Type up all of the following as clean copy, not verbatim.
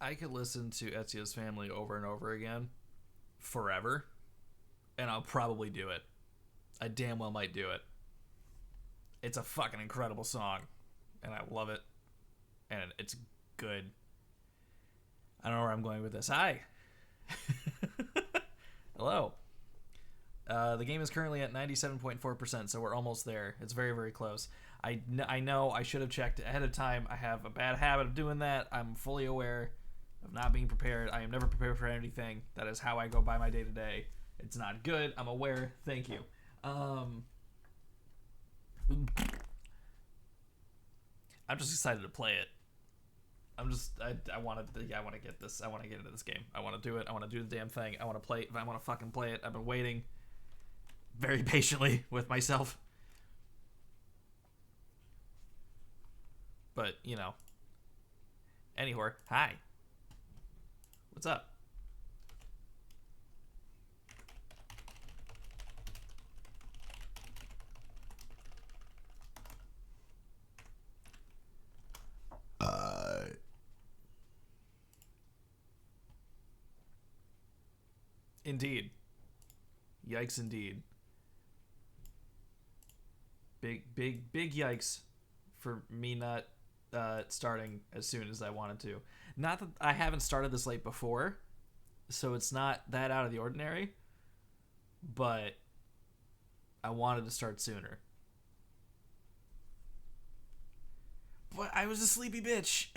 I could listen to Ezio's Family over and over again forever, and I'll probably do it. I damn well might do it. It's a fucking incredible song, and I love it, and it's good. I don't know where I'm going with this. Hi. Hello. The game is currently at 97.4%, so we're almost there. It's very, very close. I know I should have checked ahead of time. I have a bad habit of doing that. I'm fully aware of not being prepared. I am never prepared for anything. That is how I go by my day to day. It's not good. I'm aware. Thank you. I'm just excited to play it. I want to get this. I want to get into this game. I want to do it. I want to do the damn thing. I want to play it. I want to fucking play it. I've been waiting very patiently with myself. But, you know. Anyway, hi. What's up? Indeed. Yikes indeed. Big yikes for me not starting as soon as I wanted to. Not that I haven't started this late before, so it's not that out of the ordinary, but I wanted to start sooner. But I was a sleepy bitch.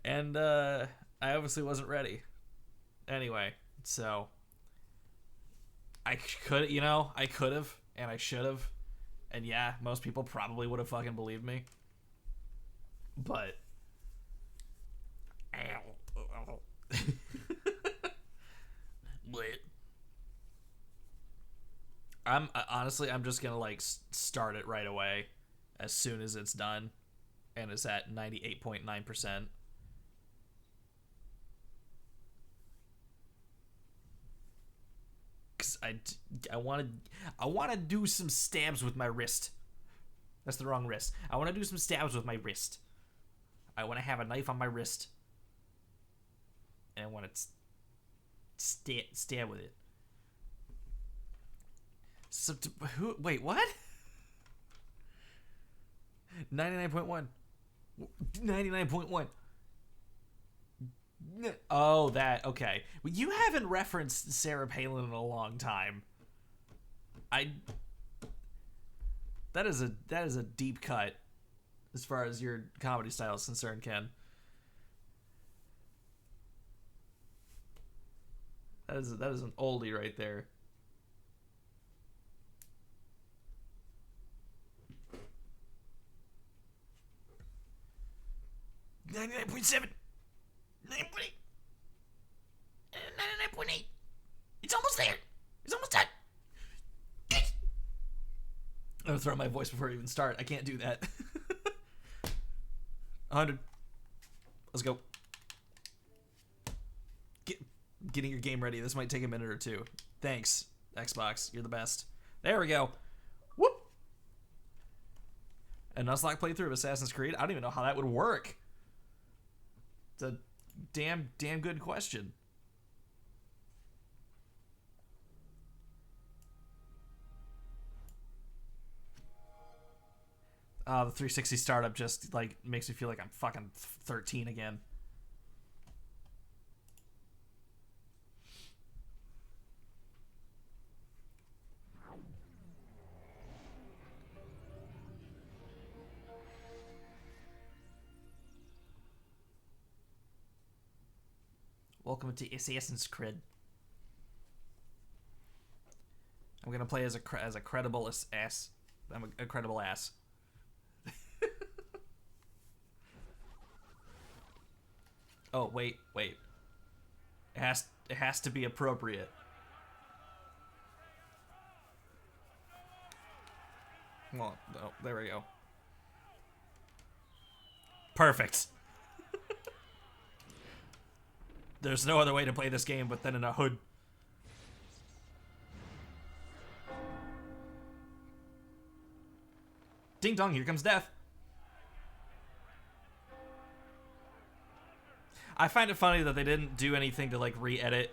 And I obviously wasn't ready. Anyway, so I could have, and I should have, and yeah, most people probably would have fucking believed me, but I'm honestly, I'm just gonna like start it right away as soon as it's done, and it's at 98.9%. Cause I want to do some stabs with my wrist. That's the wrong wrist. I want to do some stabs with my wrist. I want to have a knife on my wrist, and I want to stab with it. So, wait, what? 99.1. 99.1. Oh, that. Okay. Well, you haven't referenced Sarah Palin in a long time. I. That is a deep cut as far as your comedy style is concerned, Ken. That is an oldie right there. 99.7. 99.8. 99.8. It's almost there. It's almost done. I'm gonna throw my voice before I even start. I can't do that. 100. Let's go. Getting your game ready. This might take a minute or two. Thanks, Xbox. You're the best. There we go. Whoop. A Nuzlocke playthrough of Assassin's Creed? I don't even know how that would work. It's a damn good question. The 360 startup just like makes me feel like I'm fucking 13 again. Welcome to Assassin's Creed. I'm gonna play as a credible ass. I'm a credible ass. Oh wait. It has to be appropriate. Well, oh, there we go. Perfect. There's no other way to play this game but then in a hood. Ding dong, here comes death. I find it funny that they didn't do anything to like re-edit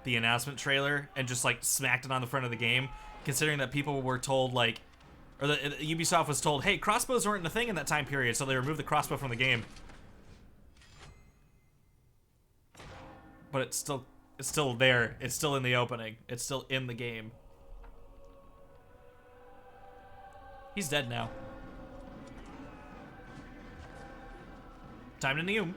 the announcement trailer and just like smacked it on the front of the game, considering that people were told like, or the Ubisoft was told, hey, crossbows weren't a thing in that time period, so they removed the crossbow from the game. But it's still there. It's still in the opening. It's still in the game. He's dead now. Time to Neum.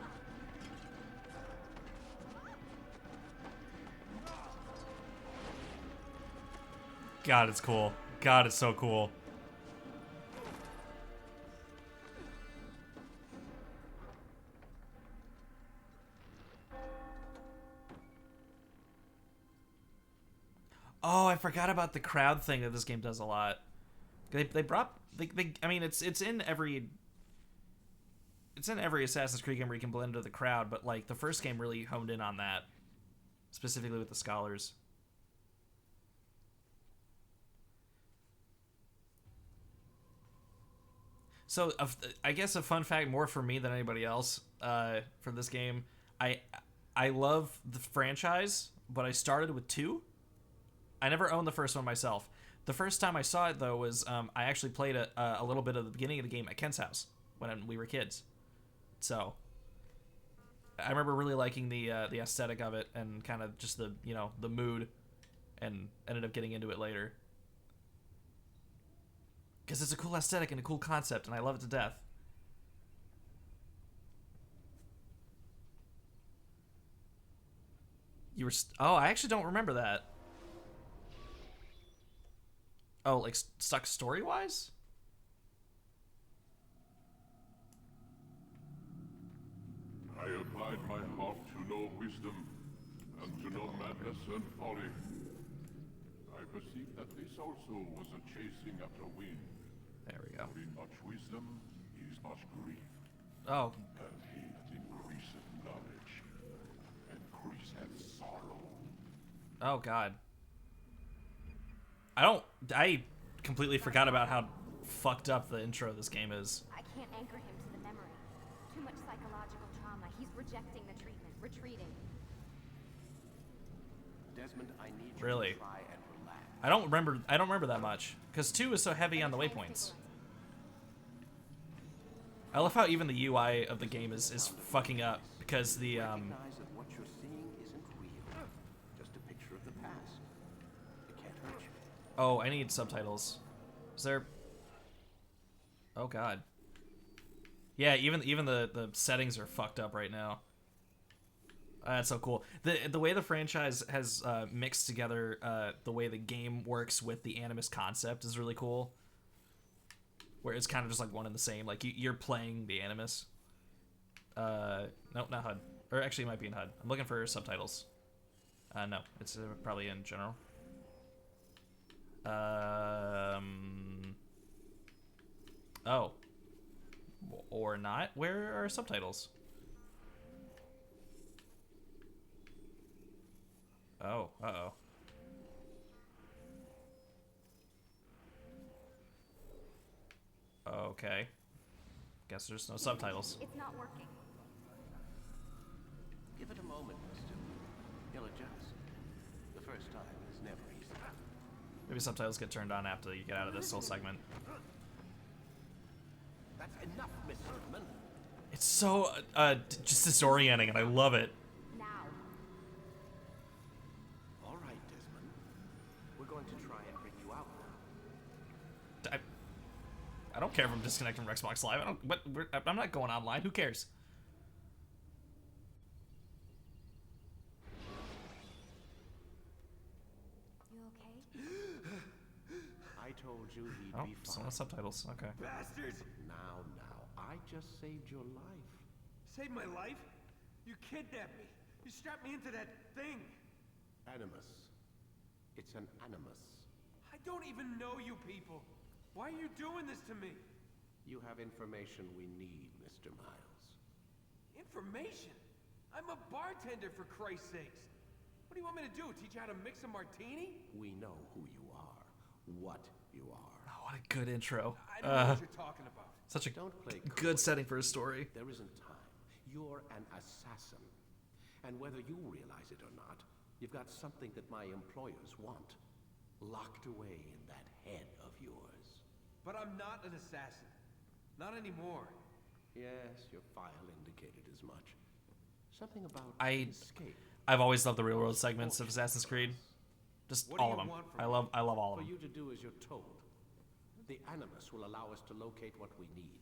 God, it's cool. God, it's so cool. Oh, I forgot about the crowd thing that this game does a lot. They brought I mean it's in every Assassin's Creed game where you can blend into the crowd, but like the first game really honed in on that, specifically with the scholars. So I guess a fun fact more for me than anybody else for this game, I love the franchise, but I started with 2. I never owned the first one myself. The first time I saw it, though, was I actually played a little bit of the beginning of the game at Ken's house when we were kids. So I remember really liking the aesthetic of it and kind of just the mood, and ended up getting into it later. Because it's a cool aesthetic and a cool concept, and I love it to death. You were... Oh, I actually don't remember that. Oh, like stuck story-wise? I applied my heart to know wisdom, and to know madness and folly. I perceived that this also was a chasing after wind. There we go. For in much wisdom is much grief. Oh. And he that increaseth knowledge increaseth sorrow. Oh, God. I completely forgot about how fucked up the intro of this game is. I can't anchor him to the memory. Too much psychological trauma. He's rejecting the treatment, retreating. Desmond, I need you Really? to try and relax. I don't remember that much because 2 is so heavy on the waypoints. I love how even the UI of the game is fucking up because the Recognize that what you're seeing isn't real. Just a picture of the past. It can't hurt you. Oh, I need subtitles. Is there... Oh, God. Yeah, even the settings are fucked up right now. That's so cool. The way the franchise has mixed together the way the game works with the Animus concept is really cool. Where it's kind of just like one and the same. Like you're playing the Animus. No, not HUD. Or actually, it might be in HUD. I'm looking for subtitles. No, it's probably in general. Oh. Or not. Where are subtitles? Oh, uh-oh. Okay. Guess there's no subtitles. It's not working. Give it a moment, mister. He'll adjust. The first time is never easy. Maybe subtitles get turned on after you get out of this whole segment. That's enough, Miss Goodman. It's so, just disorienting, and I love it. Now. All right, Desmond. We're going to try and bring you out now. I don't care if I'm disconnected from Xbox Live. I'm not going online. Who cares? You okay? I told you he'd Oh, be still fine. no subtitles. Okay. Bastards! Now, I just saved your life. Saved my life? You kidnapped me. You strapped me into that thing. Animus. It's an animus. I don't even know you people. Why are you doing this to me? You have information we need, Mr. Miles. Information? I'm a bartender, for Christ's sakes. What do you want me to do? Teach you how to mix a martini? We know who you are, what you are. Oh, what a good intro. I don't know what you're talking about. Such a Don't play good coy. setting for a story. There isn't time. You're an assassin. And whether you realize it or not, you've got something that my employers want. Locked away in that head of yours. But I'm not an assassin. Not anymore. Yes, your file indicated as much. Something about escape. I've always loved the real world segments of Assassin's Creed. Just What do all you of them. want from I love all of For them. you to do as you're told. The Animus will allow us to locate what we need.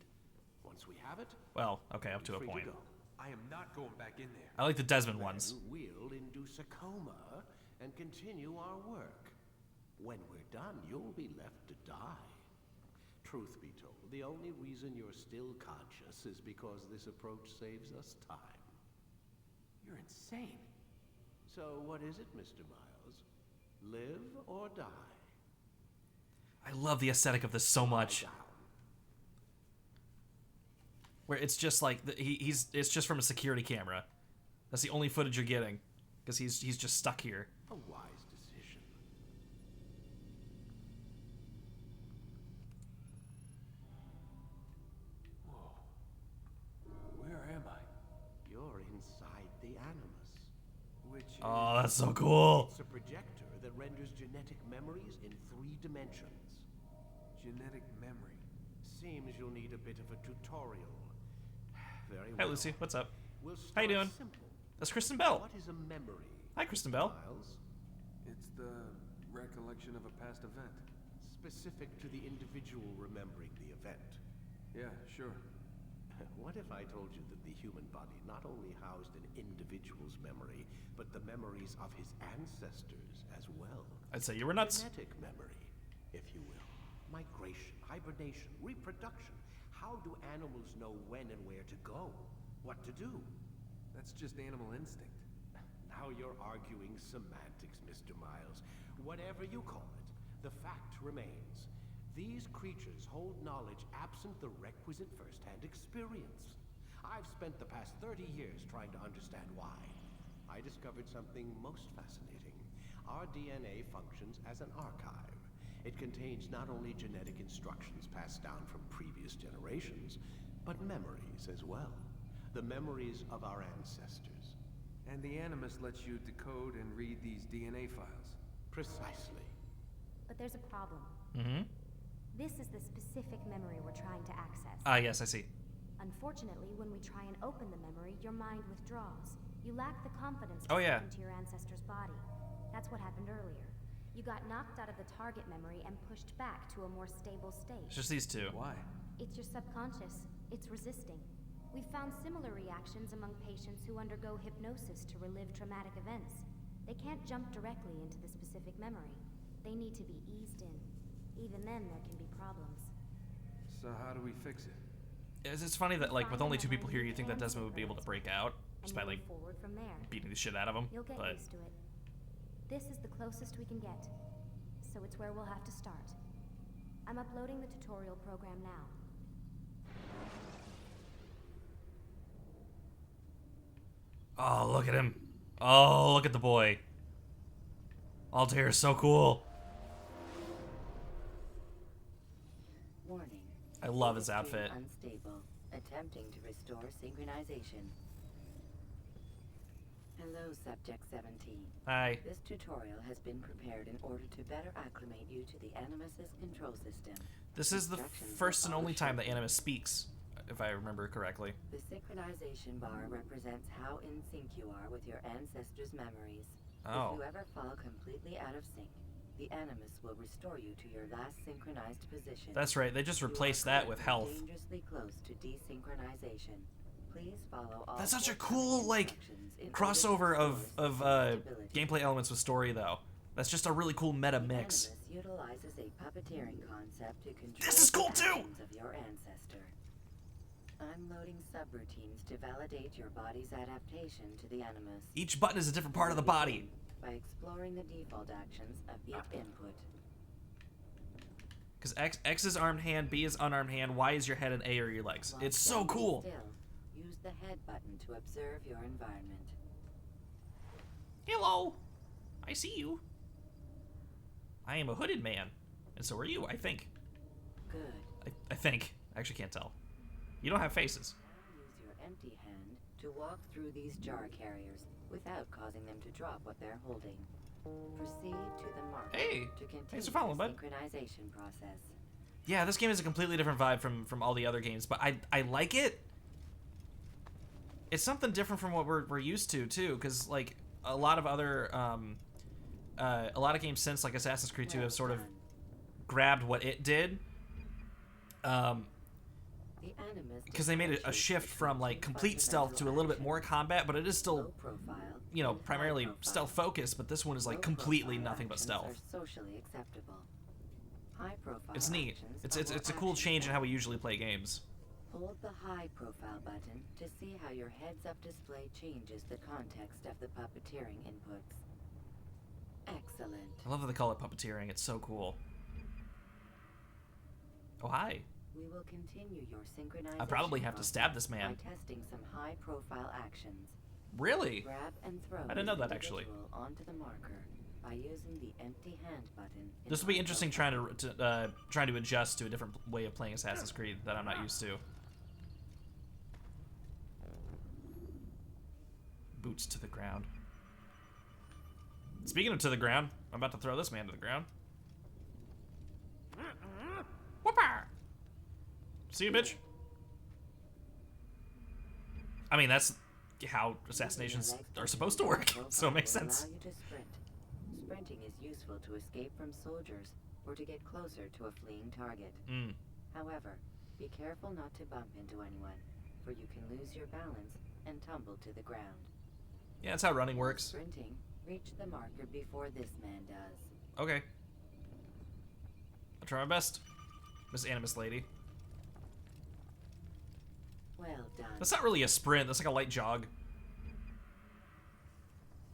Once we have it, Well, okay, up to a free point. to go. I am not going back in there. I like the Desmond ones. Then we'll induce a coma and continue our work. When we're done, you'll be left to die. Truth be told, the only reason you're still conscious is because this approach saves us time. You're insane. So what is it, Mr. Miles? Live or die? I love the aesthetic of this so much. Lie down. Where it's just like it's just from a security camera. That's the only footage you're getting, because he's just stuck here. A wise decision. Where am I? You're inside the Animus. Which Oh, that's so cool. It's a projector that renders genetic memories in 3 dimensions. genetic memory. Seems you'll need a bit of a tutorial. Very Hi, well. Lucy. What's up? We'll How you start doing? simple. That's Kristen Bell. What is a memory, Hi, Kristen Bell. Miles? It's the recollection of a past event. Specific to the individual remembering the event. Yeah, sure. What if I told you that the human body not only housed an individual's memory, but the memories of his ancestors as well? I'd say you were nuts. Genetic memory, if you will. Migration, hibernation, reproduction. How do animals know when and where to go? What to do? That's just animal instinct. Now you're arguing semantics, Mr. Miles. Whatever you call it, the fact remains. These creatures hold knowledge absent the requisite first-hand experience. I've spent the past 30 years trying to understand why. I discovered something most fascinating. Our DNA functions as an archive. It contains not only genetic instructions passed down from previous generations, but memories as well. The memories of our ancestors. And the Animus lets you decode and read these DNA files. Precisely. But there's a problem. Mm-hmm. This is the specific memory we're trying to access. Ah, yes, I see. Unfortunately, when we try and open the memory, your mind withdraws. You lack the confidence Oh, to yeah. step into your ancestor's body. That's what happened earlier. You got knocked out of the target memory and pushed back to a more stable state. It's just these two. Why? It's your subconscious. It's resisting. We've found similar reactions among patients who undergo hypnosis to relive traumatic events. They can't jump directly into the specific memory. They need to be eased in. Even then, there can be problems. So how do we fix it? It's funny that, like, with only 2 people here, you think that Desmond would be able to break out just And by, you like, move forward from there. beating the shit out of him. You'll get But used to it. This is the closest we can get, so it's where we'll have to start. I'm uploading the tutorial program now. oh, look at him. Oh, look at the boy. Altair is so cool. Warning. I love his Industry outfit. Unstable. Attempting to restore synchronization. Hello, Subject 17. Hi. This tutorial has been prepared in order to better acclimate you to the Animus's control system. This is the Instructions first and will only follow time that shortly. Animus speaks, if I remember correctly. The synchronization bar represents how in sync you are with your ancestors' memories. Oh. If you ever fall completely out of sync, the Animus will restore you to your last synchronized position. That's right, they just You are replaced that with currently health. Dangerously close to desynchronization. Please follow all That's such a forthcoming cool, like, instructions in order to crossover of restore stability. gameplay elements with story, though. That's just a really cool meta The mix. Animus utilizes a puppeteering concept to control This is cool, the too! actions of your ancestor. I'm loading subroutines to validate your body's adaptation to the Animus. Each button is a different part of the body. By exploring the default actions of each input. Because X is armed hand, B is unarmed hand, Y is your head, and A are your legs. While It's so standing cool. Still, use the head button to observe your environment. Hello. I see you. I am a hooded man. And so are you, I think. Good. I think. I actually can't tell. You don't have faces. Use your empty hand to walk through these jar carriers without causing them to drop what they're holding. Proceed to the marker Hey, to continue thanks for following, the bud. synchronization process. Yeah, this game is a completely different vibe from all the other games, but I like it. It's something different from what we're used to too, because like a lot of other a lot of games since like Assassin's Creed 2 have sort of grabbed what it did. Because they made a shift from like complete stealth to a little bit more combat, but it is still, you know, primarily stealth focused. But this one is like completely nothing but stealth. Socially acceptable. High profile It's neat. actions It's a are cool more change in how we action-packed. usually play games. Hold the high profile button to see how your heads-up display changes the context of the puppeteering inputs. Excellent. I love that they call it puppeteering. It's so cool. Oh hi. We will continue your synchronization I probably have to stab this process man. by testing some high profile actions. Really? Grab and throw I didn't know this that, actually. individual onto the marker by using the empty hand button. in This will be high interesting profile. trying to adjust to a different way of playing Assassin's Creed that I'm not used to. Boots to the ground. Speaking of to the ground, I'm about to throw this man to the ground. Whoopar! See you, bitch. I mean, that's how assassinations are supposed to work, so it makes sense. Allow you to sprint. Sprinting is useful to escape from soldiers or to get closer to a fleeing target. Mm. However, be careful not to bump into anyone, for you can lose your balance and tumble to the ground. Yeah, that's how running works. Sprinting, reach the marker before this man does. Okay. I'll try my best, Miss Animus Lady. Well done. That's not really a sprint, that's like a light jog.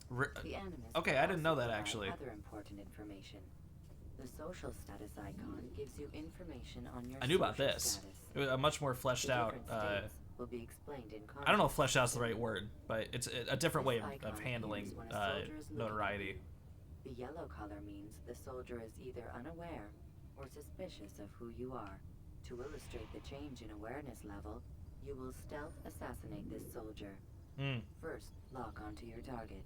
The Animus Okay, will I didn't know also that, provide actually. Other important information. The social status icon gives you information on your I knew about social this. status. It was a much more fleshed The out, different states will be explained in I don't know if context. fleshed out's the right word, but it's a different way This icon of handling appears when a soldier is looking at notoriety. you. The yellow color means the soldier is either unaware or suspicious of who you are. To illustrate the change in awareness level, you will stealth assassinate this soldier. Mm. First, lock onto your target.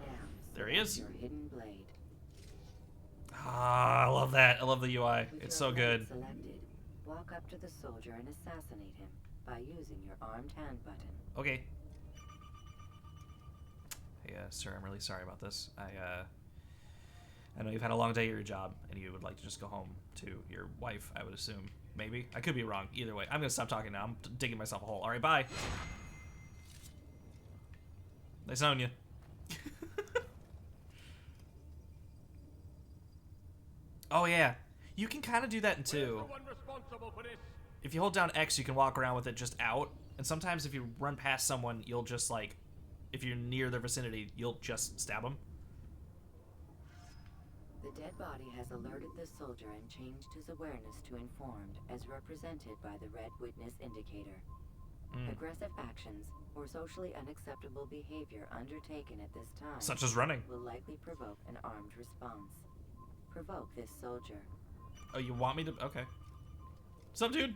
Now, There he select is. your hidden blade. Ah, I love that. I love the UI. With It's your so blade good. selected, walk up to the soldier and assassinate him by using your armed hand button. Okay. Hey, sir, I'm really sorry about this. I know you've had a long day at your job, and you would like to just go home to your wife, I would assume. Maybe? I could be wrong. Either way. I'm gonna stop talking now. I'm digging myself a hole. Alright, bye. Nice knowing you. Oh, yeah. You can kind of do that in 2. If you hold down X, you can walk around with it just out. And sometimes if you run past someone, you'll just, like, if you're near their vicinity, you'll just stab them. The dead body has alerted the soldier and changed his awareness to informed, as represented by the red witness indicator. Aggressive actions or socially unacceptable behavior undertaken at this time, Such as running. will likely provoke an armed response. Provoke this soldier. Oh, you want me to? Okay. What's up, dude?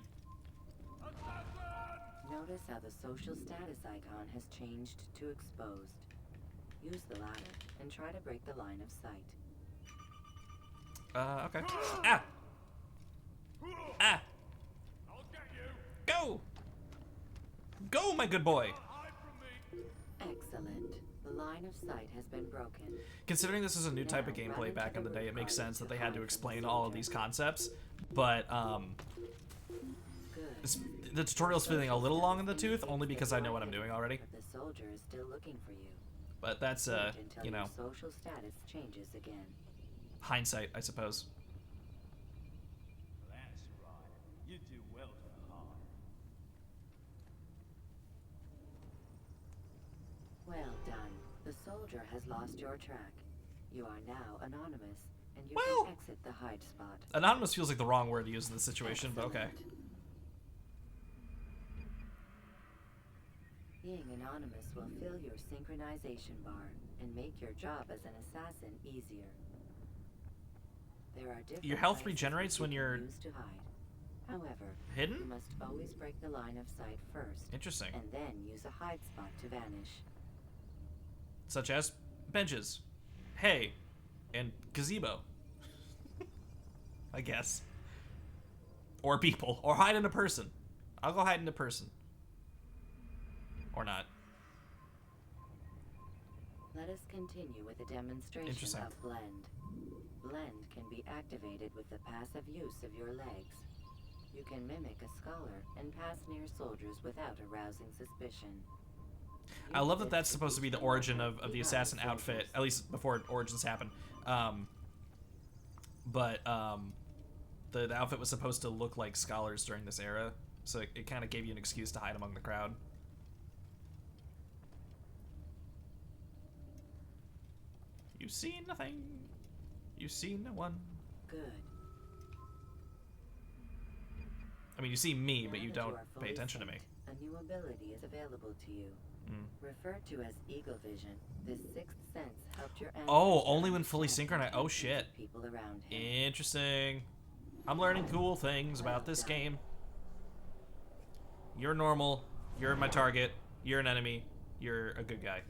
Notice how the social status icon has changed to exposed. Use the ladder and try to break the line of sight. Okay. Ah! Ah! Go! Go, my good boy! Excellent. The line of sight has been broken. Considering this is a new type of gameplay back in the day, it makes sense that they had to explain all of these concepts. But, Good. the tutorial's feeling a little long in the tooth, only because I know what I'm doing already. But the soldier is still looking for you. But that's, Wait until you know, your social status changes again. hindsight, I suppose. That's right. You do well to hide. Well done. The soldier has lost your track. You are now anonymous, and you Well- can exit the hide spot. Anonymous feels like the wrong word to use in this situation, but okay. Excellent. Being anonymous will fill your synchronization bar and make your job as an assassin easier. There are different Your health places regenerates you when can you're use to hide. However, Hidden? you must always break the line of sight first, Interesting. and then use a hide spot to vanish. Such as benches, hay, and gazebo. I guess. Or people. Or hide in a person. I'll go hide in a person. Or not. Let us continue with a demonstration Interesting. of Blend. Blend can be activated with the passive use of your legs. You can mimic a scholar and pass near soldiers without arousing suspicion. I love that that's supposed to be the origin of the assassin outfit, at least before Origins happened. But the outfit was supposed to look like scholars during this era, so it kind of gave you an excuse to hide among the crowd. You see nothing. You see no one. Good. I mean, you see me, Now but you that don't are pay fully attention to me. synced, a new ability is available to you. Referred to as Eagle Vision, this sixth sense helped your Oh, ancestor only when fully understand synchronized. the Oh, intentions shit. of people around him. Interesting. I'm learning cool things about this game. You're normal. You're my target. You're an enemy. You're a good guy.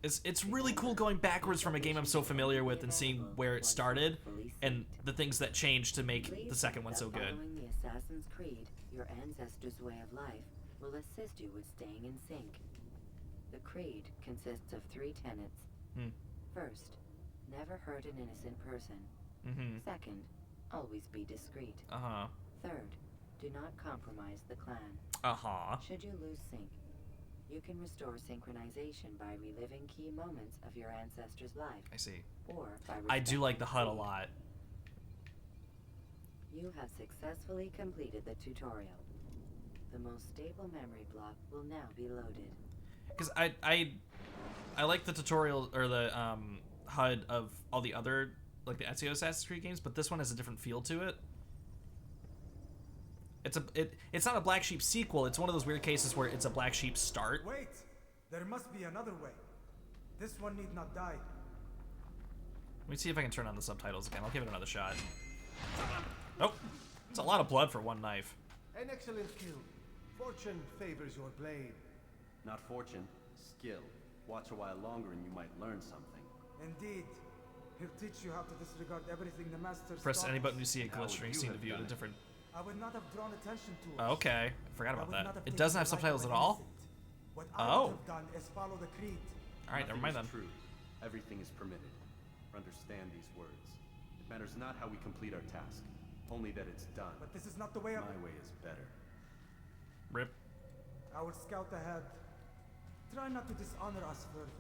It's really cool going backwards from a game I'm so familiar with and seeing where it started and the things that changed to make Please the second one note so that good. Following the Assassin's Creed, your ancestors' way of life will assist you with staying in sync. The creed consists of 3 tenets. First, never hurt an innocent person. Second, always be discreet. Uh-huh. Third, do not compromise the clan. Uh-huh. Should you lose sync, you can restore synchronization by reliving key moments of your ancestor's life. I see. Or by I do like the HUD a creed. lot. You have successfully completed the tutorial. The most stable memory block will now be loaded. Because I like the tutorial or the HUD of all the other, like the Ezio Assassin's Creed games, but this one has a different feel to it. It's not a Black Sheep sequel. It's one of those weird cases where it's a Black Sheep start. Wait! There must be another way. This one need not die. Let me see if I can turn on the subtitles again. I'll give it another shot. Nope. It's a lot of blood for one knife. An excellent kill. Fortune favors your blade. Not fortune, skill. Watch a while longer and you might learn something. Indeed. He'll teach you how to disregard everything the master Press any stops. button to see a How glitch would string you seen to have view done a it? different... I would not have drawn attention to it. Okay. I forgot I about would that. not have It taken doesn't have the life subtitles of at an all? innocent. What I Oh. would have done is follow the creed. Alright, never mind then. Nothing is true. Everything is permitted. Understand these words. It matters not how we complete our task, only that it's done. But this is not the way I... My way is better. Rip. I will scout ahead. Try not to dishonor us further.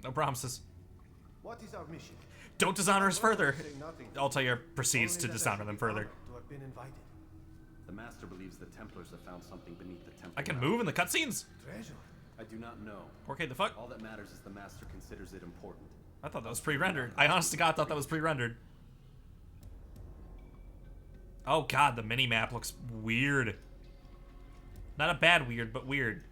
No promises. What is our mission? Don't dishonor us further. Say nothing. Altair proceeds Only to that I dishonor should them be further. honored to have been invited. The Master believes the Templars have found something beneath the temple. I can ground. move in the cutscenes? Treasure. I do not know. Okay, the fuck? All that matters is the Master considers it important. I thought that was pre-rendered. I honest to God thought that was pre-rendered. Oh god, the mini-map looks weird. Not a bad weird, but weird.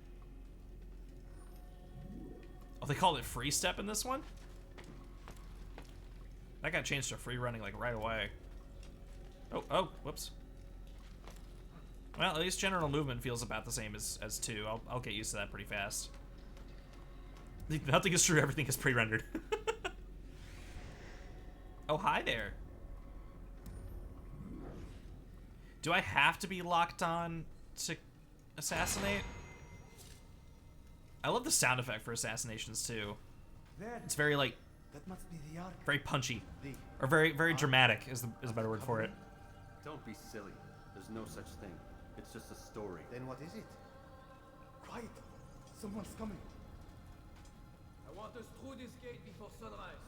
Oh, they called it free step in this one? That got changed to free running like right away. Oh, whoops. Well, at least general movement feels about the same as 2. I'll get used to that pretty fast. Nothing is true, everything is pre-rendered. Oh, hi there. Do I have to be locked on to assassinate? I love the sound effect for assassinations too. There. It's very like That must be the Ark. very punchy, The or very dramatic is a better word for it. Don't be silly. There's no such thing. It's just a story. Then what is it? Quiet. Someone's coming. I want us through this gate before sunrise.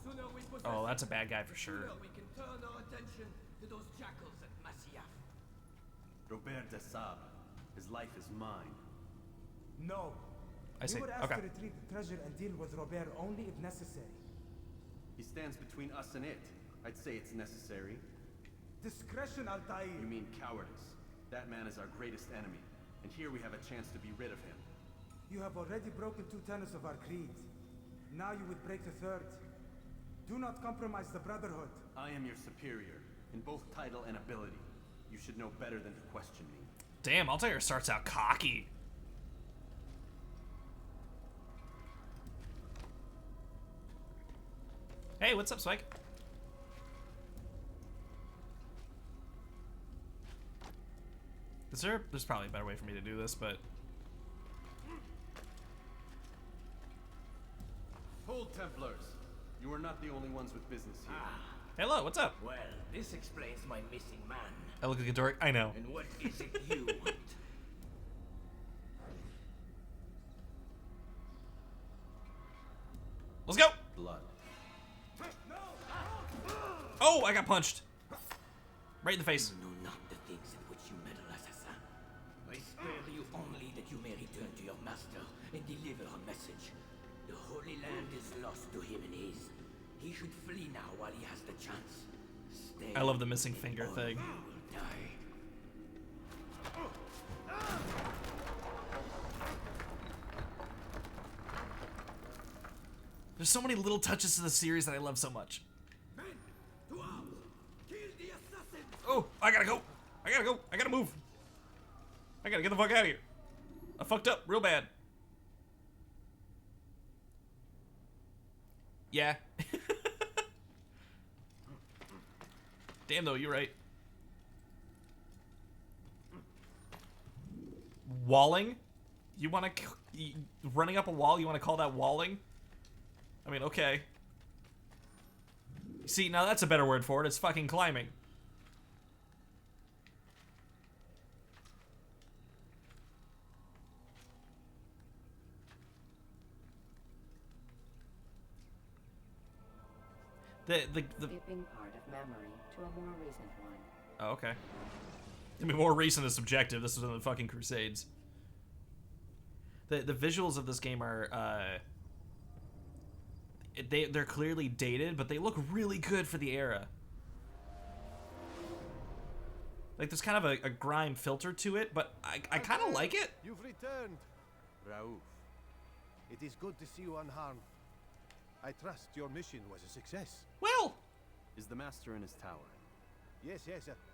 The sooner we possess Oh, it, that's a bad guy for the sure. sooner we can turn our attention to those jackals at Masyaf. Robert de Sable. His life is mine. No. I see. We were asked Okay. to retrieve the treasure and deal with Robert only if necessary. He stands between us and it. I'd say it's necessary. Discretion, Altair. You mean cowardice. That man is our greatest enemy. And here we have a chance to be rid of him. You have already broken 2 tenets of our creed. Now you would break the 3rd. Do not compromise the Brotherhood. I am your superior, in both title and ability. You should know better than to question me. Damn, Altair starts out cocky. Hey, what's up, Spike? There's probably a better way for me to do this, but... Hold, Templars. You are not the only ones with business here. Hello, what's up? Well, this explains my missing man. I look like a dork. I know. And what is it you want? Let's go! Blood. Oh, I got punched. Right in the face. You know not the things in which you meddle, assassin. I spare you only that you may return to your master and deliver a message. The Holy Land is lost to him and his. He should flee now while he has the chance. Stay. I love the missing finger thing. Die. There's so many little touches to the series that I love so much. Men, to arms! Kill the assassin! Oh, I gotta go. I gotta go. I gotta move. I gotta get the fuck out of here. I fucked up real bad. Yeah. Damn though, you're right. Walling? You wanna... running up a wall, you wanna call that walling? I mean, okay. See, now that's a better word for it. It's fucking climbing. The Skipping part of memory to a more recent one. Oh, okay. I mean, more recent is subjective. This was in the fucking Crusades. The visuals of this game are they're clearly dated, but they look really good for the era. Like there's kind of a grime filter to it, but I kind of like it. You've returned, Raouf. It is good to see you unharmed. I trust your mission was a success. Well, is the master in his tower? Yes,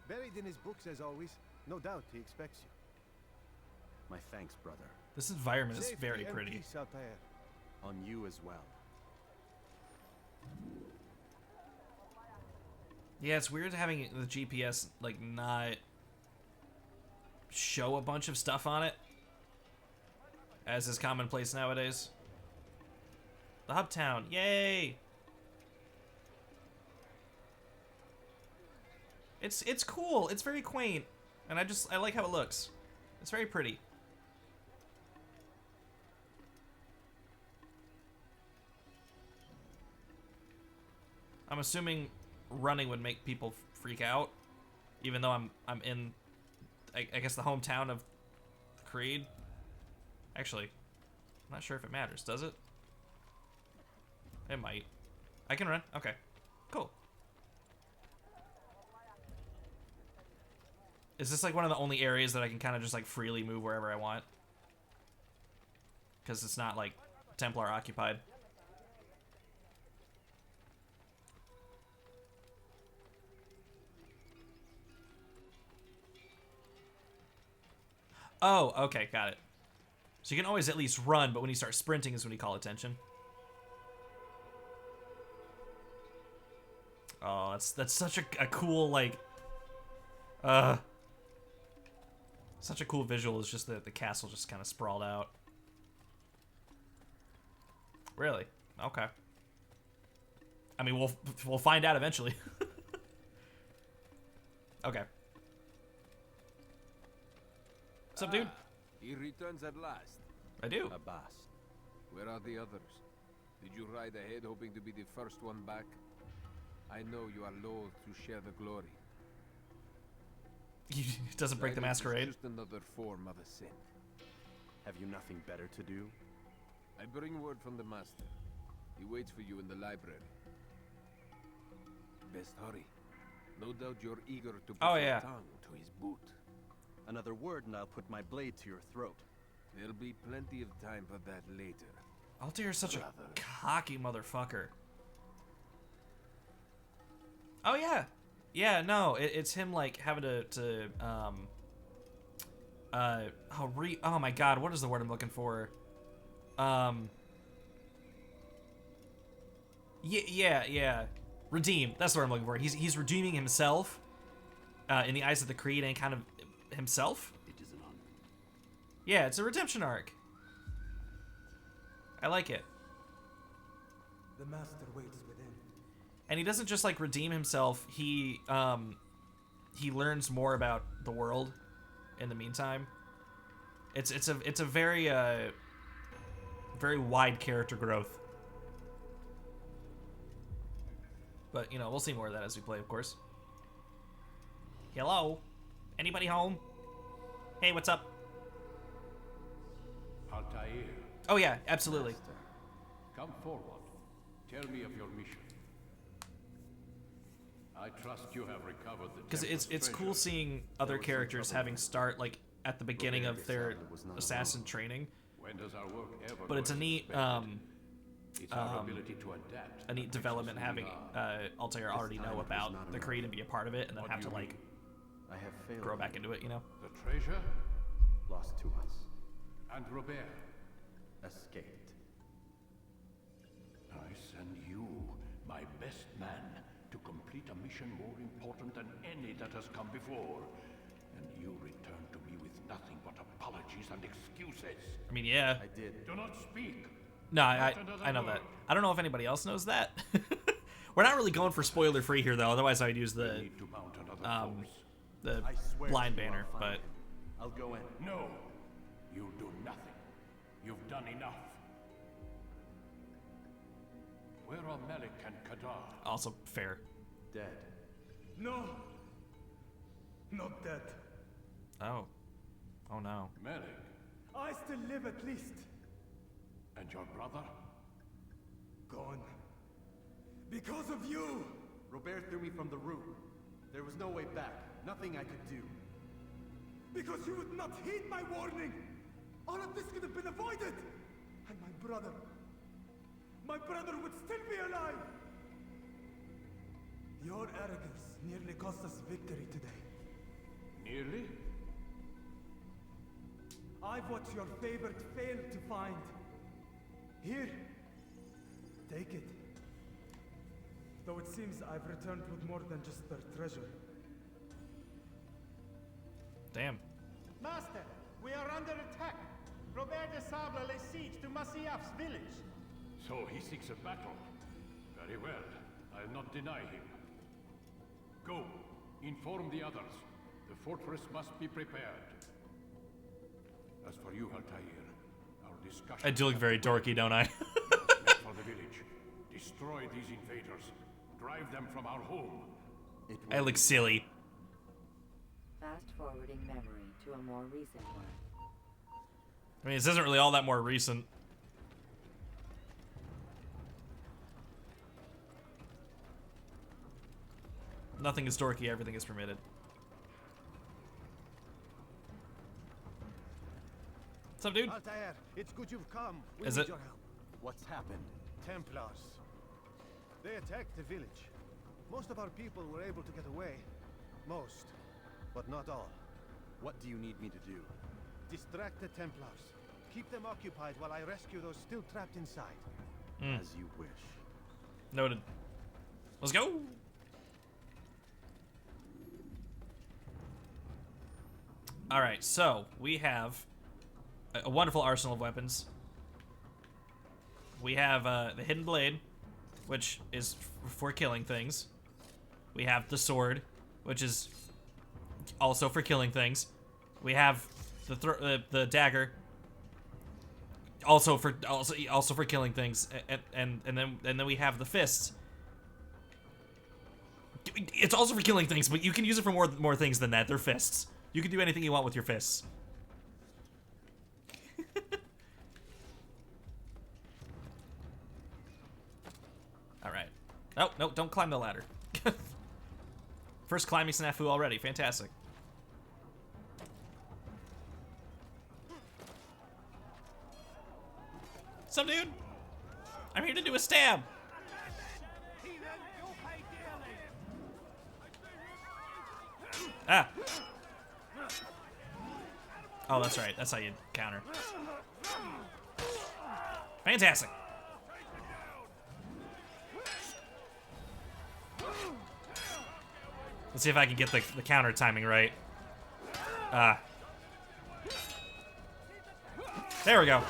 buried in his books as always. No doubt he expects you. My thanks, brother. This environment is Safety very and pretty. peace, Altair. On you as well. Yeah, it's weird having the GPS like not show a bunch of stuff on it, as is commonplace nowadays. The hub town, yay! It's cool. It's very quaint, and I like how it looks. It's very pretty. I'm assuming running would make people freak out, even though I'm in, I guess, the hometown of Creed. Actually, I'm not sure if it matters. Does it? It might. I can run. Okay. Cool. Is this like one of the only areas that I can kind of just like freely move wherever I want? Because it's not like Templar occupied. Oh, okay, got it. So you can always at least run, but when you start sprinting is when you call attention. Oh, that's such a cool, like, such a cool visual. Is just that the castle just kind of sprawled out. Really? Okay. I mean, we'll find out eventually. Okay. What's up, dude? He returns at last. I do. Abbas. Where are the others? Did you ride ahead hoping to be the first one back? I know you are loath to share the glory. It doesn't break the Silence is masquerade. Just another form of a sin. Have you nothing better to do? I bring word from the master. He waits for you in the library. Best hurry. No doubt you're eager to put your tongue to his boot. Another word and I'll put my blade to your throat. There'll be plenty of time for that later. Altair's such a cocky motherfucker. Oh yeah, yeah. No, it's him like having oh my god, what is the word I'm looking for? Yeah. Redeem. That's what I'm looking for. He's redeeming himself in the eyes of the Creed and kind of himself. It is an honor. Yeah, it's a redemption arc. I like it. The master waits within. And he doesn't just like redeem himself. He learns more about the world in the meantime. It's a very very wide character growth. But you know, we'll see more of that as we play, of course. Hello? Anybody home? Hey, what's up? Altair. Oh yeah, absolutely. Master, come forward. Tell me of your mission. I trust you have recovered the Because temple's it's treasure. cool seeing other characters having start like at the beginning of their assassin training. When does our work ever But it's a go as neat expected? It's our ability to adapt a neat that makes development us who we having are. Altair already know about the Creed and be a part of it, and then What have do to you like mean? I have failed. grow back into it, you know? The treasure Lost to us. and Robert. Escaped. I send you, my best man, to complete a mission more important than any that has come before. And you return to me with nothing but apologies and excuses. I mean, yeah. I did. Do not speak. No, Not I another know word. that. I don't know if anybody else knows that. We're not really going for spoiler free here, though. Otherwise, I'd use the Need to mount another force. the I swear blind you are banner, fine. but I'll go in. No, you'll do nothing. You've done enough. Where are Malik and Kadar? also fair. Dead. No. Not dead. Oh no. Malik I still live at least. and your brother? Gone. Because of you! Robert threw me from the roof. There was no way back. Nothing I could do. Because you would not heed my warning! All of this could have been avoided! And my brother would still be alive! Your arrogance nearly cost us victory today. Nearly? I've watched your favorite fail to find. Here. Take it. Though it seems I've returned with more than just their treasure. Damn. Master, we are under attack. Robert de Sable lays siege to Masyaf's village. So he seeks a battle. Very well. I'll not deny him. Go. Inform the others. The fortress must be prepared. As for you, Altair, our discussion... I do look very dorky, don't I? Make for the village. Destroy these invaders. Drive them from our home. I look silly. Fast forwarding memory to a more recent one. I mean, this isn't really all that more recent. Nothing is dorky, everything is permitted. What's up, dude? Altair, it's good you've come. We Is need it? your help. What's happened? Templars. They attacked the village. Most of our people were able to get away. Most, but not all. What do you need me to do? Distract the Templars. Keep them occupied while I rescue those still trapped inside. As you wish. Noted. Let's go. All right, so we have a wonderful arsenal of weapons. We have the Hidden Blade, which is for killing things. We have the sword, which is also for killing things. We have the dagger, also for killing things, and then we have the fists. It's also for killing things, but you can use it for more things than that. They're fists. You can do anything you want with your fists. All right. Oh, no, don't climb the ladder. First climbing snafu already. Fantastic. What's up, dude? I'm here to do a stab. Ah! Oh, that's right. That's how you counter. Fantastic. Let's see if I can get the counter timing right. There we go.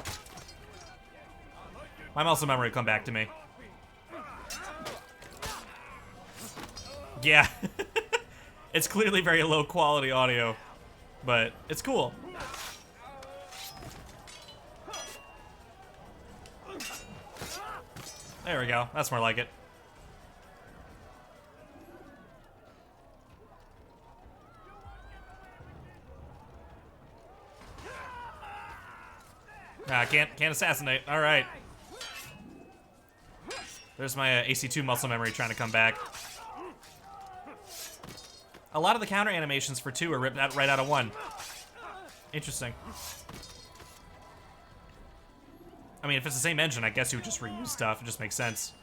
My muscle memory will come back to me. Yeah. It's clearly very low quality audio, but it's cool. There we go. That's more like it. Ah, can't assassinate. All right. There's my AC2 muscle memory trying to come back. A lot of the counter animations for 2 are ripped out right out of 1. Interesting. I mean, if it's the same engine, I guess you would just reuse stuff. It just makes sense.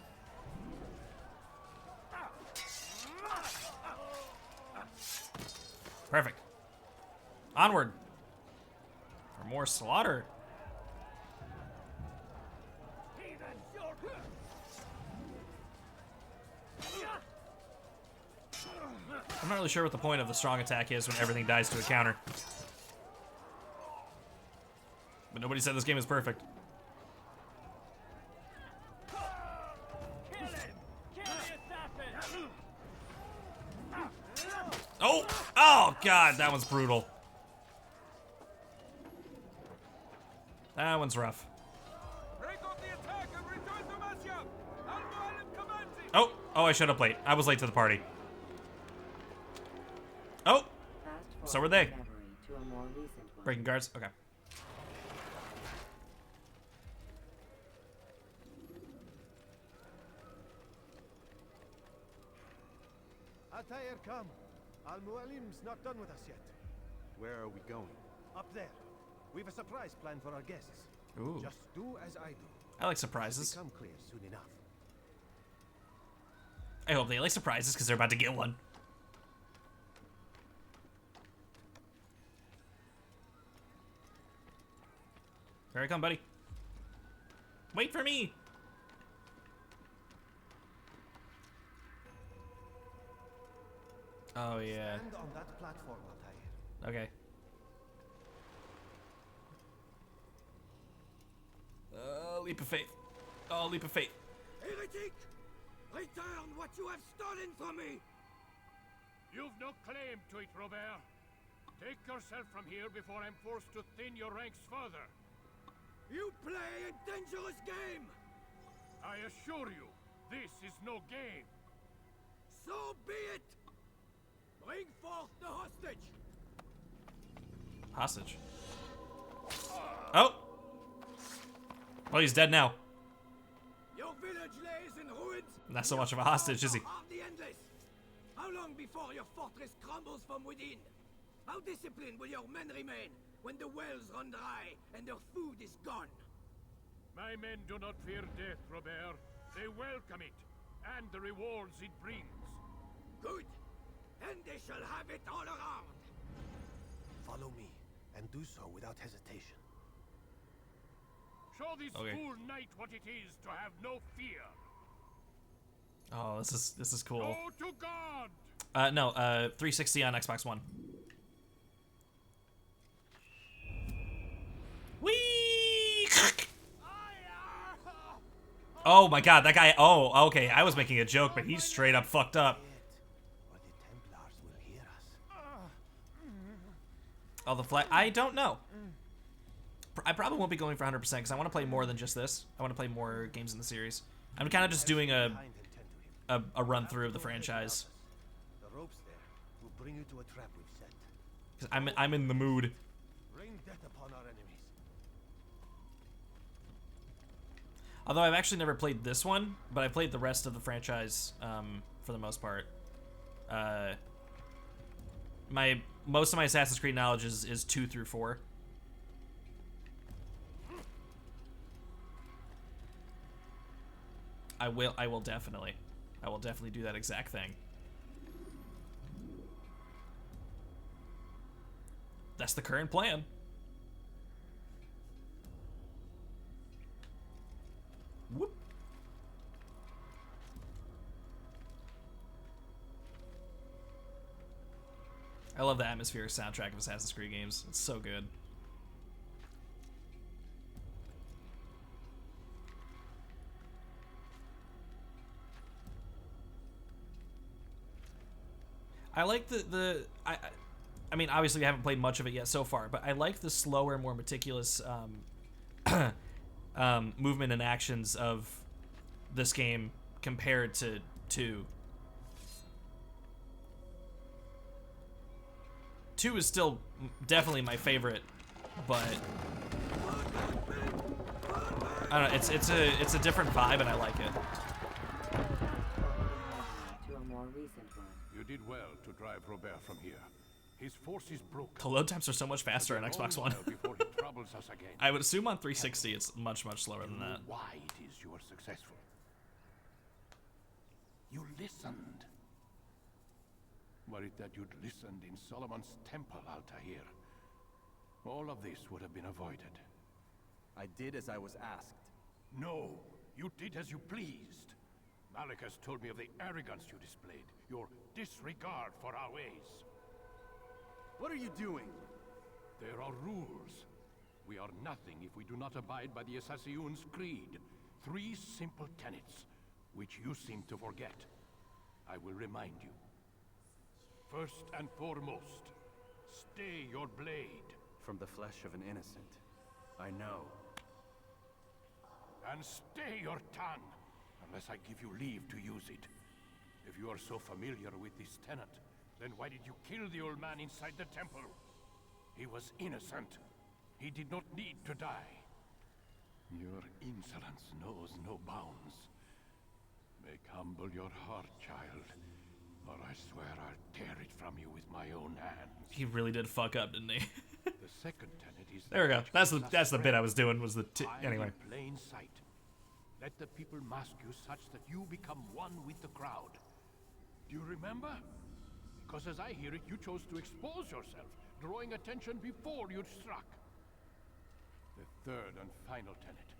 Perfect. Onward. For more slaughter. I'm not really sure what the point of the strong attack is when everything dies to a counter. But nobody said this game is perfect. Oh! Oh, God, that one's brutal. That one's rough. Oh! Oh, I showed up late. I was late to the party. Oh! So were they. Breaking guards? Okay. Altair, come. Al-Mualim's not done with us yet. Where are we going? Up there. We've a surprise plan for our guests. Ooh. Just do as I do. I like surprises. It'll become clear soon enough. I hope they like surprises because they're about to get one. Here I come, buddy. Wait for me. Oh, yeah. Stand on that platform, Altair. Okay. Leap of faith. Oh, leap of faith. Heretic! Return what you have stolen from me! You've no claim to it, Robert. Take yourself from here before I'm forced to thin your ranks further. You play a dangerous game! I assure you, this is no game. So be it! Bring forth the hostage! Hostage. Oh! Well, he's dead now. Your village lays in ruins. Not so much of a hostage, is he? The endless. How long before your fortress crumbles from within? How disciplined will your men remain when the wells run dry and their food is gone? My men do not fear death, Robert. They welcome it, and the rewards it brings. Good. Then they shall have it all around. Follow me, and do so without hesitation. Show this fool knight what it is to have no fear. Oh, this is cool. Go to God. No, 360 on Xbox One. Whee! Oh my God, that guy. Oh, okay. I was making a joke, but he's straight up fucked up. Oh, the flag. I don't know. I probably won't be going for 100% because I want to play more than just this. I want to play more games in the series. I'm kind of just doing a run through of the franchise. The ropes there will bring you to a trap we've set. Because I'm in the mood. Rain death upon our enemies. Although I've actually never played this one, but I played the rest of the franchise for the most part. Most of my Assassin's Creed knowledge is 2 through 4. I will definitely do that exact thing. That's the current plan. Whoop. I love the atmospheric soundtrack of Assassin's Creed games. It's so good. I like I mean, obviously we haven't played much of it yet so far, but I like the slower, more meticulous movement and actions of this game compared to 2. 2 is still definitely my favorite, but I don't know. It's a different vibe, and I like it. To a more recent one. You did well to drive Robert from here. His force is broken. The load times are so much faster on Xbox One. Before he troubles us again. I would assume on 360 it's much slower than that. Why it is you are successful? You listened. Were it that you'd listened in Solomon's temple, Altair, all of this would have been avoided. I did as I was asked. No, you did as you pleased. Malik has told me of the arrogance you displayed, your disregard for our ways. What are you doing? There are rules. We are nothing if we do not abide by the Assassin's creed. 3 simple tenets, which you seem to forget. I will remind you. First and foremost, stay your blade. From the flesh of an innocent. I know. And stay your tongue, unless I give you leave to use it. If you are so familiar with this tenet, then why did you kill the old man inside the temple? He was innocent. He did not need to die. Your insolence knows no bounds. Make humble your heart, child, or I swear I'll tear it from you with my own hands. He really did fuck up, didn't he? The second tenet is there we go. That's the bit I was doing. Was the anyway. In plain sight. Let the people mask you such that you become one with the crowd. Do you remember? Because as I hear it, you chose to expose yourself, drawing attention before you'd struck. The third and final tenet.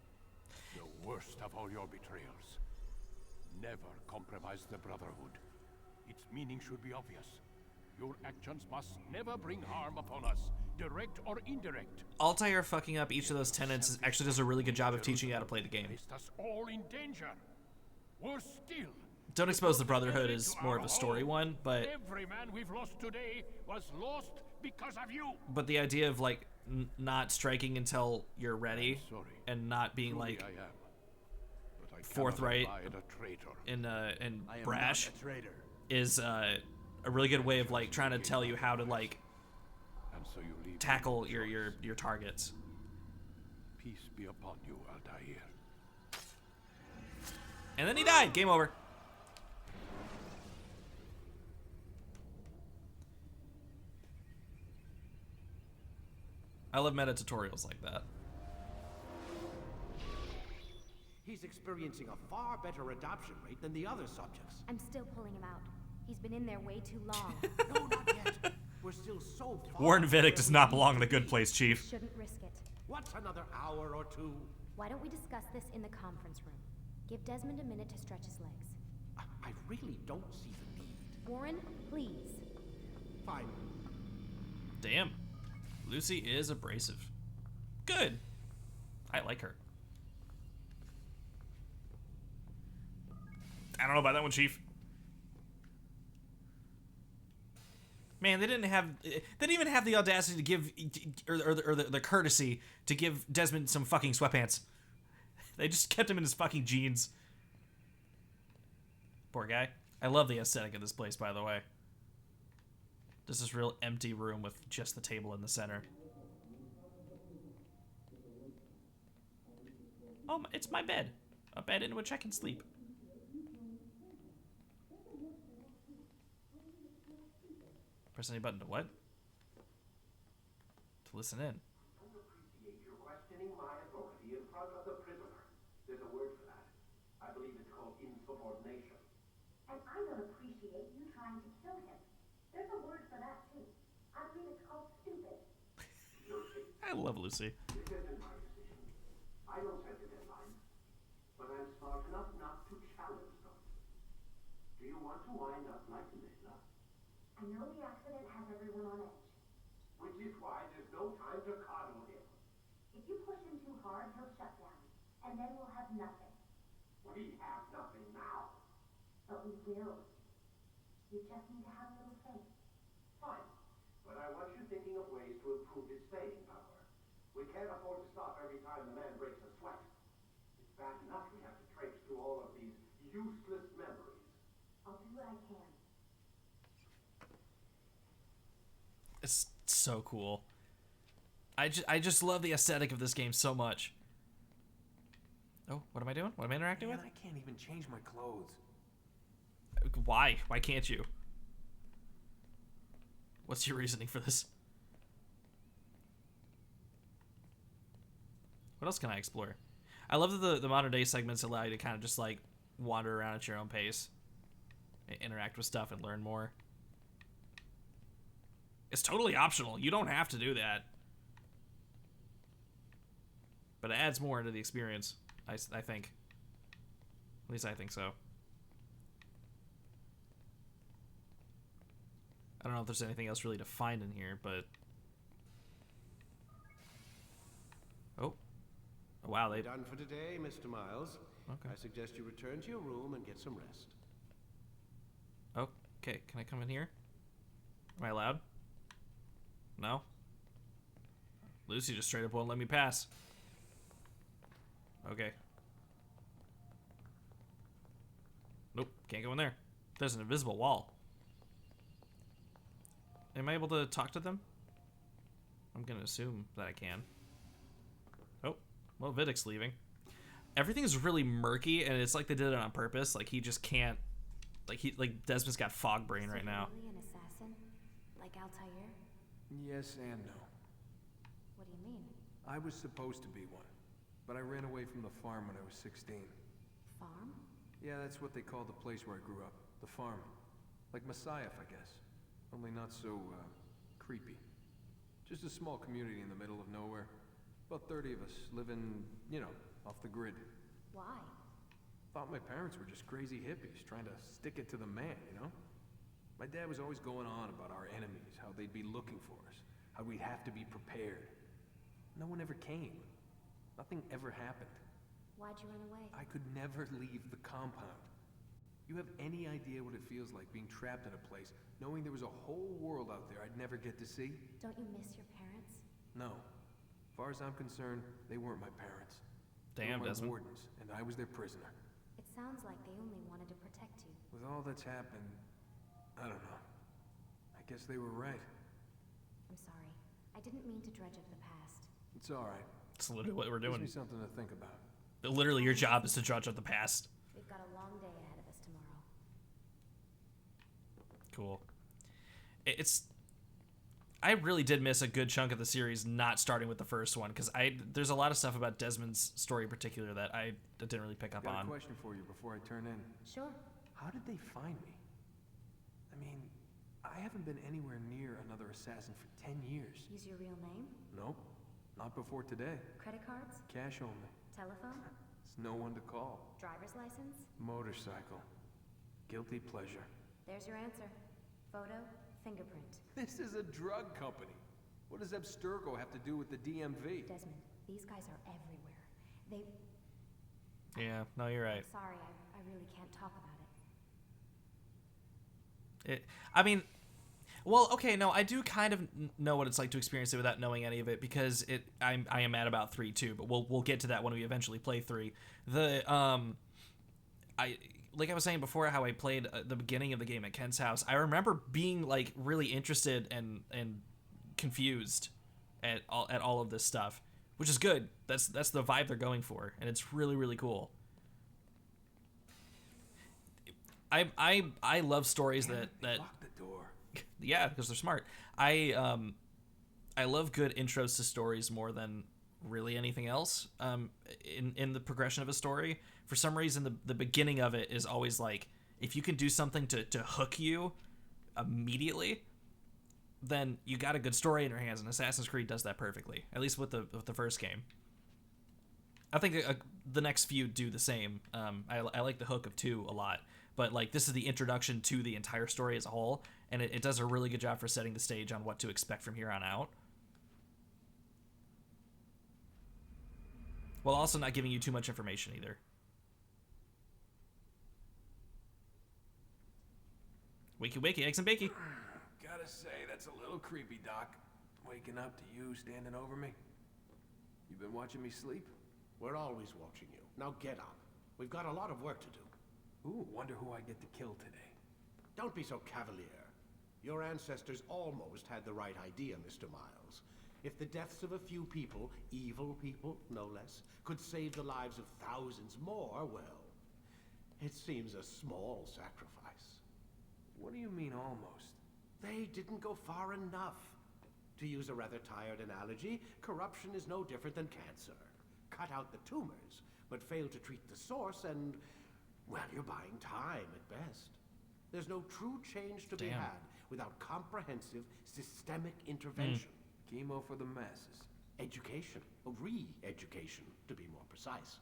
The worst of all your betrayals. Never compromise the Brotherhood. Its meaning should be obvious. Your actions must never bring harm upon us, direct or indirect. Altair fucking up each of those tenets actually does a really good job of teaching you how to play the game. Placed us all in danger. Worse still. Don't Expose the Brotherhood is more of a story one, but every man we've lost today was lost because of you. But the idea of like not striking until you're ready and not being like forthright and brash is a really good way of like trying to tell you how to like tackle your targets. Peace be upon you, Altair. And then he died. Game over. I love meta tutorials like that. He's experiencing a far better adoption rate than the other subjects. I'm still pulling him out. He's been in there way too long. No, not yet. We're still so far. Warren Vidic does not belong in the good place, Chief. Shouldn't risk it. What's another hour or 2? Why don't we discuss this in the conference room? Give Desmond a minute to stretch his legs. I really don't see the need. Warren, please. Fine. Damn. Lucy is abrasive. Good. I like her. I don't know about that one, Chief. Man, they didn't even have the audacity to give, or the courtesy to give Desmond some fucking sweatpants. They just kept him in his fucking jeans. Poor guy. I love the aesthetic of this place, by the way. Just this real empty room with just the table in the center. Oh, it's my bed. A bed in which I can sleep. Press any button to what? To listen in. I appreciate your questioning my authority in front of the prisoner. There's a word for that. I believe it's called insubordination. And I don't appreciate you trying to kill him. There's a word for that, too. I believe it's called stupid. love Lucy. This isn't my decision. I don't set the deadlines. But I'm smart enough not to challenge them. Do you want to wind up like Layla? I know the accident has everyone on edge. Which is why there's no time to coddle him. If you push him too hard, he'll shut down. And then we'll have nothing. We have nothing now. But we will. You just need to have a little faith. Fine. But I want you thinking of ways to improve his staying power. We can't afford to stop every time the man breaks a sweat. It's bad enough we have to traipse through all of these useless memories. I'll do what I can. It's so cool. I just love the aesthetic of this game so much. Oh, what am I doing? What am I interacting with? I can't even change my clothes. Why? Why can't you? What's your reasoning for this? What else can I explore? I love that the modern day segments allow you to kind of just like wander around at your own pace, interact with stuff, and learn more. It's totally optional. You don't have to do that. But it adds more into the experience, I think. At least I think so. I don't know if there's anything else really to find in here, but... Oh. Wow, they... Done for today, Mr. Miles. Okay. I suggest you return to your room and get some rest. Okay, can I come in here? Am I allowed? No? Lucy just straight up won't let me pass. Okay. Nope, can't go in there. There's an invisible wall. Am I able to talk to them? I'm gonna assume that I can. Oh, well, Vidic's leaving. Everything's really murky, and it's like they did it on purpose. Like he just can't. Like Desmond's got fog brain right now. Really an assassin? Like Altair? Yes and no. What do you mean? I was supposed to be one, but I ran away from the farm when I was 16. Farm? Yeah, that's what they call the place where I grew up. The farm. Like Messiah, I guess. Only not so, creepy. Just a small community in the middle of nowhere. About 30 of us living, you know, off the grid. Why? Thought my parents were just crazy hippies trying to stick it to the man, you know? My dad was always going on about our enemies, how they'd be looking for us, how we'd have to be prepared. No one ever came. Nothing ever happened. Why'd you run away? I could never leave the compound. You have any idea what it feels like being trapped in a place, knowing there was a whole world out there I'd never get to see? Don't you miss your parents? No. As far as I'm concerned, they weren't my parents. Damn, they were my Desmond. wardens, and I was their prisoner. It sounds like they only wanted to protect you. With all that's happened, I don't know. I guess they were right. I'm sorry. I didn't mean to dredge up the past. It's alright. That's literally what we're doing. Gives me something to think about. Literally, your job is to dredge up the past. We've got a long day ahead of us tomorrow. Cool. I really did miss a good chunk of the series not starting with the first one, because there's a lot of stuff about Desmond's story in particular that I didn't really pick up Got on. a question for you before I turn in. Sure. How did they find me? I mean, I haven't been anywhere near another assassin for 10 years. Use your real name? Nope. Not before today. Credit cards? Cash only. Telephone? There's no one to call. Driver's license? Motorcycle. Guilty pleasure. There's your answer. Photo, fingerprint. This is a drug company. What does Abstergo have to do with the DMV? Desmond, these guys are everywhere. Yeah, no, you're right. Sorry, I really can't talk about it. I mean, well, okay, no, I do kind of know what it's like to experience it without knowing any of it, because I am mad about 3 too, but we'll get to that when we eventually play 3. Like I was saying before, how I played the beginning of the game at Ken's house, I remember being like really interested and confused at all of this stuff, which is good. That's the vibe they're going for, and it's really, really cool. I love stories that lock the door. Yeah, because they're smart. I love good intros to stories more than really anything else. In the progression of a story, for some reason, the beginning of it is always like, if you can do something to hook you immediately, then you got a good story in your hands, and Assassin's Creed does that perfectly. At least with the first game. I think the next few do the same. I like the hook of 2 a lot, but like this is the introduction to the entire story as a whole, and it does a really good job for setting the stage on what to expect from here on out, while also not giving you too much information either. Wakey wakey, eggs and bakey. Gotta say, that's a little creepy, Doc. Waking up to you standing over me. You been watching me sleep? We're always watching you. Now get up. We've got a lot of work to do. Ooh, wonder who I get to kill today. Don't be so cavalier. Your ancestors almost had the right idea, Mr. Miles. If the deaths of a few people, evil people, no less, could save the lives of thousands more, well, it seems a small sacrifice. What do you mean, almost? They didn't go far enough. To use a rather tired analogy, corruption is no different than cancer. Cut out the tumors, but fail to treat the source and, well, you're buying time at best. There's no true change to be had without comprehensive, systemic intervention. Chemo for the masses. Education, re-education, to be more precise.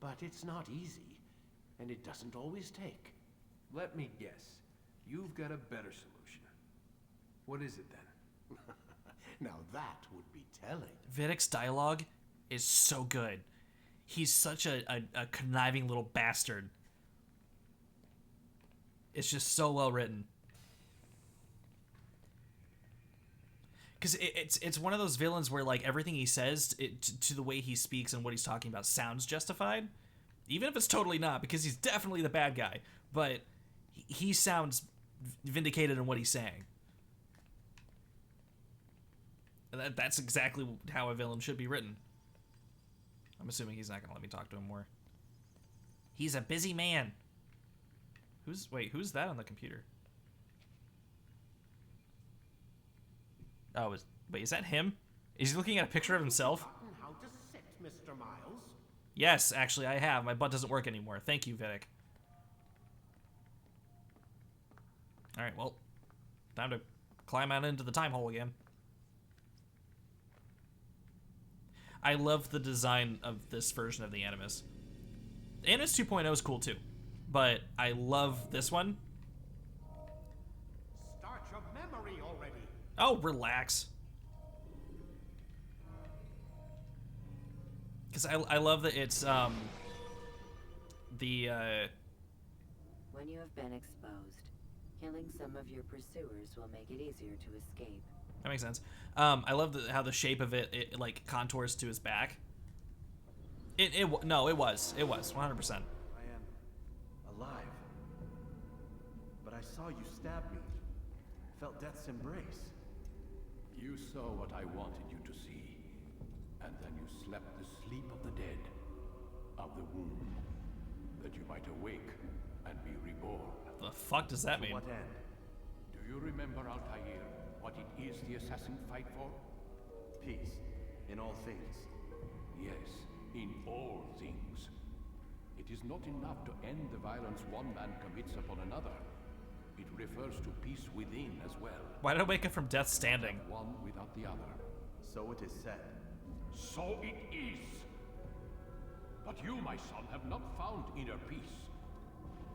But it's not easy, and it doesn't always take. Let me guess. You've got a better solution. What is it then? Now that would be telling. Vidic's dialogue is so good. He's such a conniving little bastard. It's just so well written. Because it's one of those villains where like everything he says to the way he speaks and what he's talking about sounds justified, even if it's totally not, because he's definitely the bad guy. But he sounds vindicated in what he's saying. And that's exactly how a villain should be written. I'm assuming he's not gonna let me talk to him more. He's a busy man. Who's that on the computer? Oh, wait, is that him? Is he looking at a picture of himself? How to sit, Mr. Miles? Yes, actually, I have. My butt doesn't work anymore. Thank you, Vidic. All right, well, time to climb out into the time hole again. I love the design of this version of the Animus. The Animus 2.0 is cool too, but I love this one. Start your memory already. Oh, relax. Because I love that it's When you have been exposed, killing some of your pursuers will make it easier to escape. That makes sense. I love how the shape of it like contours to his back. No, it was 100%. I am alive. But I saw you stab me. Felt death's embrace. You saw what I wanted you to see. And then you slept the sleep of the dead. Of the womb. That you might awake and be reborn. The fuck does that mean? To what end? Do you remember, Altair, what it is the assassins fight for? Peace. In all things. Yes, in all things. It is not enough to end the violence one man commits upon another. It refers to peace within as well. Why did I wake up from death standing? One without the other. So it is said. So it is. But you, my son, have not found inner peace.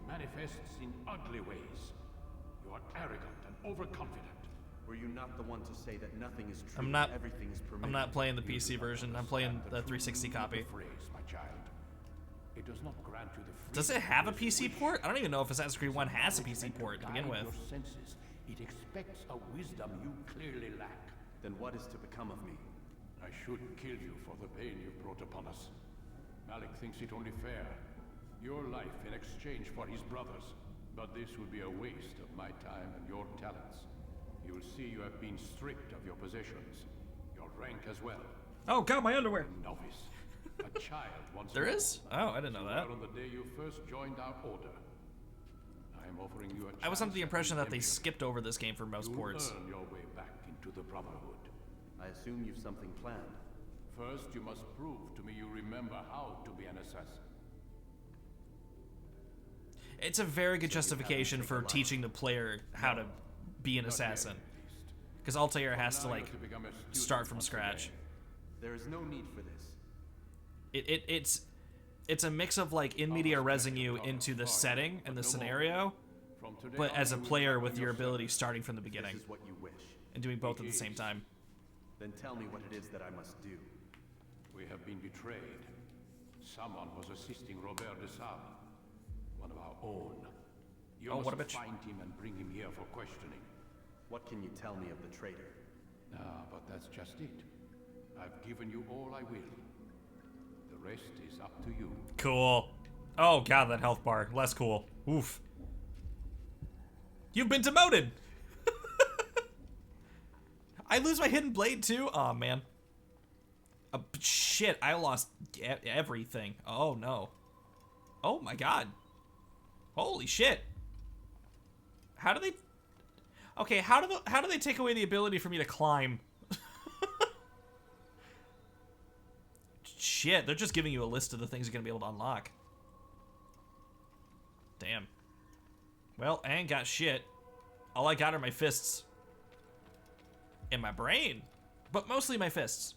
Manifests in ugly ways. You are arrogant and overconfident. Were you not the one to say that nothing is true? I'm not. Everything is permitted. I'm not playing the PC version. I'm playing the 360 copy. Phrase, my child. It does not grant you the freedom. Does it have a PC port? I don't even know if Assassin's Creed 1 has a PC port to begin with. Your senses. It expects a wisdom you clearly lack. Then what is to become of me? I should kill you for the pain you've brought upon us. Malik thinks it only fair. Your life in exchange for his brother's. But this would be a waste of my time and your talents. You'll see you have been stripped of your possessions. Your rank as well. Oh god, my underwear! A novice. A child once There more. is? Oh, I didn't know that. On the day you first joined our order. I am offering you a I was under the chance impression at that they redemption. skipped over this game for most You'll ports. earn your way back into the Brotherhood. I assume you've something planned. First, you must prove to me you remember how to be an assassin. It's a very good justification for teaching the player how to be an assassin. Because Altair has to Now like you're become a student start from once scratch. again. There is no need for this. It's a mix of like in media resing you into the setting and the scenario, From today but on, as a you will player work with on your yourself. ability starting from the beginning This is what you wish. and doing both at the same time. Then tell me what it is that I must do. We have been betrayed. Someone was assisting Robert de Sable, one of our own. You Oh, must what a bitch. find him and bring him here for questioning. What can you tell me of the traitor? Ah, but that's just it. I've given you all I will. The rest is up to you. Cool. Oh god, that health bar. Less cool. Oof. You've been demoted! I lose my hidden blade too? Oh man. Shit, I lost everything. Oh no. Oh my god. Holy shit. How do they... Okay, how do they take away the ability for me to climb? Shit, they're just giving you a list of the things you're gonna be able to unlock. Damn. Well, I ain't got shit. All I got are my fists. And my brain. But mostly my fists.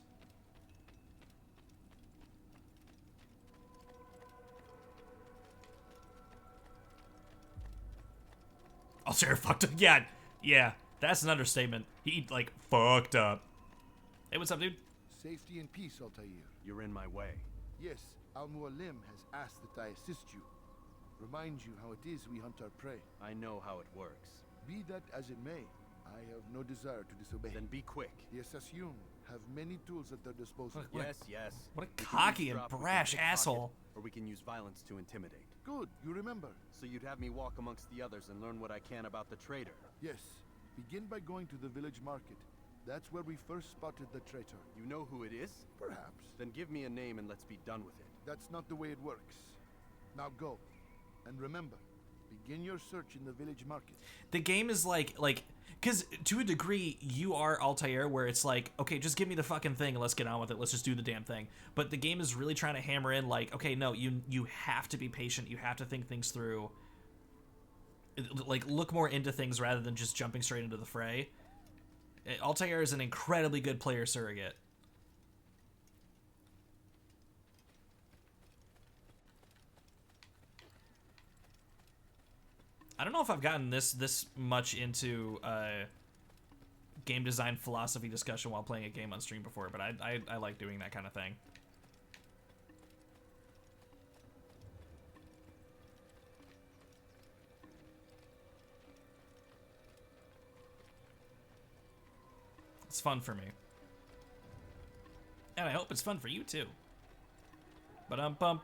Altair fucked up. Yeah, that's an understatement. He, like, fucked up. Hey, what's up, dude? Safety and peace, Altair. You're in my way. Yes, Al-Mualim has asked that I assist you. Remind you how it is we hunt our prey. I know how it works. Be that as it may, I have no desire to disobey. Then be quick. The Assassin have many tools at their disposal. Yes. What a We can cocky and eavesdrop, we can brash pickpocket, asshole. Or we can use violence to intimidate. Good, you remember. So you'd have me walk amongst the others and learn what I can about the traitor. Yes. Begin by going to the village market. That's where we first spotted the traitor. You know who it is? Perhaps. Then give me a name and let's be done with it. That's not the way it works. Now go. And remember, begin your search in the village market. The game is like, because to a degree, you are Altair, where it's like, okay, just give me the fucking thing and let's get on with it. Let's just do the damn thing. But the game is really trying to hammer in, like, okay, no, you have to be patient. You have to think things through. Like, look more into things rather than just jumping straight into the fray. Altair is an incredibly good player surrogate. I don't know if I've gotten this much into game design philosophy discussion while playing a game on stream before, but I like doing that kind of thing. It's fun for me. And I hope it's fun for you too. Ba-dum-bum.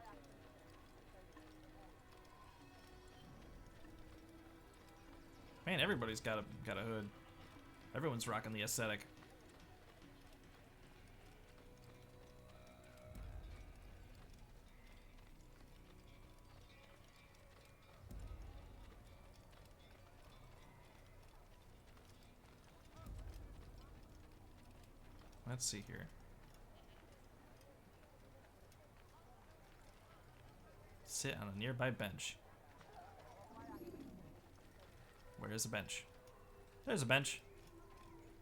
Man, everybody's got a hood. Everyone's rocking the aesthetic. Let's see here. Sit on a nearby bench. Where is a bench? There's a bench.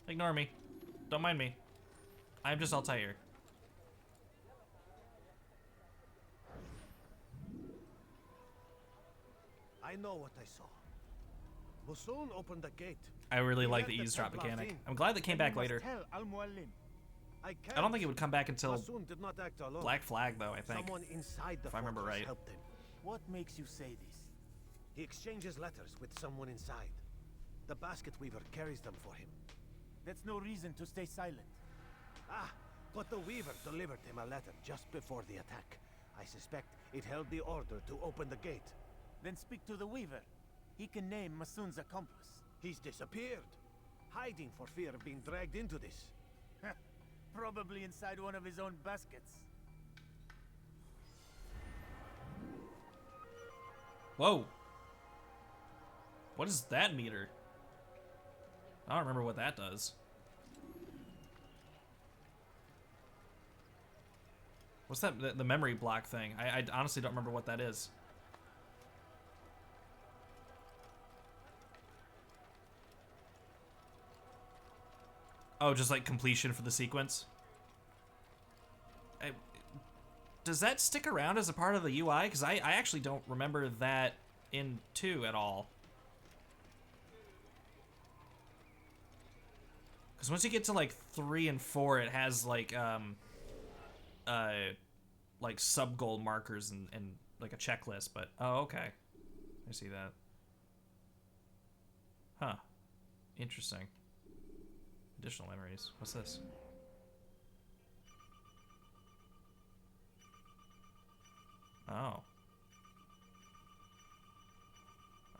Ignore me. Don't mind me. I'm just Altair. I know what I saw. Musul opened the gate. I really He like let the eavesdrop Templars mechanic. in. I'm glad that came back later. Tell Al-Mualim. I I don't think it would come back until Masoon did not act alone. Black Flag, though, I think. Someone inside the If I remember fortress right. helped him. What makes you say this? He exchanges letters with someone inside. The basket weaver carries them for him. That's no reason to stay silent. Ah, but the weaver delivered him a letter just before the attack. I suspect it held the order to open the gate. Then speak to the Weaver. He can name Masoon's accomplice. He's disappeared, hiding for fear of being dragged into this. Probably inside one of his own baskets. Whoa. What is that meter? I don't remember what that does. What's that? The memory block thing. I honestly don't remember what that is. Oh, just like completion for the sequence? Does that stick around as a part of the UI? Because I actually don't remember that in 2 at all. Because once you get to like 3 and 4, it has like sub goal markers and like a checklist. But oh, okay, I see that. Huh. Interesting. Additional memories. What's this? Oh.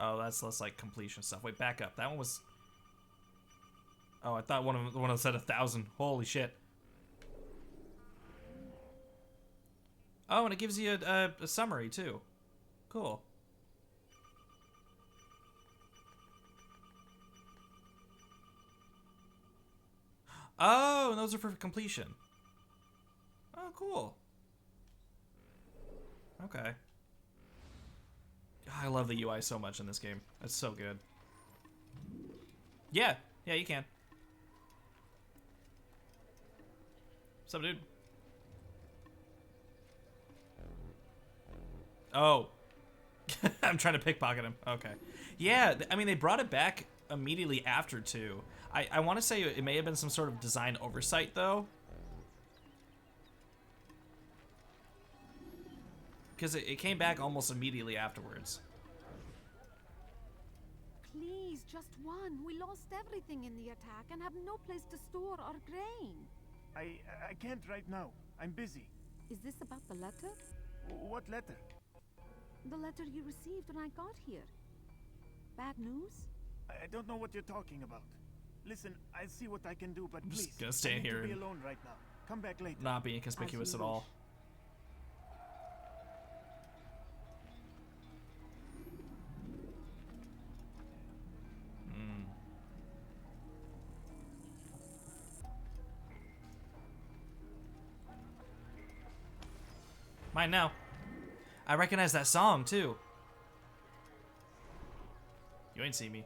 Oh, that's less like completion stuff. Wait, back up. That one was. Oh, I thought one of them said 1,000. Holy shit. Oh, and it gives you a summary too. Cool. Oh, and those are for completion. Oh, cool. Okay. I love the UI so much in this game. It's so good. Yeah, you can. What's up, dude? Oh. I'm trying to pickpocket him. Okay. Yeah, I mean, they brought it back immediately after, too. I want to say it may have been some sort of design oversight, though. Because it came back almost immediately afterwards. Please, just one. We lost everything in the attack and have no place to store our grain. I can't right now. I'm busy. Is this about the letter? What letter? The letter you received when I got here. Bad news? I don't know what you're talking about. Listen, I'll see what I can do, but I'm please, just gonna stay here I need to be and alone right now. Come back later. Not being conspicuous at all. Mine now. I recognize that song too. You ain't see me.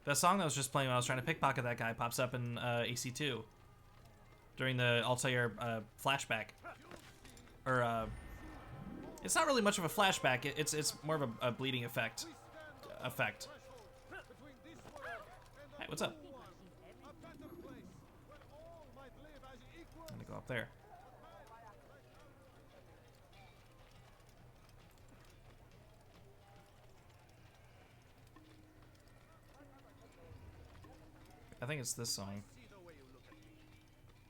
That song that was just playing when I was trying to pickpocket that guy pops up in AC2 during the Altair flashback. Or it's not really much of a flashback. It's more of a bleeding effect. Hey, what's up? I'm gonna go up there. I think it's this song.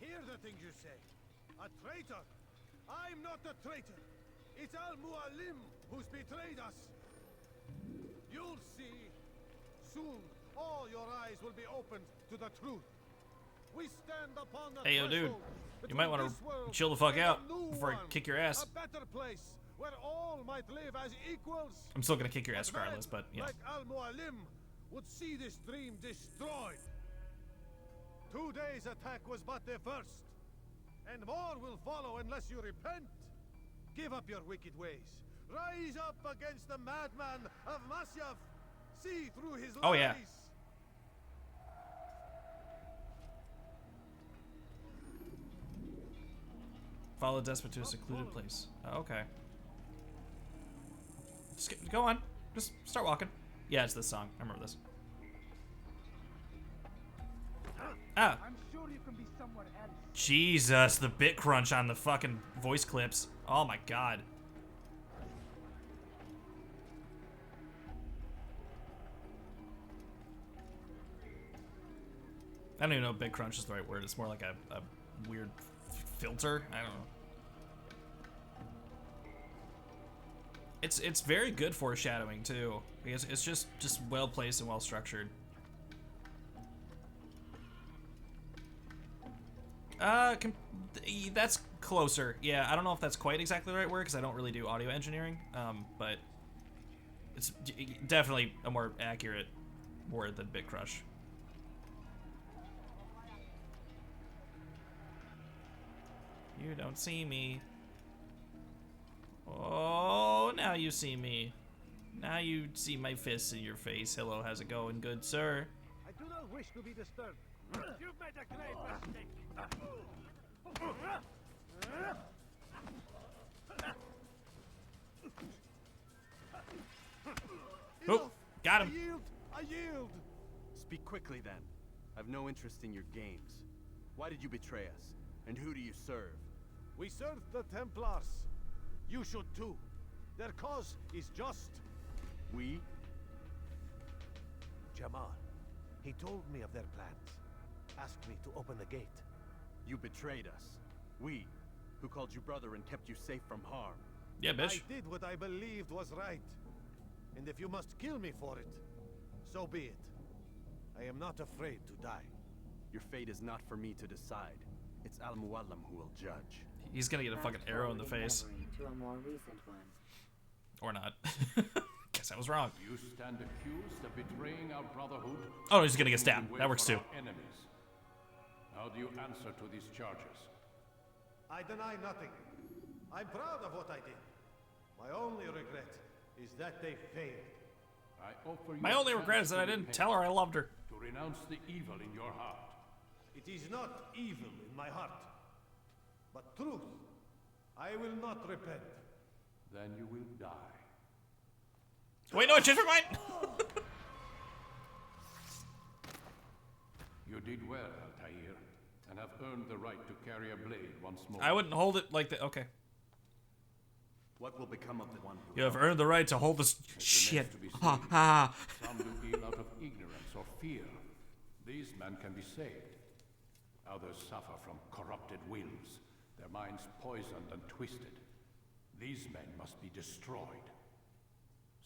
Hear the things you say. A traitor. I'm not a traitor. It's Al-Mualim who's betrayed us. You'll see. Soon, all your eyes will be opened to the truth. We stand upon the Hey, yo, dude. You might want to chill the fuck out before I kick your ass. A better place where all might live as equals. I'm still gonna kick your ass regardless, but you know. Like Al-Mualim would see this dream destroyed. 2 days' attack was but the first, and more will follow unless you repent. Give up your wicked ways. Rise up against the madman of Masyaf. See through his lies. Oh, yeah. Follow Despot to a secluded place. Oh, okay. Just go on. Just start walking. Yeah, it's this song. I remember this. Ah. I'm sure you can be somewhere else. Jesus, the bit crunch on the fucking voice clips. Oh my god. I don't even know if bit crunch is the right word. It's more like a weird filter. I don't know. It's very good foreshadowing too. Because it's just well placed and well structured. That's closer. Yeah, I don't know if that's quite exactly the right word because I don't really do audio engineering. But it's definitely a more accurate word than bit crush. You don't see me. Oh, now you see me. Now you see my fists in your face. Hello, how's it going, good sir? I do not wish to be disturbed. You've made a great mistake. Oh, got him. I yield. Speak quickly then. I've no interest in your games. Why did you betray us? And who do you serve? We serve the Templars. You should too. Their cause is just. We? Jamal. He told me of their plans. Asked me to open the gate. You betrayed us. We, who called you brother and kept you safe from harm. Yeah, bitch. I did what I believed was right. And if you must kill me for it, so be it. I am not afraid to die. Your fate is not for me to decide. It's Al-Mualim who will judge. He's gonna get a fucking arrow in the face. To a more recent one. Or not. Guess I was wrong. You stand accused of betraying our brotherhood. Oh, he's gonna get stabbed. That works too. Enemies. How do you answer to these charges? I deny nothing. I'm proud of what I did. My only regret is that they failed. I offer you My only regret is that I didn't tell her I loved her. to renounce the evil in your heart. It is not evil in my heart, but truth. I will not repent. Then you will die. Wait, no, I changed my mind. You did well, Altair, and have earned the right to carry a blade once more. I wouldn't hold it like that. Okay. What will become of the one who... You have earned the right to hold this shit. Ha ha. Some do ill out of ignorance or fear. These men can be saved. Others suffer from corrupted wills, their minds poisoned and twisted. These men must be destroyed.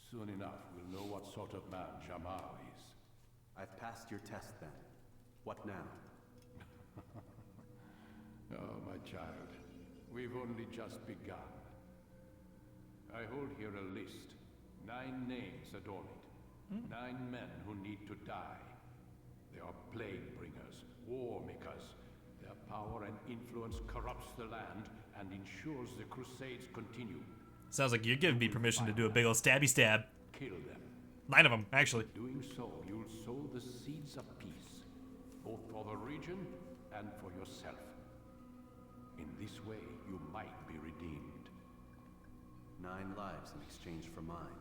Soon enough, we'll know what sort of man Jamal is. I've passed your test then. What now? Oh, my child. We've only just begun. I hold here a list. 9 names adorn it. 9 men who need to die. They are plague bringers, war makers. Their power and influence corrupts the land and ensures the crusades continue. Sounds like you're giving me permission to do a big old stabby stab. Kill them. 9 of them, actually. Doing so, you'll sow the seeds of peace, both for the region and for yourself. In this way, you might be redeemed. 9 lives in exchange for mine.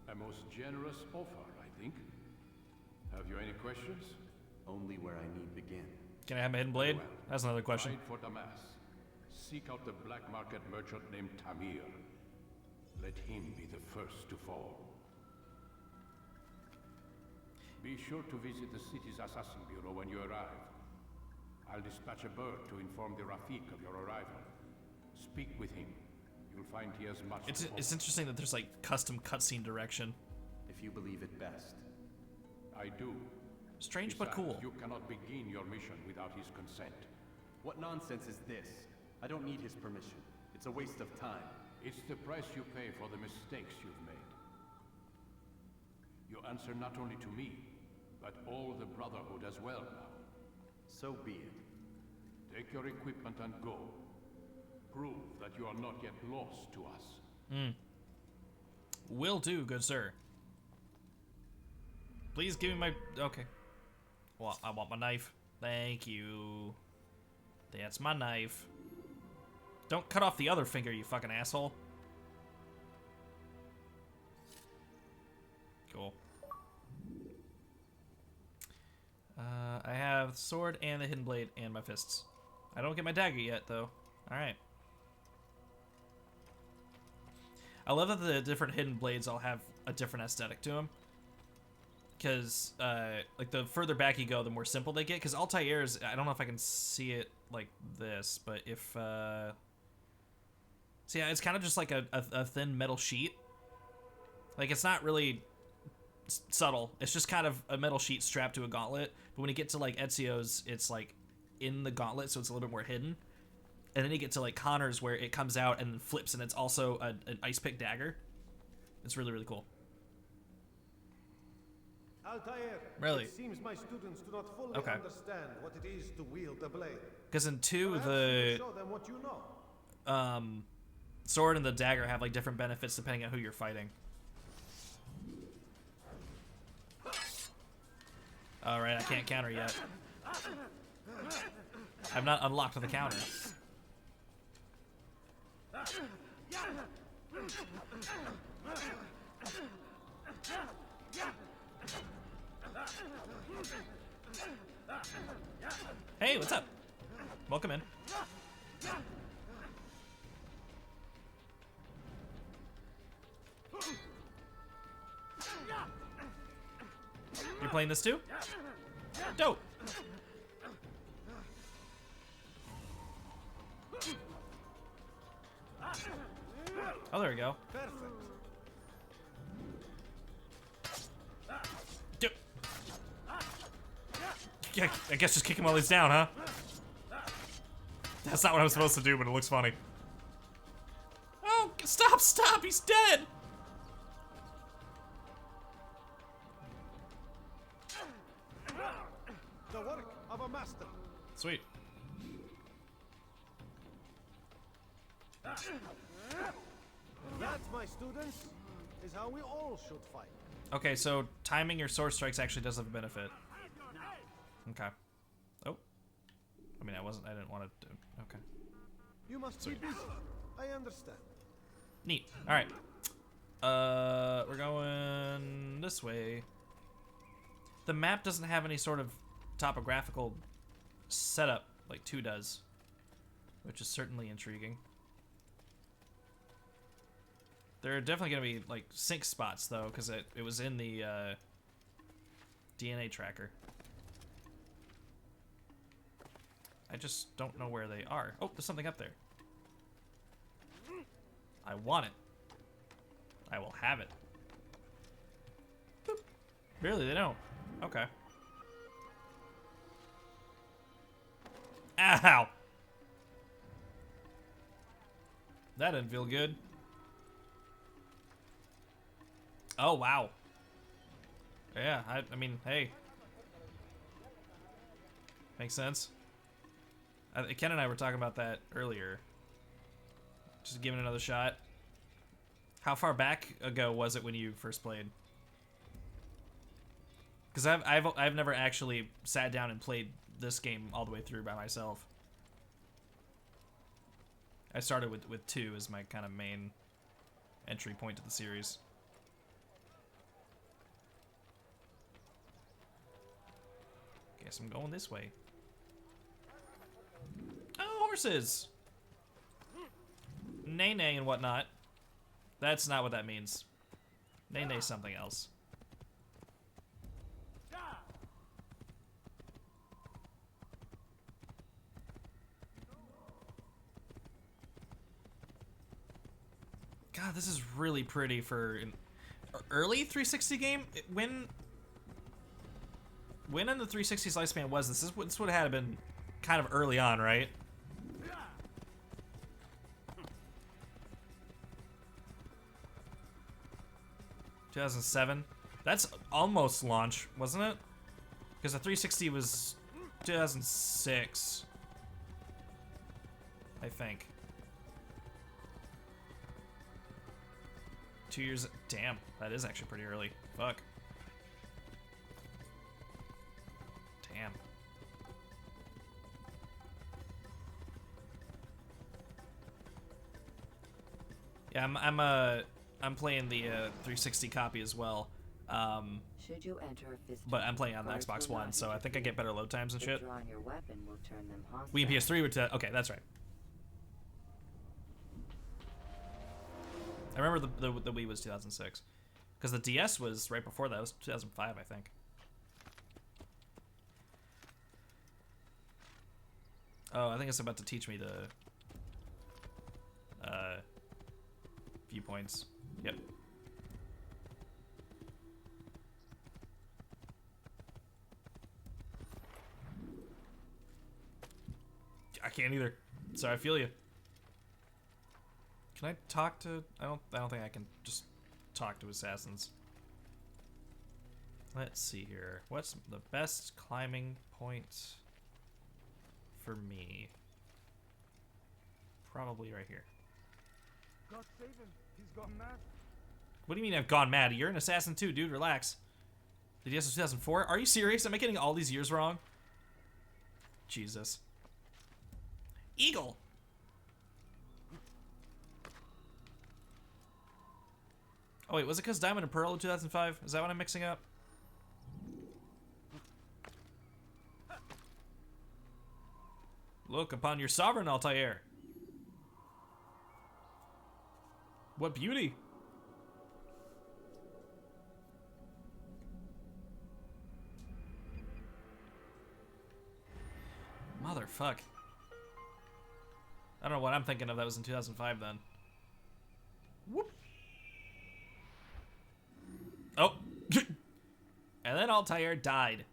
A most generous offer, I think. Have you any questions? Only where I need begin. Can I have my hidden blade? That's another question. Ride for Damas. Seek out the black market merchant named Tamir. Let him be the first to fall. Be sure to visit the city's assassin bureau when you arrive. I'll dispatch a bird to inform the Rafik of your arrival. Speak with him. You'll find he has much to It's interesting that there's like custom cutscene direction. If you believe it best. I do. Strange but Besides, cool. You cannot begin your mission without his consent. What nonsense is this? I don't need his permission. It's a waste of time. It's the price you pay for the mistakes you've made. You answer not only to me, but all the Brotherhood as well now. So be it. Take your equipment and go. Prove that you are not yet lost to us. Will do, good sir. Please give me my... Okay. Well, I want my knife. Thank you. That's my knife. Don't cut off the other finger, you fucking asshole. Cool. I have the sword and the hidden blade and my fists. I don't get my dagger yet, though. Alright. I love that the different hidden blades all have a different aesthetic to them. Because, like, the further back you go, the more simple they get. Because Altair's, I don't know if I can see it like this, but if, so yeah, it's kind of just like a thin metal sheet. Like, it's not really subtle. It's just kind of a metal sheet strapped to a gauntlet. But when you get to, like, Ezio's, it's, like, in the gauntlet, so it's a little bit more hidden. And then you get to, like, Connor's, where it comes out and then flips, and it's also an ice pick dagger. It's really, really cool. Altair, Really? it seems my students do not fully Okay. understand what it is to wield a blade. Because in 2, Perhaps you the show them what you know. sword and the dagger have, like, different benefits depending on who you're fighting. Alright, I can't counter yet. I've not unlocked the counter. Hey, what's up? Welcome in. You're playing this too? Dope. Oh, there we go. Yeah, I guess just kick him while he's down, huh? That's not what I'm supposed to do, but it looks funny. Oh, stop, stop, he's dead! The work of a master. Sweet. That, my students, is how we all should fight. Okay, so timing your sword strikes actually does have a benefit. Okay. Oh. I mean, I didn't want to do. Okay. You must be busy. I understand. Neat. Alright. We're going this way. The map doesn't have any sort of topographical setup like 2 does, which is certainly intriguing. There are definitely going to be like sync spots though, because it was in the DNA tracker. I just don't know where they are. Oh, there's something up there. I want it. I will have it. Boop. Really, they don't. Okay. Ow! That didn't feel good. Oh, wow. Yeah, I mean, hey. Makes sense. Ken and I were talking about that earlier. Just giving it another shot. How far back ago was it when you first played? Because I've never actually sat down and played this game all the way through by myself. I started with 2 as my kind of main entry point to the series. Guess I'm going this way. Oh, horses! Nay-nay and whatnot. That's not what that means. Nay-nay something else. God, this is really pretty for an early 360 game. When in the 360's lifespan was this? This would have been kind of early on, right? ...2007? That's almost launch, wasn't it? Because the 360 was 2006. I think. 2 years... Damn, that is actually pretty early. Fuck. Damn. Yeah, I'm playing the 360 copy as well. Should you enter a fist, but I'm playing on the Xbox One, so I think I get better load times and shit. Withdrawing your weapon will turn them hostile. We in PS3 would okay, that's right. I remember the Wii was 2006, because the DS was right before that. It was 2005, I think. Oh, I think it's about to teach me the viewpoints. Yep. I can't either. So I feel you. Can I talk to... I don't think I can just talk to assassins. Let's see here. What's the best climbing point for me? Probably right here. God save him. He's gone mad. What do you mean I've gone mad? You're an assassin too, dude. Relax. The DS was 2004? Are you serious? Am I getting all these years wrong? Jesus. Eagle! Oh wait, was it because Diamond and Pearl in 2005? Is that what I'm mixing up? Look upon your sovereign, Altair. What beauty! Motherfuck. I don't know what I'm thinking of. That was in 2005 then. Whoop. Oh. And then Altair died.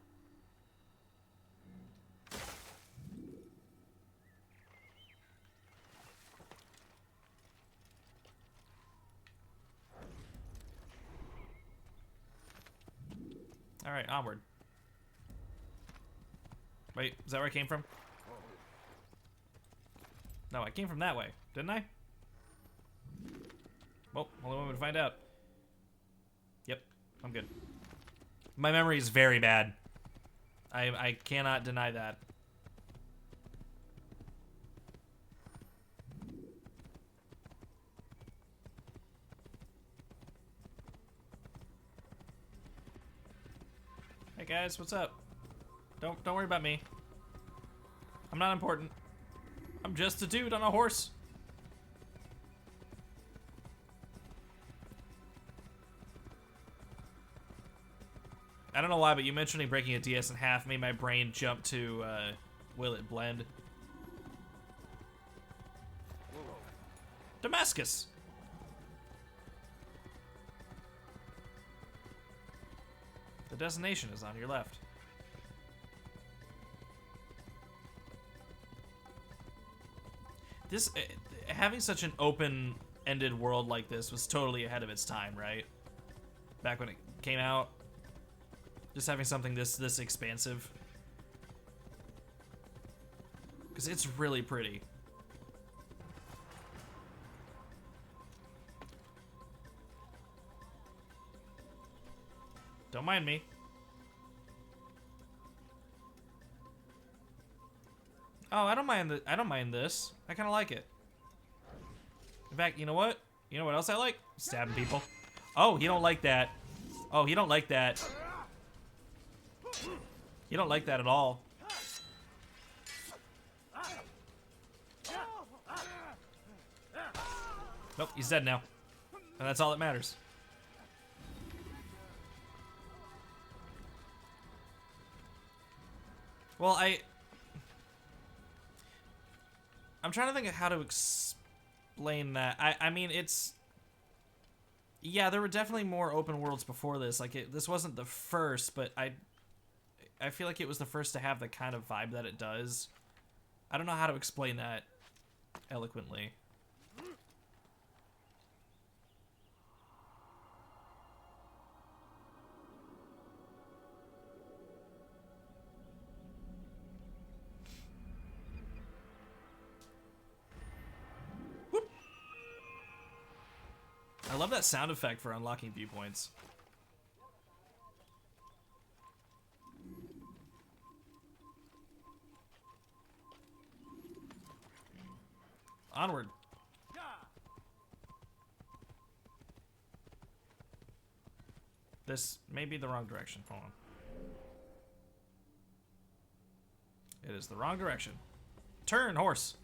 Alright, onward. Wait, is that where I came from? No, I came from that way, didn't I? Well, only one way to find out. Yep, I'm good. My memory is very bad. I cannot deny that. Hey guys, what's up? Don't worry about me. I'm not important. I'm just a dude on a horse. I don't know why, but you mentioning breaking a DS in half made my brain jump to, will it blend? Damascus! The destination is on your left. This, having such an open-ended world like this was totally ahead of its time, right? Back when it came out. Just having something this expansive. Because it's really pretty. Don't mind me. Oh, I don't mind this. I kind of like it. In fact, you know what? You know what else I like? Stabbing people. Oh, you don't like that. Oh, you don't like that. You don't like that at all. Nope, he's dead now. And that's all that matters. Well, I'm trying to think of how to explain that. I mean, it's... Yeah, there were definitely more open worlds before this. Like, this wasn't the first, but I feel like it was the first to have the kind of vibe that it does. I don't know how to explain that eloquently. Whoop. I love that sound effect for unlocking viewpoints. Onward. This may be the wrong direction. Hold on. It is the wrong direction. Turn, horse.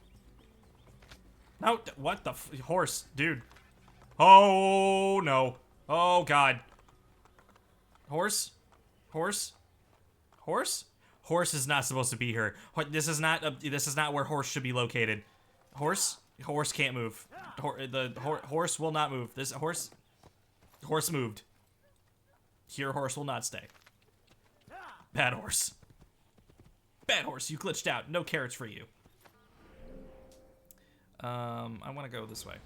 No, what the horse, dude. Oh, no. Oh, God. Horse? Horse? Horse? Horse is not supposed to be here. This is not where horse should be located. Horse? Horse can't move. Horse will not move. This horse moved. Here, horse will not stay. Bad horse. Bad horse, you glitched out. No carrots for you. I want to go this way.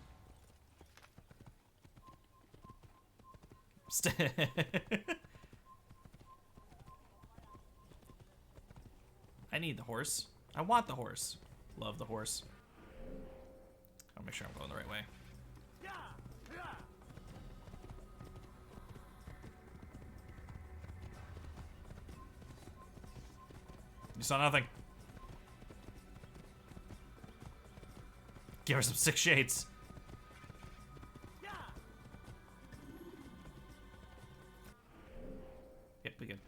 I need the horse. I want the horse. Love the horse. I'll make sure I'm going the right way. You saw nothing. Give her some sick shades. Yep, we good.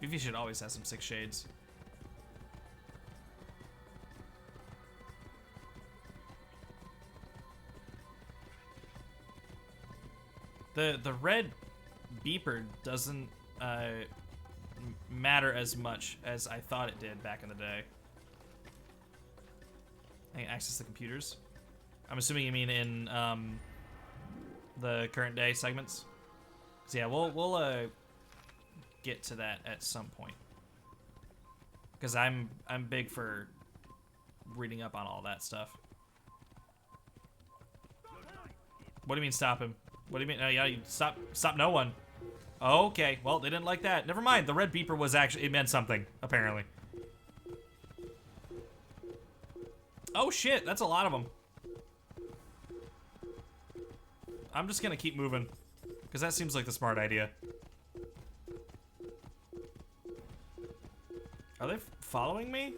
Vivi should always have some sick shades. The red beeper doesn't matter as much as I thought it did back in the day. I can access the computers. I'm assuming you mean in the current day segments. So yeah, we'll get to that at some point. Because I'm big for reading up on all that stuff. What do you mean stop him? What do you mean? Yeah, you stop no one. Okay, well, they didn't like that. Never mind. The red beeper was actually, it meant something, apparently. Oh shit, that's a lot of them. I'm just gonna keep moving, because that seems like the smart idea. Are they following me?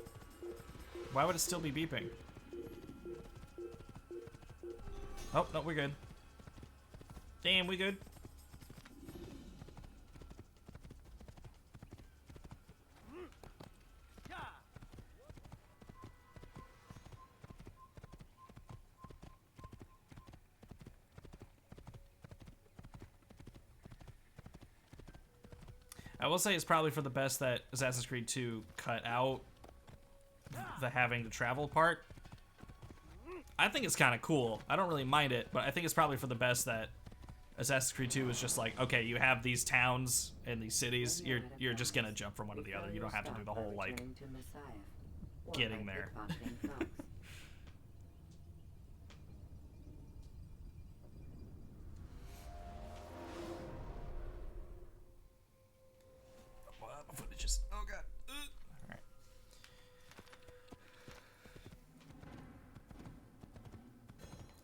Why would it still be beeping? Oh, no, we're good. Damn, we good. I will say it's probably for the best that Assassin's Creed 2 cut out the having to travel part. I think it's kind of cool. I don't really mind it, but I think it's probably for the best that Assassin's Creed 2 is just like, okay, you have these towns and these cities, you're just gonna jump from one to the other. You don't have to do the whole, like, getting there. Footages. Oh god. Alright.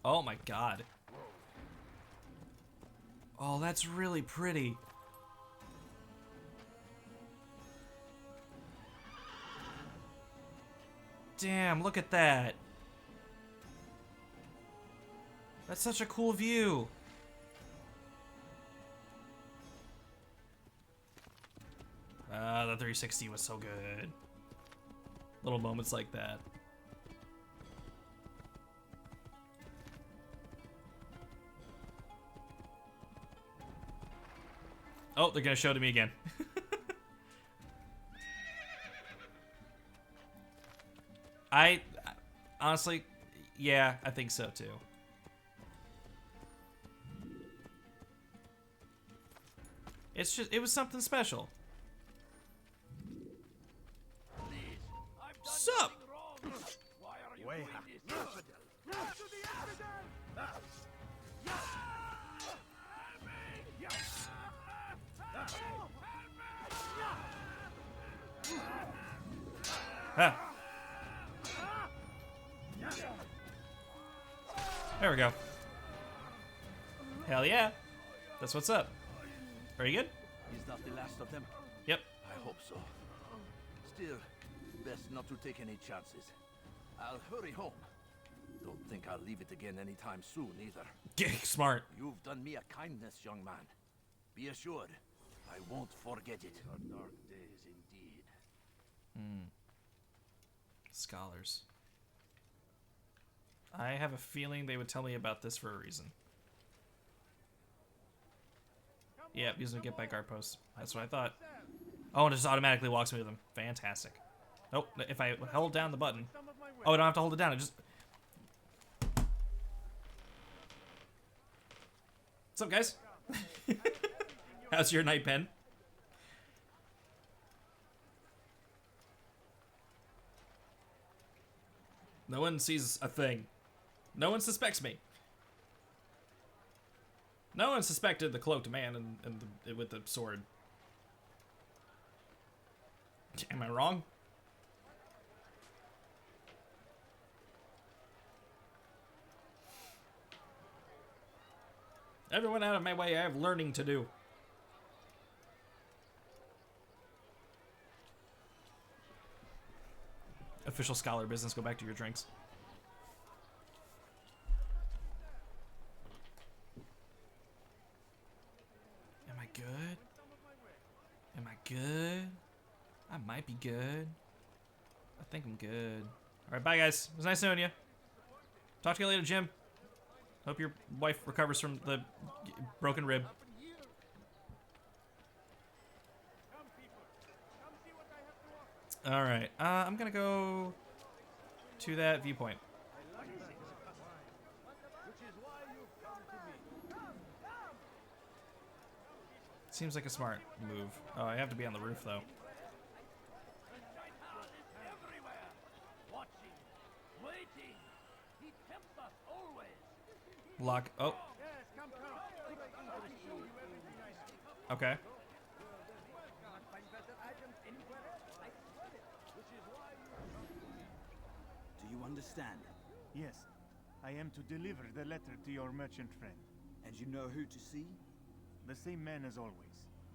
Oh my god. Oh, that's really pretty. Damn, look at that. That's such a cool view. The 360 was so good. Little moments like that. Oh, they're gonna show it to me again. I honestly, yeah, I think so too. It's just, it was something special. Sup? Ah. There we go. Hell yeah. That's what's up. Are you good? Is that the last of them? Yep. I hope so. Still, best not to take any chances. I'll hurry home. Don't think I'll leave it again anytime soon either. Smart. You've done me a kindness, young man. Be assured, I won't forget it. Our dark days indeed. Scholars. I have a feeling they would tell me about this for a reason. Yeah, using a get back guard post. That's what I thought. Oh, and it just automatically walks me with them. Fantastic. Nope, if I hold down the button. Oh, I don't have to hold it down. It just... What's up, guys? How's your night, Pen? No one sees a thing. No one suspects me. No one suspected the cloaked man and with the sword. Am I wrong? Everyone out of my way, I have learning to do. official scholar business. Go back to your drinks. Am I good? Am I good? I might be good. I think I'm good. Alright, bye guys. It was nice knowing you. Talk to you later, Jim. Hope your wife recovers from the broken rib. Alright, I'm gonna go to that viewpoint. Seems like a smart move. Oh, I have to be on the roof though. Lock. Oh. Okay. Do you understand? Yes. I am to deliver the letter to your merchant friend. And you know who to see? The same man as always.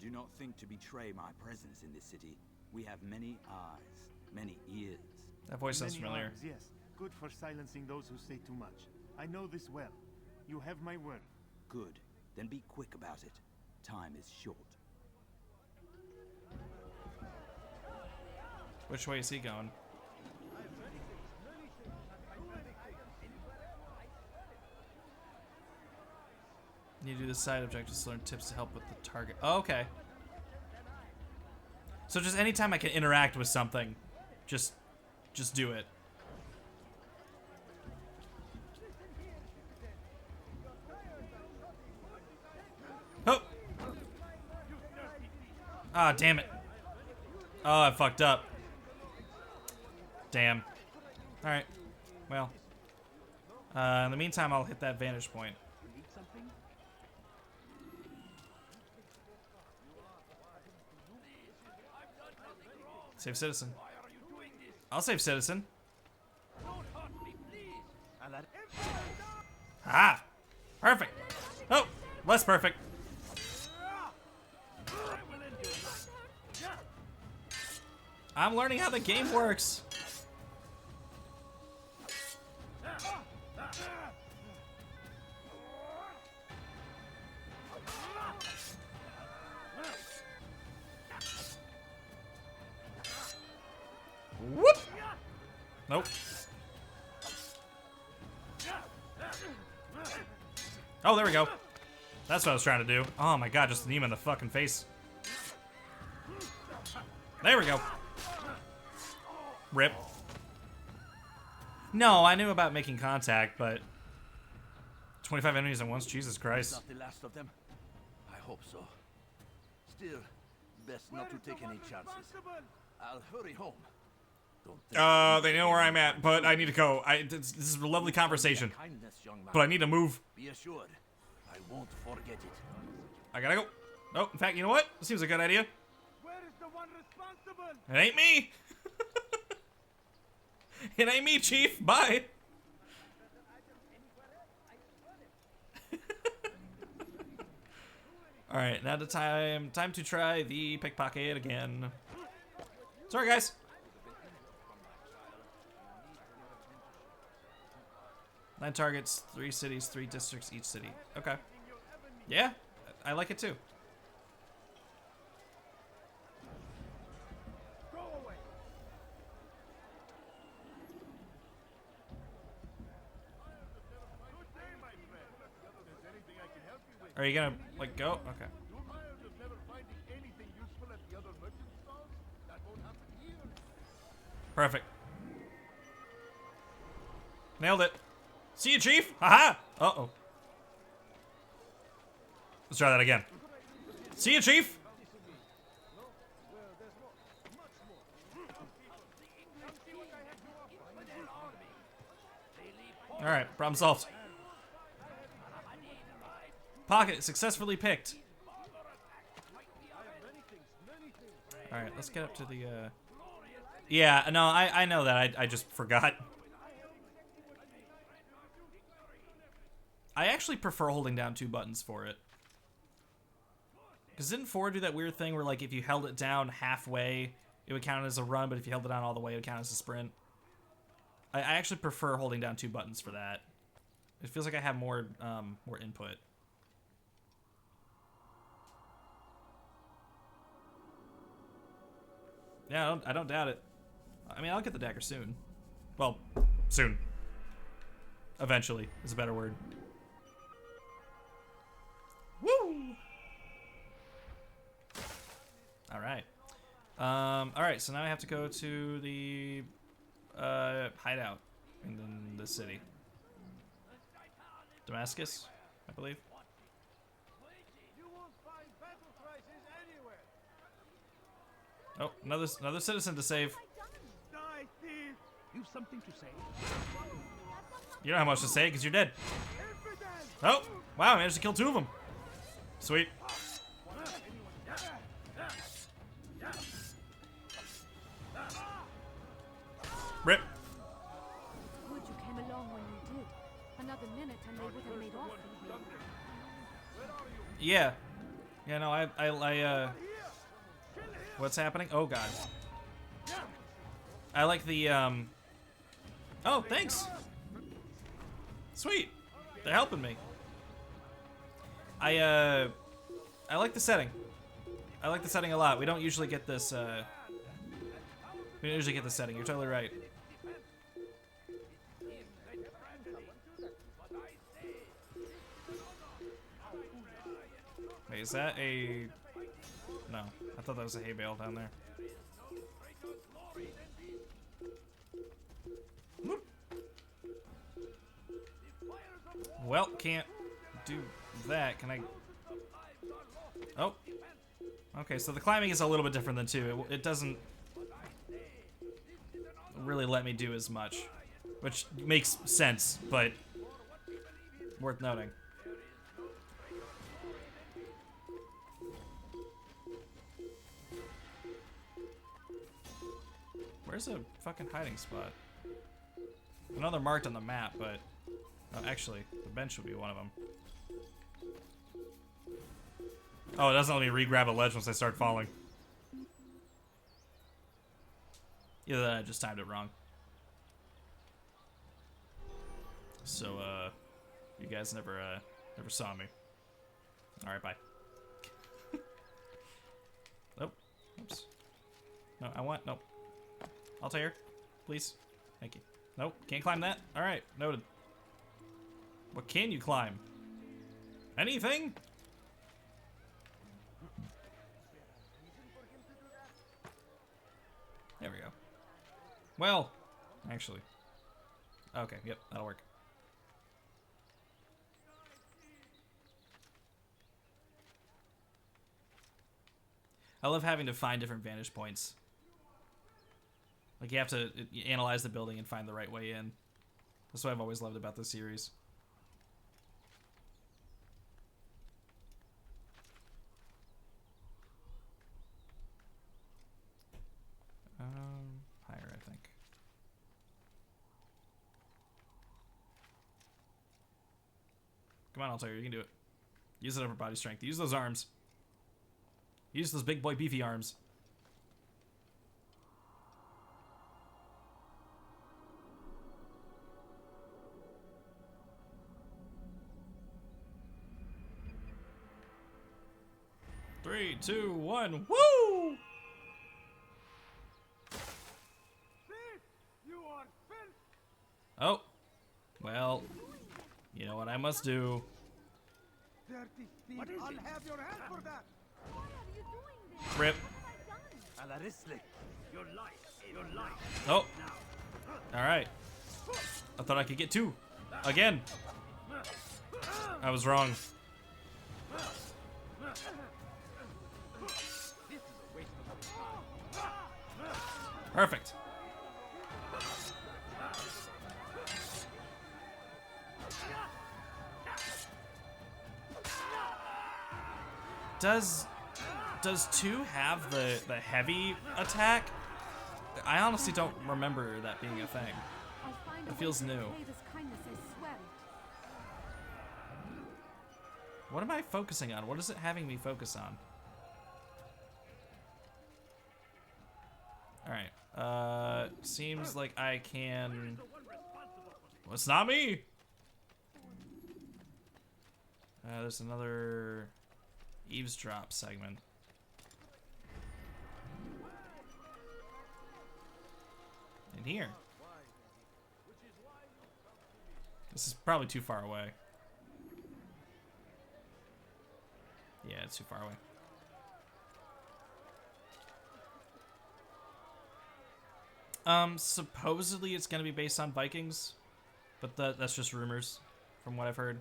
Do not think to betray my presence in this city. We have many eyes, many ears. That voice sounds Many familiar. arms, yes. Good for silencing those who say too much. I know this well. You have my word. Good. Then be quick about it. Time is short. Which way is he going? Need to do the side objectives to learn tips to help with the target. Oh, okay. So just anytime I can interact with something, just do it. Oh! Ah, damn it. Oh, I fucked up. Damn. Alright. Well. In the meantime, I'll hit that vantage point. Save citizen. I'll save citizen. Ah! Perfect. Oh! Less perfect. I'm learning how the game works. Whoop! Nope. Oh, there we go. That's what I was trying to do. Oh my god, just knee him in the fucking face. There we go. Rip. No, I knew about making contact, but 25 enemies at once? Jesus Christ. Not the last of them. I hope so. Still, best not to take any chances. I'll hurry home. They know where I'm at, but I need to go. This is a lovely conversation, but I need to move. Be assured, I won't forget it. I gotta go. Oh, in fact, you know what? This seems a good idea. Where is the one responsible? It ain't me. It ain't me, Chief. Bye. All right, now the time to try the pickpocket again. Sorry, guys. 9 targets, 3 cities, 3 districts each city. Okay. Yeah, I like it too. Are you gonna, like, go? Okay. Perfect. Nailed it. See you, Chief! Haha! Uh-oh. Let's try that again. See you, Chief! Alright, problem solved. Pocket successfully picked. Alright, let's get up to the, Yeah, no, I know that. I just forgot. I actually prefer holding down 2 buttons for it. Because didn't 4 do that weird thing where, like, if you held it down halfway, it would count as a run, but if you held it down all the way, it would count as a sprint? I actually prefer holding down 2 buttons for that. It feels like I have more more input. Yeah, I don't doubt it. I mean, I'll get the dagger soon. Well, soon. Eventually is a better word. Woo! All right. All right. So now I have to go to the hideout in the city. Damascus, I believe. You won't find battle prices anywhere. Oh, another citizen to save. Die, thief! You've something to say? You don't have much to say because you're dead. Oh, wow! I managed to kill 2 of them. Sweet. Rip. Good you came along when you did. Another minute and they would have made off with you. Yeah. Yeah, no, I what's happening? Oh, God. I like the, oh, thanks. Sweet. They're helping me. I like the setting. I like the setting a lot. We don't usually get this, we don't usually get this setting. You're totally right. Wait, is that a... No, I thought that was a hay bale down there. Whoop. Well, can't do that. Can I... Oh. Okay, so the climbing is a little bit different than 2. It doesn't really let me do as much, which makes sense, but worth noting. Where's a fucking hiding spot? I know they're marked on the map, but... Oh, actually, the bench would be one of them. Oh, it doesn't let me re-grab a ledge once I start falling. Either that or I just timed it wrong. So, you guys never saw me. Alright, bye. Nope. Oops. No, I want... Nope. Altair, please. Thank you. Nope, can't climb that. All right, noted. What can you climb? Anything? There we go. Well, actually. Okay, yep, that'll work. I love having to find different vantage points. Like, you have to analyze the building and find the right way in. That's what I've always loved about this series. Higher, I think. Come on, Altair, you can do it. Use that upper body strength. Use those arms. Use those big boy beefy arms. Three, two, one, woo! Oh, well, you know what I must do. Dirty thief, I'll have your head for that. Rip. Your life. Oh. Alright. I thought I could get 2. Again. I was wrong. Perfect. Does 2 have the heavy attack? I honestly don't remember that being a thing. It feels new. What am I focusing on? What is it having me focus on? Alright. Seems like I can It's not me. There's another eavesdrop segment. In here. This is probably too far away. Yeah, it's too far away. Supposedly it's gonna be based on Vikings, but that's just rumors, from what I've heard.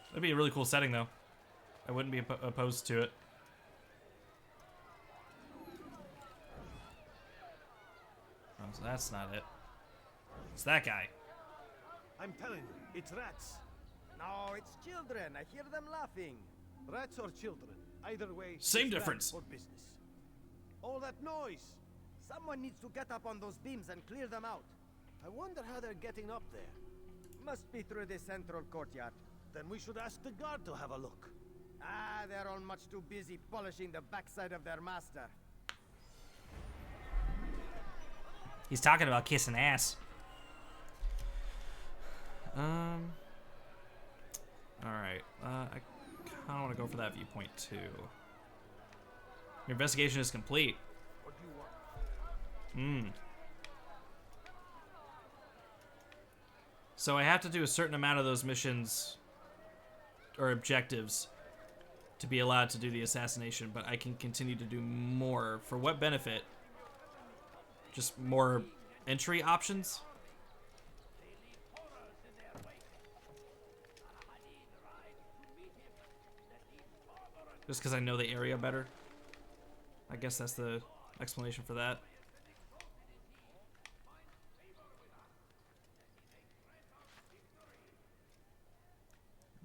That'd be a really cool setting, though. I wouldn't be opposed to it. Oh, so that's not it. It's that guy. I'm telling you, it's rats. No, it's children. I hear them laughing. Rats or children. Either way, same it's bad difference. for business. All that noise. Someone needs to get up on those beams and clear them out. I wonder how they're getting up there. Must be through the central courtyard. Then we should ask the guard to have a look. Ah, they're all much too busy polishing the backside of their master. He's talking about kissing ass. Alright. I kinda wanna go for that viewpoint too. Your investigation is complete. What do you want? So I have to do a certain amount of those missions or objectives to be allowed to do the assassination, but I can continue to do more. For what benefit? Just more entry options? Just because I know the area better? I guess that's the explanation for that.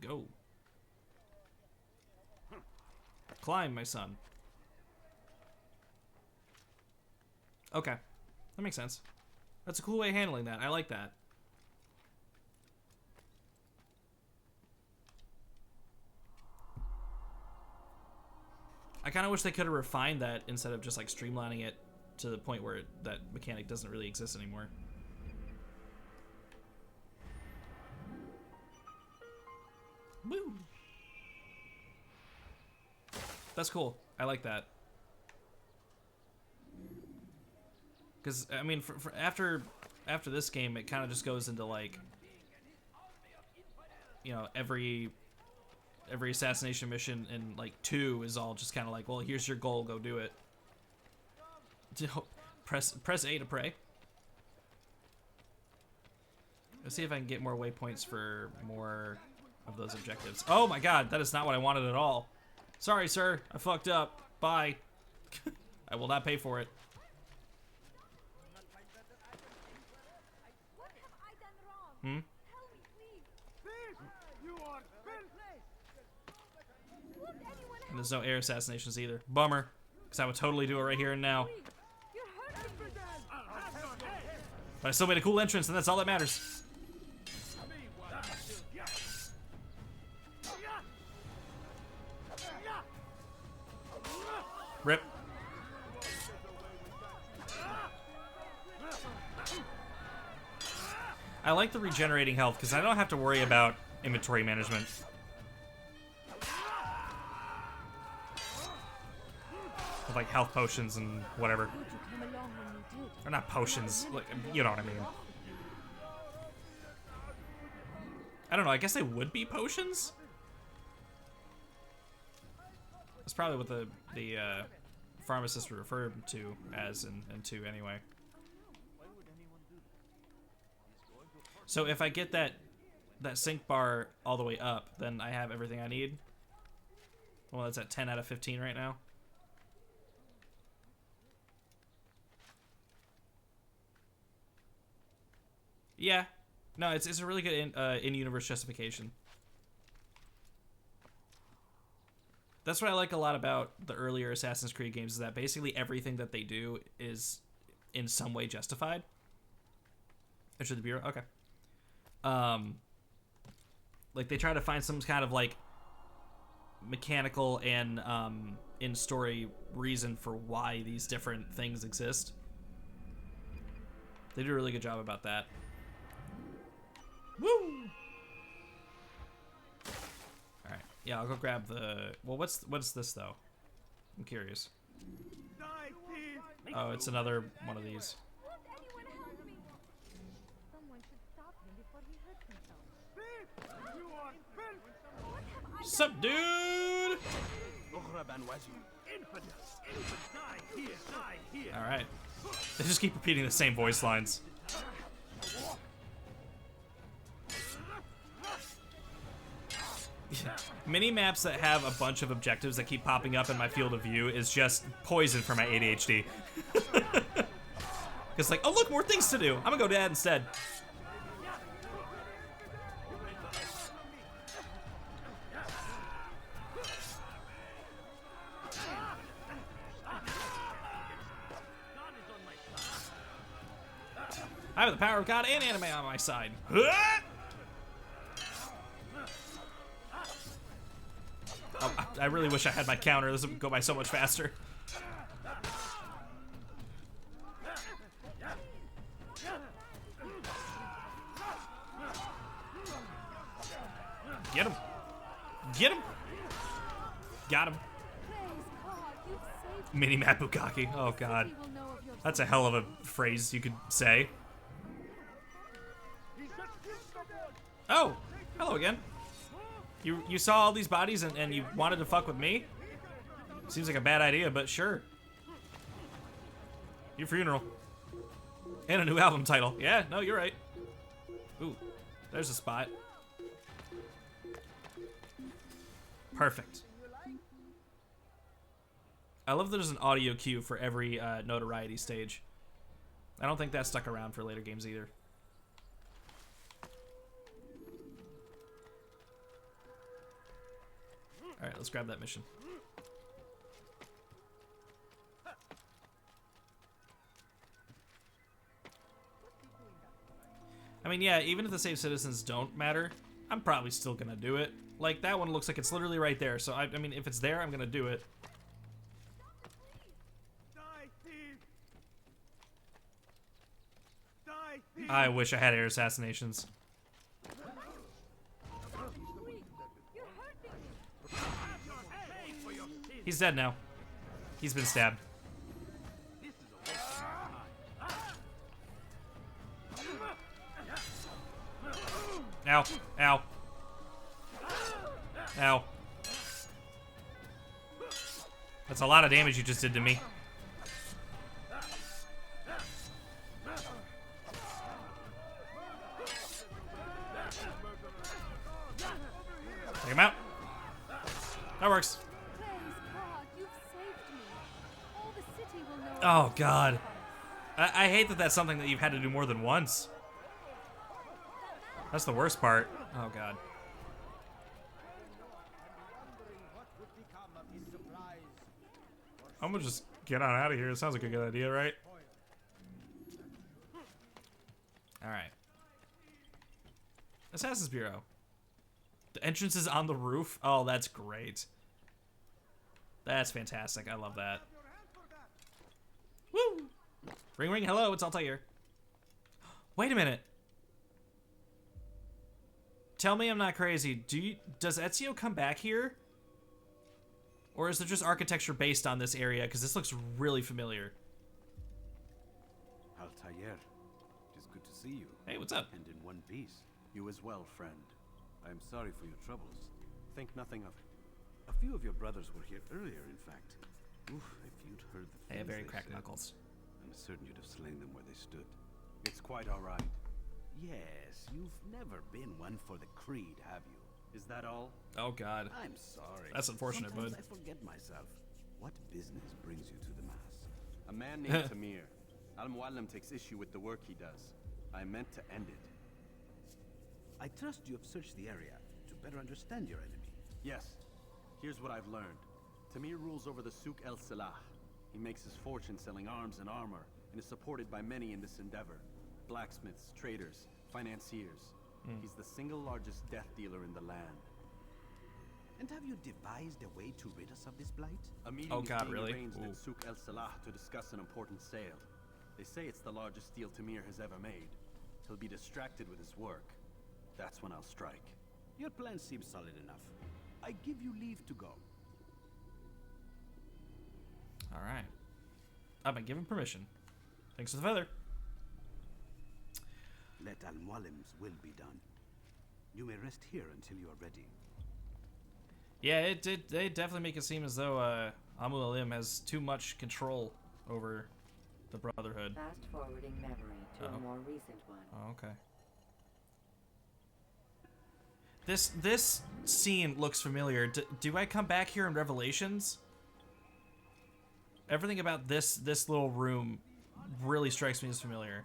Go. Climb, my son. Okay. That makes sense. That's a cool way of handling that. I like that. I kind of wish they could have refined that instead of just like streamlining it to the point where that mechanic doesn't really exist anymore. Woo! That's cool. I like that. Because I mean, for after this game, it kind of just goes into like, you know, every assassination mission in like 2 is all just kind of like, well, here's your goal, go do it. Press A to pray. Let's see if I can get more waypoints for more of those objectives. Oh my god, that is not what I wanted at all. Sorry, sir, I fucked up. Bye. I will not pay for it. Hmm? And there's no air assassinations either. Bummer. Because I would totally do it right here and now. But I still made a cool entrance, and that's all that matters. Rip. I like the regenerating health, because I don't have to worry about inventory management. With like health potions and whatever. Or not potions, like, you know what I mean. I don't know, I guess they would be potions? That's probably what the pharmacist would refer to as in 2 anyway. So if I get that sync bar all the way up, then I have everything I need. Well, that's at 10 out of 15 right now. Yeah. No, it's a really good in-universe justification. That's what I like a lot about the earlier Assassin's Creed games, is that basically everything that they do is in some way justified. Enter the Bureau? Okay. Like they try to find some kind of like mechanical and in-story reason for why these different things exist. They do a really good job about that. Woo! All right. Yeah, I'll go grab the. Well, what's this though? I'm curious. Oh, it's another one of these. Sup, dude? All right. They just keep repeating the same voice lines. Mini maps that have a bunch of objectives that keep popping up in my field of view is just poison for my ADHD. Because like, oh look, more things to do. I'm gonna go to that instead. I have the power of God and anime on my side. Oh, I really wish I had my counter. This would go by so much faster. Get him. Get him. Got him. Mini-map Bukaki. Oh, God. That's a hell of a phrase you could say. Oh, hello again. You saw all these bodies and you wanted to fuck with me? Seems like a bad idea, but sure. Your funeral. And a new album title. Yeah, no, you're right. Ooh, there's a spot. Perfect. I love that there's an audio cue for every notoriety stage. I don't think that stuck around for later games either. Alright, let's grab that mission. I mean, yeah, even if the save citizens don't matter, I'm probably still gonna do it. Like, that one looks like it's literally right there, so I mean, if it's there, I'm gonna do it. I wish I had air assassinations. He's dead now. He's been stabbed. Ow. Ow. Ow. That's a lot of damage you just did to me. Take him out. That works. Oh, God. I hate that that's something that you've had to do more than once. That's the worst part. Oh, God. I'm gonna just get on out of here. It sounds like a good idea, right? Alright. Assassin's Bureau. The entrance is on the roof. Oh, that's great. That's fantastic. I love that. Woo! Ring ring, hello, it's Altair. Wait a minute. Tell me I'm not crazy. Does Ezio come back here? Or is there just architecture based on this area? Because this looks really familiar. Altair, it is good to see you. Hey, what's up? And in one piece. You as well, friend. I am sorry for your troubles. Think nothing of it. A few of your brothers were here earlier, in fact. Oof, if you'd heard the They have very things cracked said, knuckles. I'm certain you'd have slain them where they stood. It's quite all right. Yes, you've never been one for the creed, have you? Is that all? Oh, God. I'm sorry. That's unfortunate, Sometimes bud. I forget myself. What business brings you to the mass? A man named Tamir. Al-Muallim takes issue with the work he does. I meant to end it. I trust you have searched the area to better understand your enemy. Yes. Here's what I've learned. Tamir rules over the Souk el-Salah. He makes his fortune selling arms and armor, and is supported by many in this endeavor. Blacksmiths, traders, financiers. He's the single largest death dealer in the land. And have you devised a way to rid us of this blight? A meeting Oh, God, is being really? arranged Ooh. at Souk el-Salah to discuss an important sale. They say it's the largest deal Tamir has ever made. He'll be distracted with his work. That's when I'll strike. Your plan seems solid enough. I give you leave to go. All right. I've been given permission. Thanks for the feather. Let Al-Mualim's will be done. You may rest here until you are ready. Yeah, they definitely make it seem as though Al-Mualim has too much control over the Brotherhood. Fast forwarding memory to a more recent one. Oh, okay. This scene looks familiar. Do I come back here in Revelations? Everything about this little room really strikes me as familiar.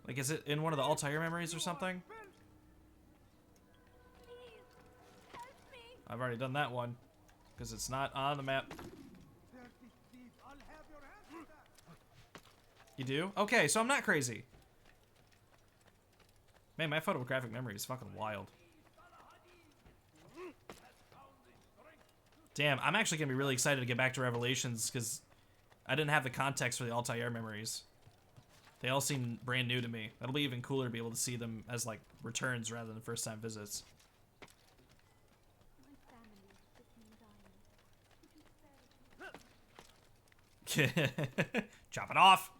Like, is it in one of the Altair memories or something? I've already done that one, because it's not on the map. You do? Okay, so I'm not crazy. Man, my photographic memory is fucking wild. Damn, I'm actually going to be really excited to get back to Revelations, because I didn't have the context for the Altair memories. They all seem brand new to me. That'll be even cooler to be able to see them as, like, returns rather than first-time visits. Chop it off!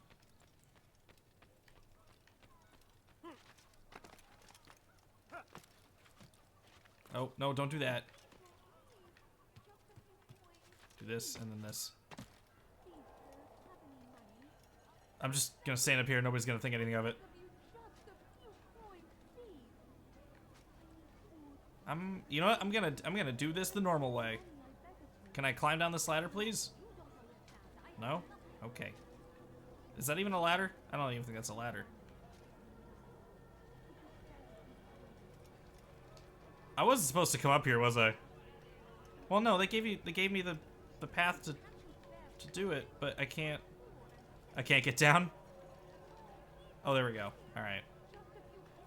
Oh, no, don't do that. Do this, and then this. I'm just gonna stand up here, nobody's gonna think anything of it. You know what, I'm gonna do this the normal way. Can I climb down this ladder, please? No? Okay. Is that even a ladder? I don't even think that's a ladder. I wasn't supposed to come up here, was I? Well, no, they gave me the path to do it, but I can't get down. Oh, there we go. All right.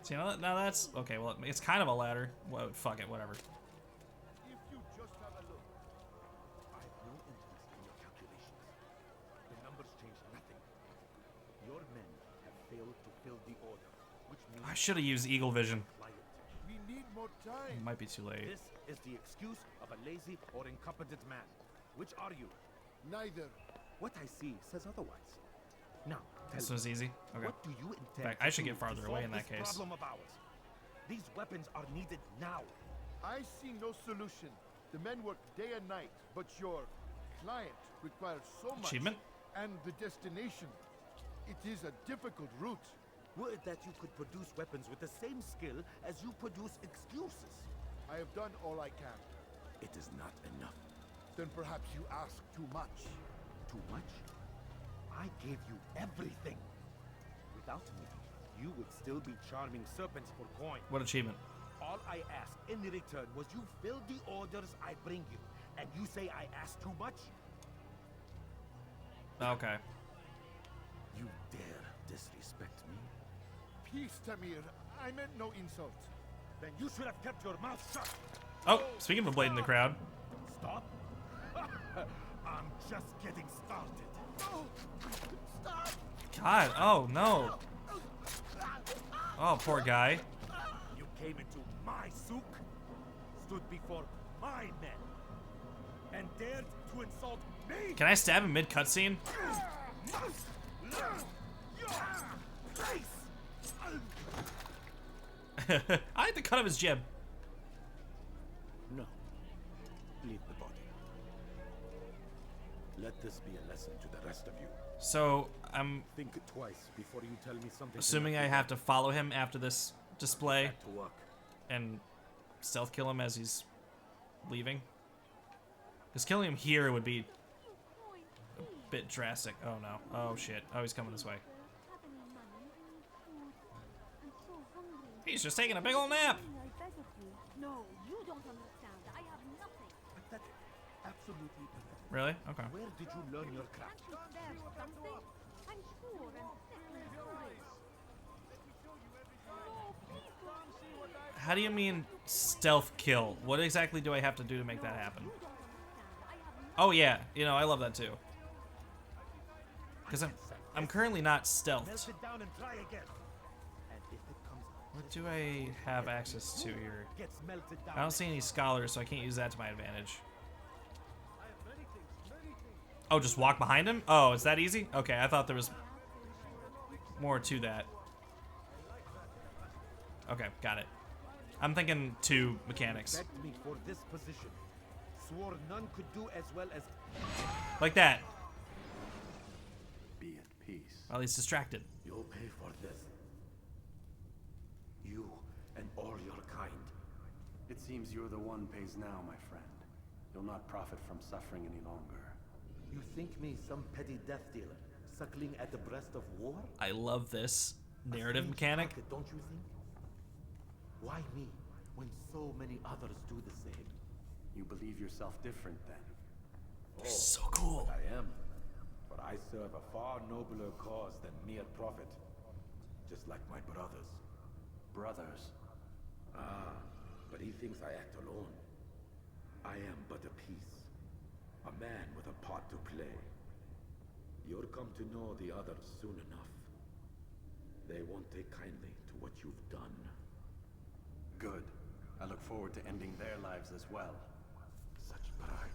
See, now that's okay. Well, it's kind of a ladder. Well, fuck it, whatever. If you just have a look. I have no interest in your calculations. The numbers change nothing. Your men have failed to fill the order, which means I should have used Eagle Vision. we need more time. It might be too late. This is the excuse of a lazy or incompetent man. Which are you? Neither. What I see says otherwise. Now, This was easy. Okay. what do you intend In fact, I should to get do farther to away solve in that this case. problem of ours? These weapons are needed now. I see no solution. The men work day and night, but your client requires so much. Achievement? And the destination. It is a difficult route. Would that you could produce weapons with the same skill as you produce excuses. I have done all I can. It is not enough. Then perhaps you ask too much. Too much? I gave you everything. Without me, you would still be charming serpents for coin. What achievement? All I asked in return was you fill the orders I bring you. And you say I asked too much? Okay. You dare disrespect me? Peace, Tamir. I meant no insult. Then you should have kept your mouth shut. Oh, speaking of a blade in the crowd. Stop. I'm just getting started. No! Stop! God, oh no. Oh, poor guy. You came into my souk, stood before my men, and dared to insult me? Can I stab him mid cutscene? I had to cut off his jib. No. Leave the body. Let this be a lesson to the rest of you. So I'm Think twice before you tell me something. assuming I have to follow him after this display Back to work. and stealth kill him as he's leaving. Because killing him here would be a bit drastic. Oh no. Oh shit. Oh, he's coming this way. He's just taking a big ol' nap. No, you don't understand. I have nothing. Pathetic. Absolutely pathetic. Really? Okay. Where did you learn your craft? There's something. I'm sure and How do you mean stealth kill? What exactly do I have to do to make that happen? Oh yeah, you know, I love that too. Because I'm currently not stealthed. What do I have access to here? I don't see any scholars, so I can't use that to my advantage. Oh, just walk behind him? Oh, is that easy? Okay, I thought there was more to that. Okay, got it. I'm thinking 2 mechanics. Me for this position. Swore none could do as well as Like that. Be at peace. Well, he's distracted. you'll pay for this. You and all your kind. It seems you're the one pays now, my friend. You'll not profit from suffering any longer. You think me some petty death dealer, suckling at the breast of war? I love this narrative A strange mechanic. market, don't you think? Why me, when so many others do the same? You believe yourself different then? You're so cool. I am. But I serve a far nobler cause than mere profit. Just like my brothers. Brothers? Ah, but he thinks I act alone. I am but a piece. A man with a part to play. You'll come to know the others soon enough. They won't take kindly to what you've done. Good. I look forward to ending their lives as well. Such pride.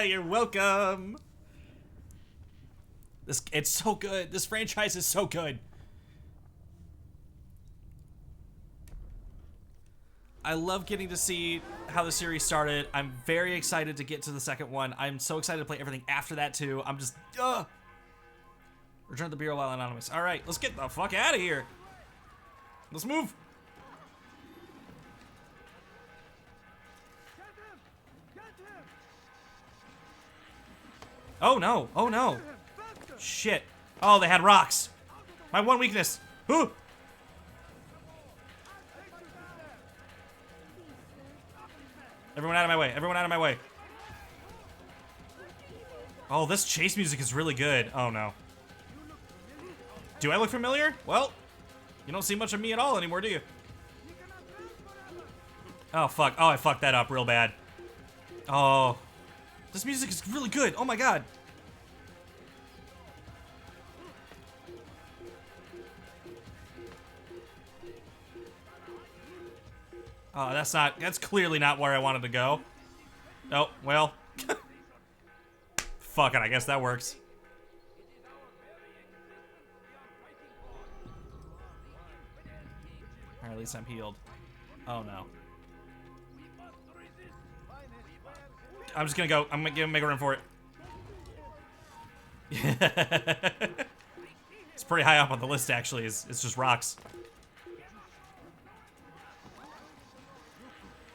You're welcome. It's so good. This franchise is so good. I love getting to see how the series started. I'm very excited to get to the second one. I'm so excited to play everything after that too. I'm just Return to the Bureau while anonymous. All right, let's get the fuck out of here. Let's move. Oh no! Oh no! Shit! Oh, they had rocks. My one weakness. Ooh. Everyone out of my way. Everyone out of my way. Oh, this chase music is really good. Oh, no. Do I look familiar? Well, you don't see much of me at all anymore, do you? Oh, fuck. Oh, I fucked that up real bad. Oh. This music is really good. Oh, my God. Oh, that's clearly not where I wanted to go. Oh, well. Fuck it, I guess that works. Or at least I'm healed. Oh no. I'm just gonna go. I'm gonna make a run for it. It's pretty high up on the list, actually. It's just rocks.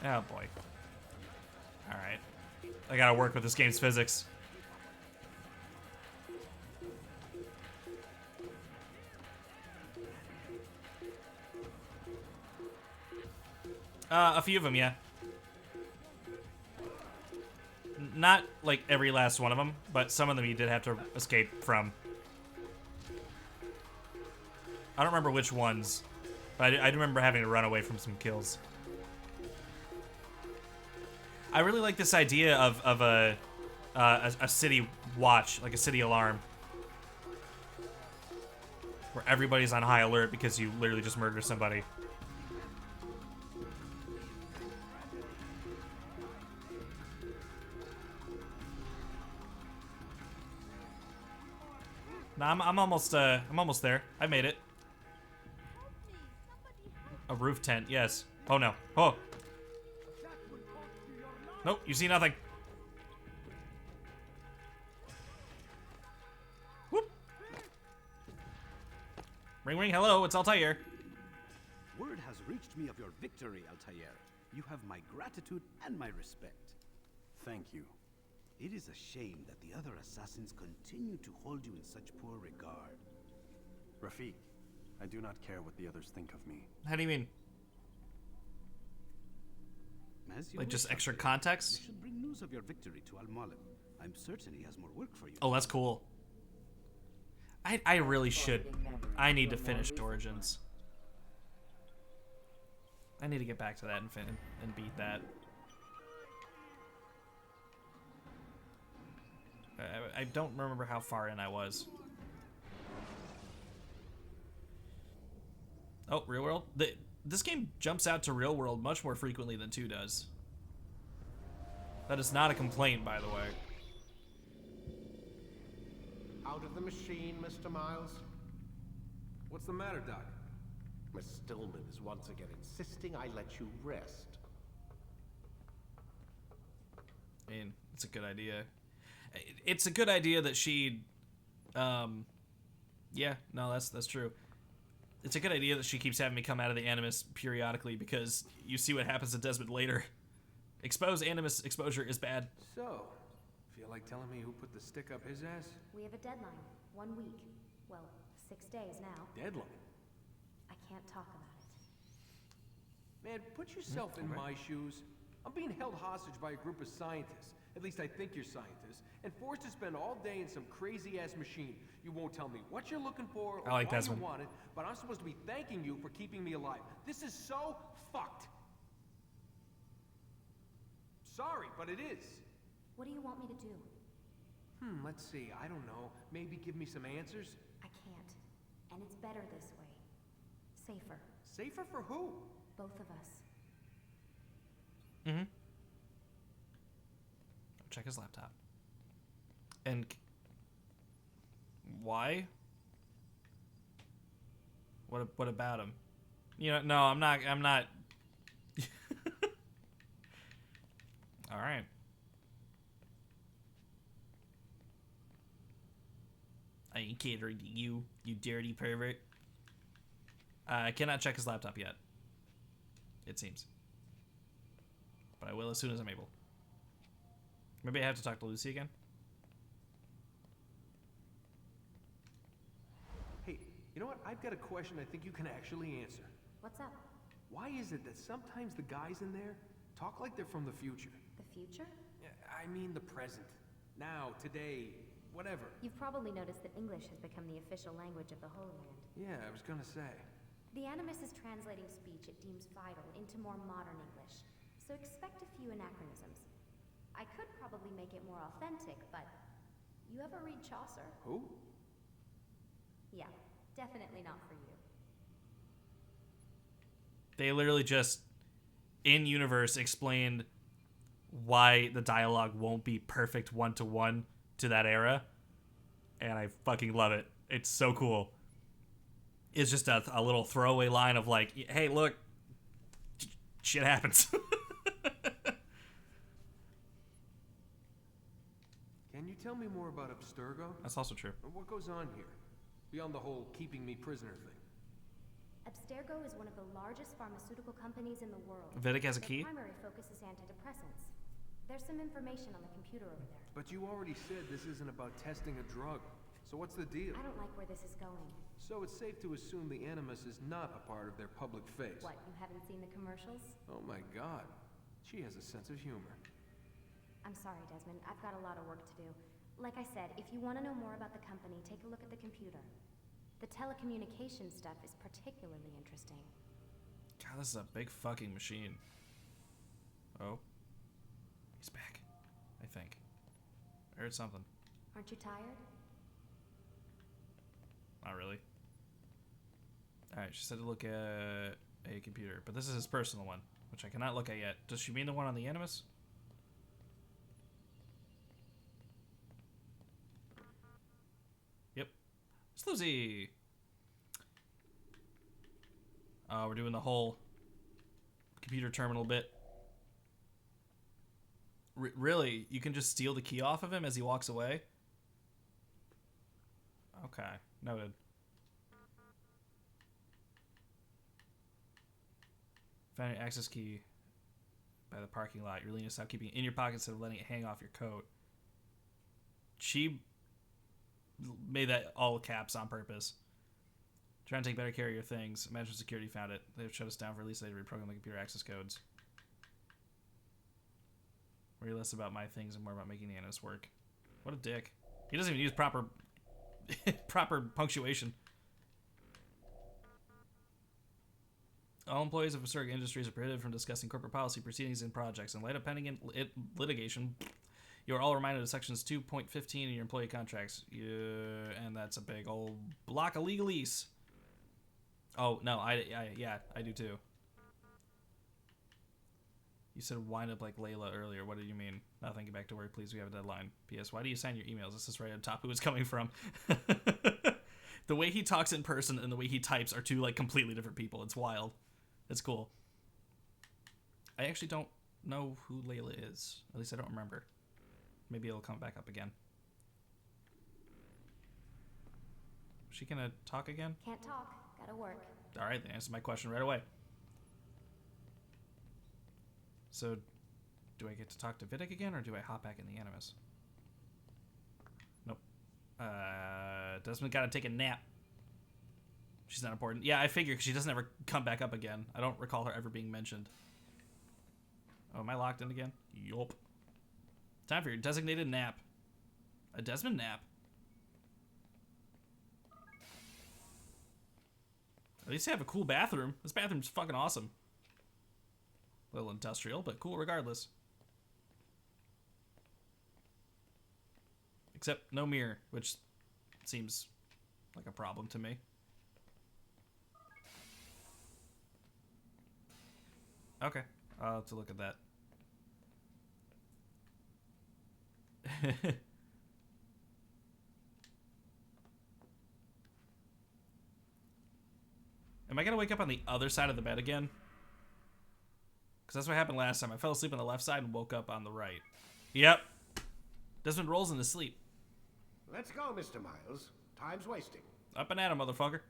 Oh boy. Alright. I gotta work with this game's physics. A few of them, yeah. Not like every last one of them, but some of them you did have to escape from. I don't remember which ones, but I do remember having to run away from some kills. I really like this idea of a city watch, like a city alarm, where everybody's on high alert because you literally just murdered somebody. Nah, I'm almost there. I made it. A roof tent, yes. Oh no. Oh. Nope, you see nothing. Whoop. Ring ring, hello, it's Altair. Word has reached me of your victory, Altair. You have my gratitude and my respect. Thank you. It is a shame that the other assassins continue to hold you in such poor regard. Rafik, I do not care what the others think of me. How do you mean? Like just extra context? You should bring news of your victory to Al-Mualim. I'm certain he has more work for you. Oh, that's cool. I really should. I need to finish Origins. I need to get back to that and beat that. I don't remember how far in I was. Oh, real world? This game jumps out to real world much more frequently than 2 does. That is not a complaint, by the way. Out of the machine, Mr. Miles? What's the matter, Doc? Miss Stillman is once again insisting I let you rest. I mean, it's a good idea. It's a good idea that she, yeah, no, that's true. It's a good idea that she keeps having me come out of the Animus periodically because you see what happens to Desmond later. Animus exposure is bad. So, feel like telling me who put the stick up his ass? We have a deadline. 1 week. Well, 6 days now. Deadline? I can't talk about it. Man, put yourself in my shoes. I'm being held hostage by a group of scientists. At least I think you're scientists. And forced to spend all day in some crazy-ass machine. You won't tell me what you're looking for or why you want it, but I'm supposed to be thanking you for keeping me alive. This is so fucked. Sorry, but it is. What do you want me to do? Let's see. I don't know. Maybe give me some answers? I can't. And it's better this way. Safer. Safer for who? Both of us. Mm-hmm. Check his laptop. And why? What about him? You know, no, I'm not. All right. I ain't catering to you, you dirty pervert. I cannot check his laptop yet. It seems. But I will as soon as I'm able. Maybe I have to talk to Lucy again? Hey, you know what? I've got a question I think you can actually answer. What's up? Why is it that sometimes the guys in there talk like they're from the future? The future? Yeah, I mean the present. Now, today, whatever. You've probably noticed that English has become the official language of the Holy Land. Yeah, I was gonna say. The Animus is translating speech it deems vital into more modern English, so expect a few anachronisms. I could probably make it more authentic, but you ever read Chaucer? Who? Yeah, definitely not for you. They literally just, in universe, explained why the dialogue won't be perfect one-to-one to that era, and I fucking love it. It's so cool. It's just a little throwaway line of like, hey, look, shit happens. Can you tell me more about Abstergo? That's also true. What goes on here? Beyond the whole keeping me prisoner thing. Abstergo is one of the largest pharmaceutical companies in the world. Vedic has a key? Their primary focus is antidepressants. There's some information on the computer over there. But you already said this isn't about testing a drug. So what's the deal? I don't like where this is going. So it's safe to assume the Animus is not a part of their public face. What, you haven't seen the commercials? Oh my god. She has a sense of humor. I'm sorry, Desmond. I've got a lot of work to do. Like I said, if you want to know more about the company, take a look at the computer. The telecommunications stuff is particularly interesting. God, this is a big fucking machine. Oh. He's back. I think. I heard something. Aren't you tired? Not really. Alright, she said to look at a computer, but this is his personal one, which I cannot look at yet. Does she mean the one on the Animus? Yep. It's Lucy! We're doing the whole computer terminal bit. Really? You can just steal the key off of him as he walks away? Okay. Noted. Found your access key by the parking lot. You're leaning to stop keeping it in your pocket instead of letting it hang off your coat. She made that all caps on purpose. Trying to take better care of your things. Imagine security found it. They've shut us down for at least they reprogram the computer access codes. Worry less about my things and more about making the Animus work. What a dick. He doesn't even use proper punctuation. All employees of Abstergo Industries are prohibited from discussing corporate policy proceedings and projects. In light of pending litigation, You are all reminded of sections 2.15 in your employee contracts. And that's a big old block of legalese. Oh, no, yeah, I do too. You said wind up like Layla earlier. What do you mean? Nothing. Get back to work, please. We have a deadline. P.S. Why do you sign your emails? This is right on top who it's coming from. The way he talks in person and the way he types are two like completely different people. It's wild. It's cool. I actually don't know who Layla is. At least I don't remember. Maybe it'll come back up again. Is she gonna talk again? Can't talk. Gotta work. All right, then answer my question right away. So, do I get to talk to Vidic again, or do I hop back in the Animus? Nope. Desmond gotta take a nap. She's not important. Yeah, I figure, because she doesn't ever come back up again. I don't recall her ever being mentioned. Oh, am I locked in again? Yup. Time for your designated nap. A Desmond nap. At least they have a cool bathroom. This bathroom's fucking awesome. A little industrial, but cool regardless. Except no mirror, which seems like a problem to me. Okay, I'll have to look at that. Am I gonna wake up on the other side of the bed again? Because that's what happened last time. I fell asleep on the left side and woke up on the right. Yep. Desmond rolls into sleep. Let's go, Mr. Miles. Time's wasting. Up and at him, motherfucker.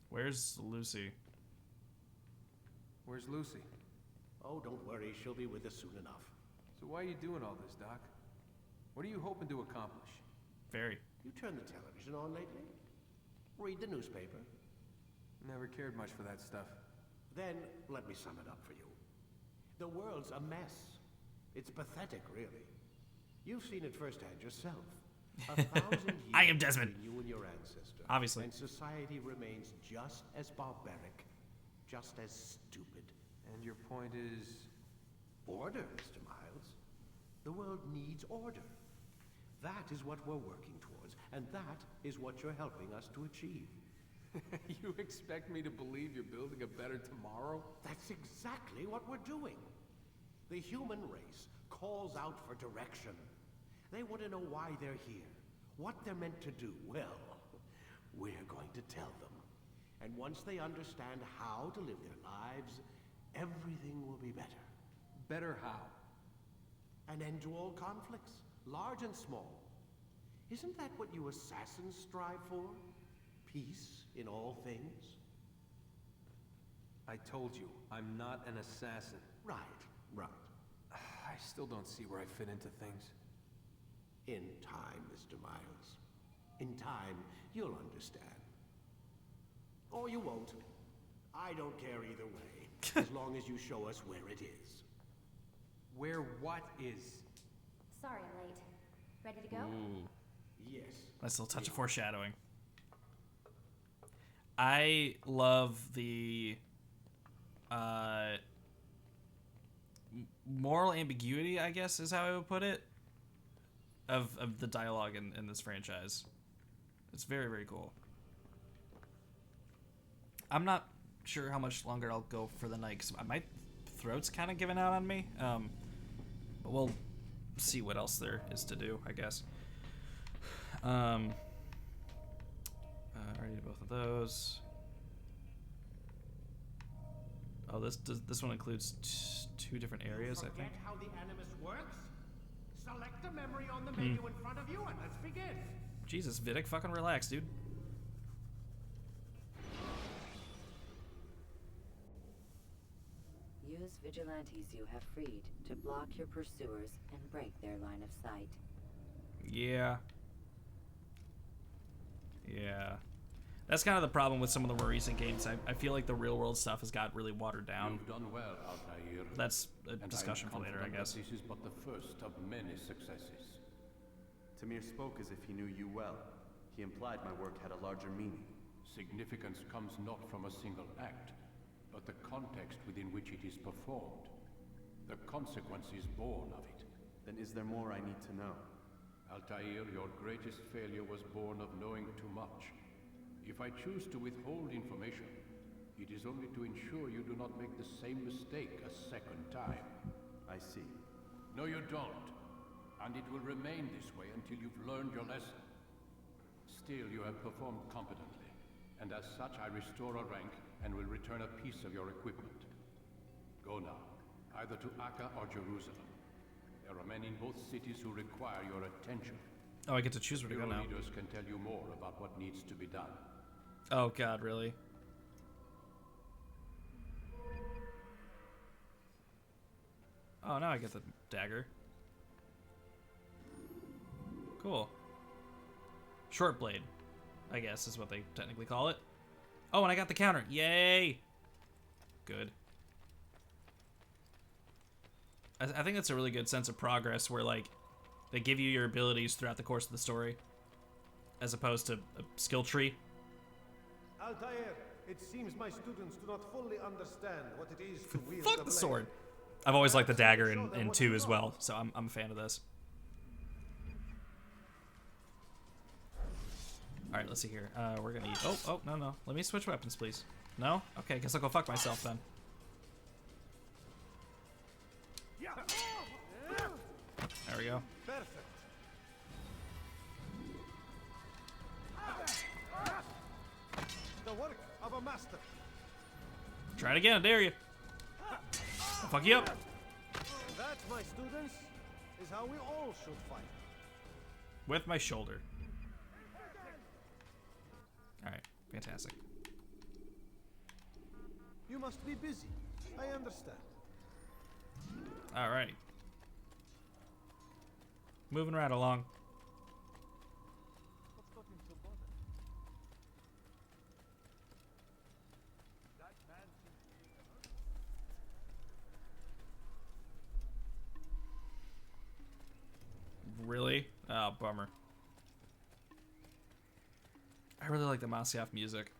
Where's Lucy? Where's Lucy? Oh, don't worry. She'll be with us soon enough. So why are you doing all this, Doc? What are you hoping to accomplish? Very. You turned the television on lately? Read the newspaper? Never cared much for that stuff. Then, let me sum it up for you. The world's a mess. It's pathetic, really. You've seen it firsthand yourself. 1,000 years I am Desmond. between you and your ancestor. Obviously. And society remains just as barbaric, just as stupid. And your point is? Order, Mr. Miles. The world needs order. That is what we're working towards, and that is what you're helping us to achieve. You expect me to believe you're building a better tomorrow? That's exactly what we're doing. The human race calls out for direction. They want to know why they're here, what they're meant to do. Well, we're going to tell them. And once they understand how to live their lives, everything will be better. Better how? An end to all conflicts, large and small. Isn't that what you assassins strive for? Peace in all things? I told you, I'm not an assassin. Right. I still don't see where I fit into things. In time, Mr. Miles. In time, you'll understand. Or you won't. I don't care either way, as long as you show us where it is. Where what is? Sorry I'm late. Ready to go? Yes. Nice little touch of foreshadowing. I love the moral ambiguity, I guess is how I would put it, of the dialogue in this franchise. It's very, very cool. I'm not sure how much longer I'll go for the night, because my throat's kind of giving out on me. But we'll see what else there is to do, I guess. I already did both of those. Oh, this one includes two different areas, I think. Forget how the Animus works? Select a memory on the menu in front of you and let's begin. Jesus, Vidic, fucking relax, dude. Use vigilantes you have freed to block your pursuers and break their line of sight. Yeah. That's kind of the problem with some of the more recent games. I feel like the real world stuff has got really watered down. You've done well, Altair. That's a And discussion I am for later, I confident guess. that this is but the first of many successes. Tamir spoke as if he knew you well. He implied my work had a larger meaning. Significance comes not from a single act, but the context within which it is performed. The consequence is born of it. Then is there more I need to know? Altair, your greatest failure was born of knowing too much. If I choose to withhold information, it is only to ensure you do not make the same mistake a second time. I see. No, you don't. And it will remain this way until you've learned your lesson. Still, you have performed competently, and as such I restore a rank and will return a piece of your equipment. Go now, either to Akka or Jerusalem. There are men in both cities who require your attention. Oh, I get to choose where to go now. Your leaders can tell you more about what needs to be done. Oh god, really? Oh, now I get the dagger. Cool. Short blade, I guess is what they technically call it. Oh, and I got the counter. Yay! Good. I think that's a really good sense of progress where, like, they give you your abilities throughout the course of the story, as opposed to a skill tree. Altair, it seems my students do not fully understand what it is to wield Fuck the sword. I've always liked the dagger in 2 as well, so I'm a fan of this. Alright, let's see here. We're gonna eat. Oh, no. Let me switch weapons, please. No? Okay, guess I'll go fuck myself then. There we go. Perfect. The work of a master. Try it again, I dare you. I'll fuck you up. That, my students, is how we all should fight. With my shoulder. Alright, fantastic. You must be busy. I understand. Alrighty. Moving right along. Really? Oh, bummer. I really like the Masyaf music.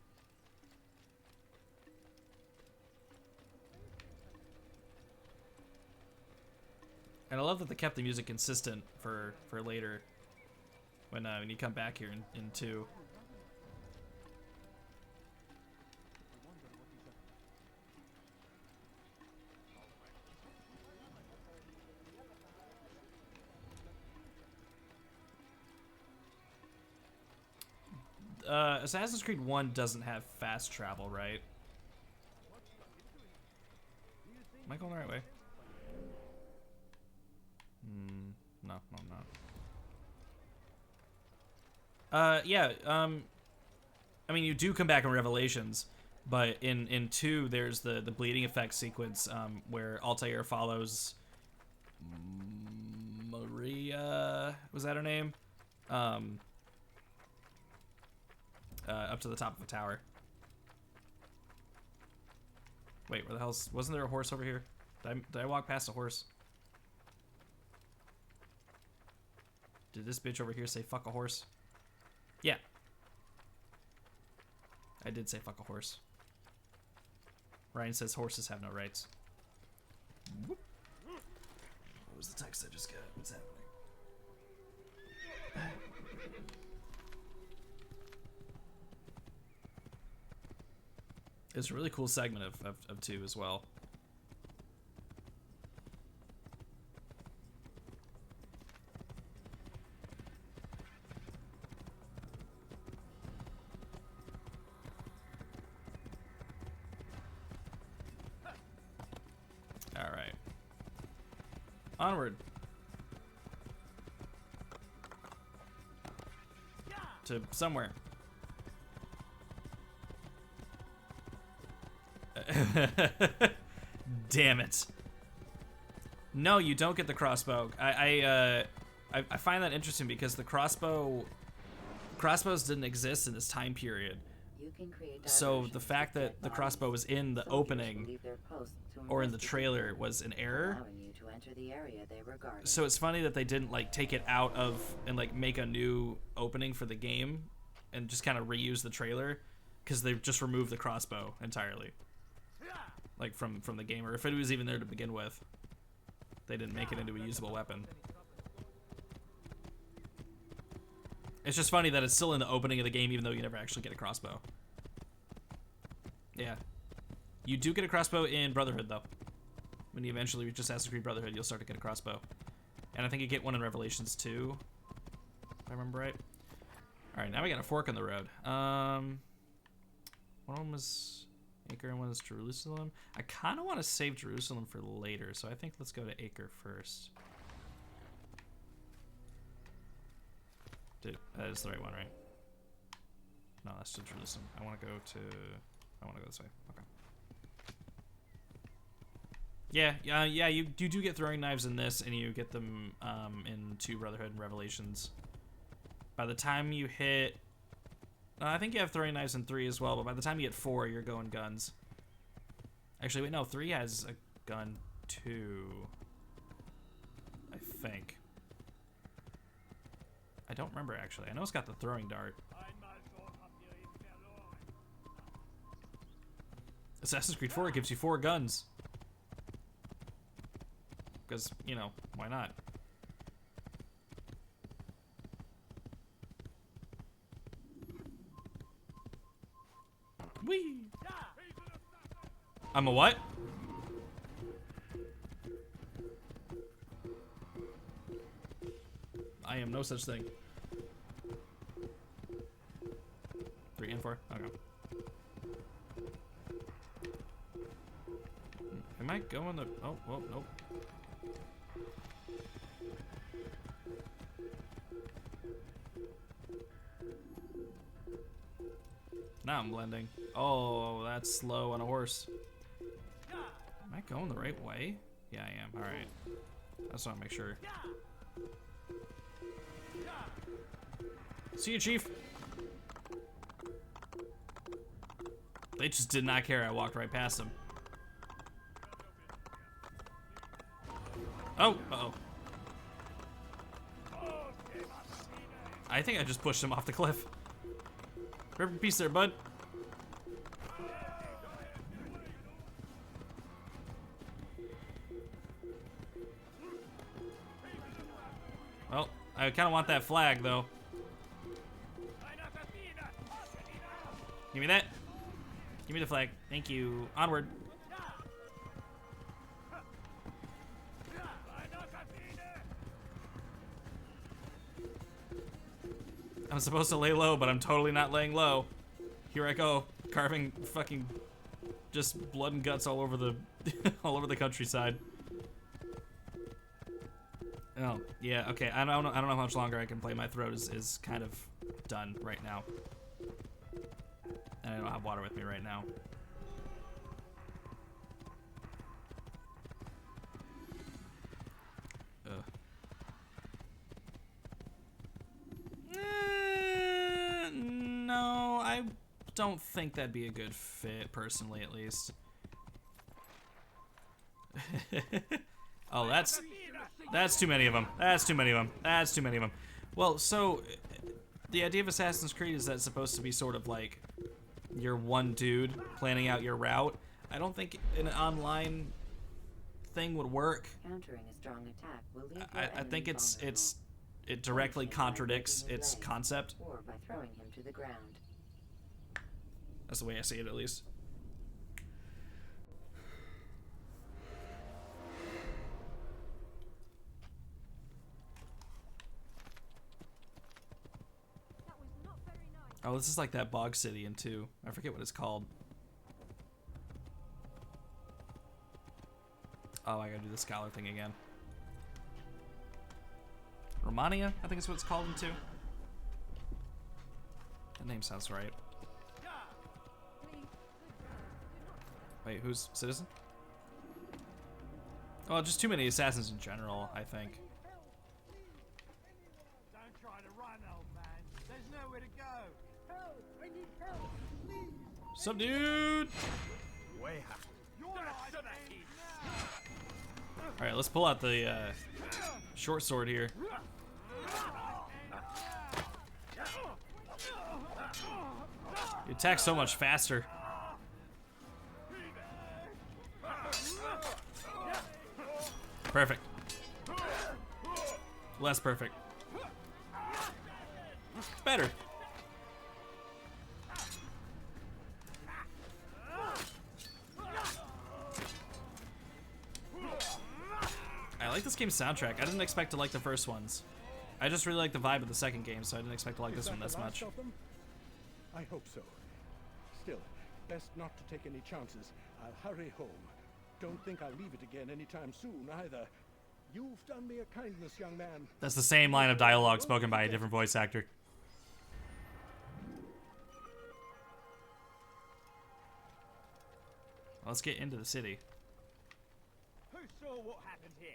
And I love that they kept the music consistent for later when you come back here in 2. Assassin's Creed 1 doesn't have fast travel, right? Am I going the right way? No, I'm not. Yeah, I mean, you do come back in Revelations, but in 2, there's the bleeding effect sequence, where Altair follows Maria, was that her name? Up to the top of a tower. Wait, where the hell's... Wasn't there a horse over here? Did I walk past a horse? Did this bitch over here say fuck a horse? Yeah. I did say fuck a horse. Ryan says horses have no rights. Whoop. What was the text I just got? What's happening? It's a really cool segment of 2 as well. All right. Onward. To somewhere. Damn it. No, you don't get the crossbow. I find that interesting because the crossbows didn't exist in this time period. So the fact that the crossbow was in the opening or in the trailer was an error. to enter the area they were guarding. So it's funny that they didn't like take it out of and like make a new opening for the game and just kind of reuse the trailer, because they've just removed the crossbow entirely, like from the game, or if it was even there to begin with, they didn't make it into a usable weapon. It's just funny that it's still in the opening of the game even though you never actually get a crossbow. Yeah. You do get a crossbow in Brotherhood though. When you eventually reach Assassin's Creed Brotherhood, you'll start to get a crossbow. And I think you get one in Revelations 2, if I remember right. Alright, now we got a fork in the road. One of them was Acre and one is Jerusalem. I kind of want to save Jerusalem for later, so I think let's go to Acre first. Dude, that is the right one, right? No, that's to Jerusalem. I want to go this way. Okay. Yeah, you do get throwing knives in this, and you get them in 2 Brotherhood and Revelations. By the time you hit... I think you have throwing knives in 3 as well, but by the time you get 4, you're going guns. Actually, wait, no, 3 has a gun too. I think. I don't remember, actually. I know it's got the throwing dart. Assassin's Creed 4 gives you 4 guns. Because, you know, why not? Whee! I'm a what? I am no such thing. 3 and 4? Okay. Am I going the... Oh, well, nope. Now I'm blending. Oh, that's slow on a horse. Am I going the right way? Yeah, I am. Alright. I just want to make sure. See you, Chief. They just did not care. I walked right past them. Oh, uh-oh. I think I just pushed him off the cliff. Rip in peace there, bud. Well, I kind of want that flag, though. Give me that. Give me the flag. Thank you. Onward. I'm supposed to lay low, but I'm totally not laying low. Here I go, carving fucking just blood and guts all over the all over the countryside. Oh, yeah, okay. I don't know how much longer I can play. My throat is kind of done right now. And I don't have water with me right now. No, I don't think that'd be a good fit, personally, at least. Oh, that's too many of them. That's too many of them. That's too many of them. Well, so the idea of Assassin's Creed is that it's supposed to be sort of like you're one dude planning out your route. I don't think an online thing would work. Countering a strong attack will leave I think it directly contradicts its concept. Or by throwing him to the ground. That's the way I see it, at least. Oh, this is like that Bog City in 2. I forget what it's called. Oh, I gotta do the scholar thing again. Romania, I think is what it's called in 2. That name sounds right. Wait, who's Citizen? Oh, just too many assassins in general, I think. Don't try to run, old man. There's nowhere to go. Help! I need help, please. What's up, dude? Way out. Your eyes are All right, let's pull out the short sword here. You attack so much faster. Perfect. Less perfect. Better. I like this game's soundtrack. I didn't expect to like the first ones. I just really like the vibe of the second game, so I didn't expect to like this one this much. I hope so. Still, best not to take any chances. I'll hurry home. Don't think I'll leave it again anytime soon, either. You've done me a kindness, young man. That's the same line of dialogue spoken by a different voice actor. Let's get into the city. Who saw what happened here?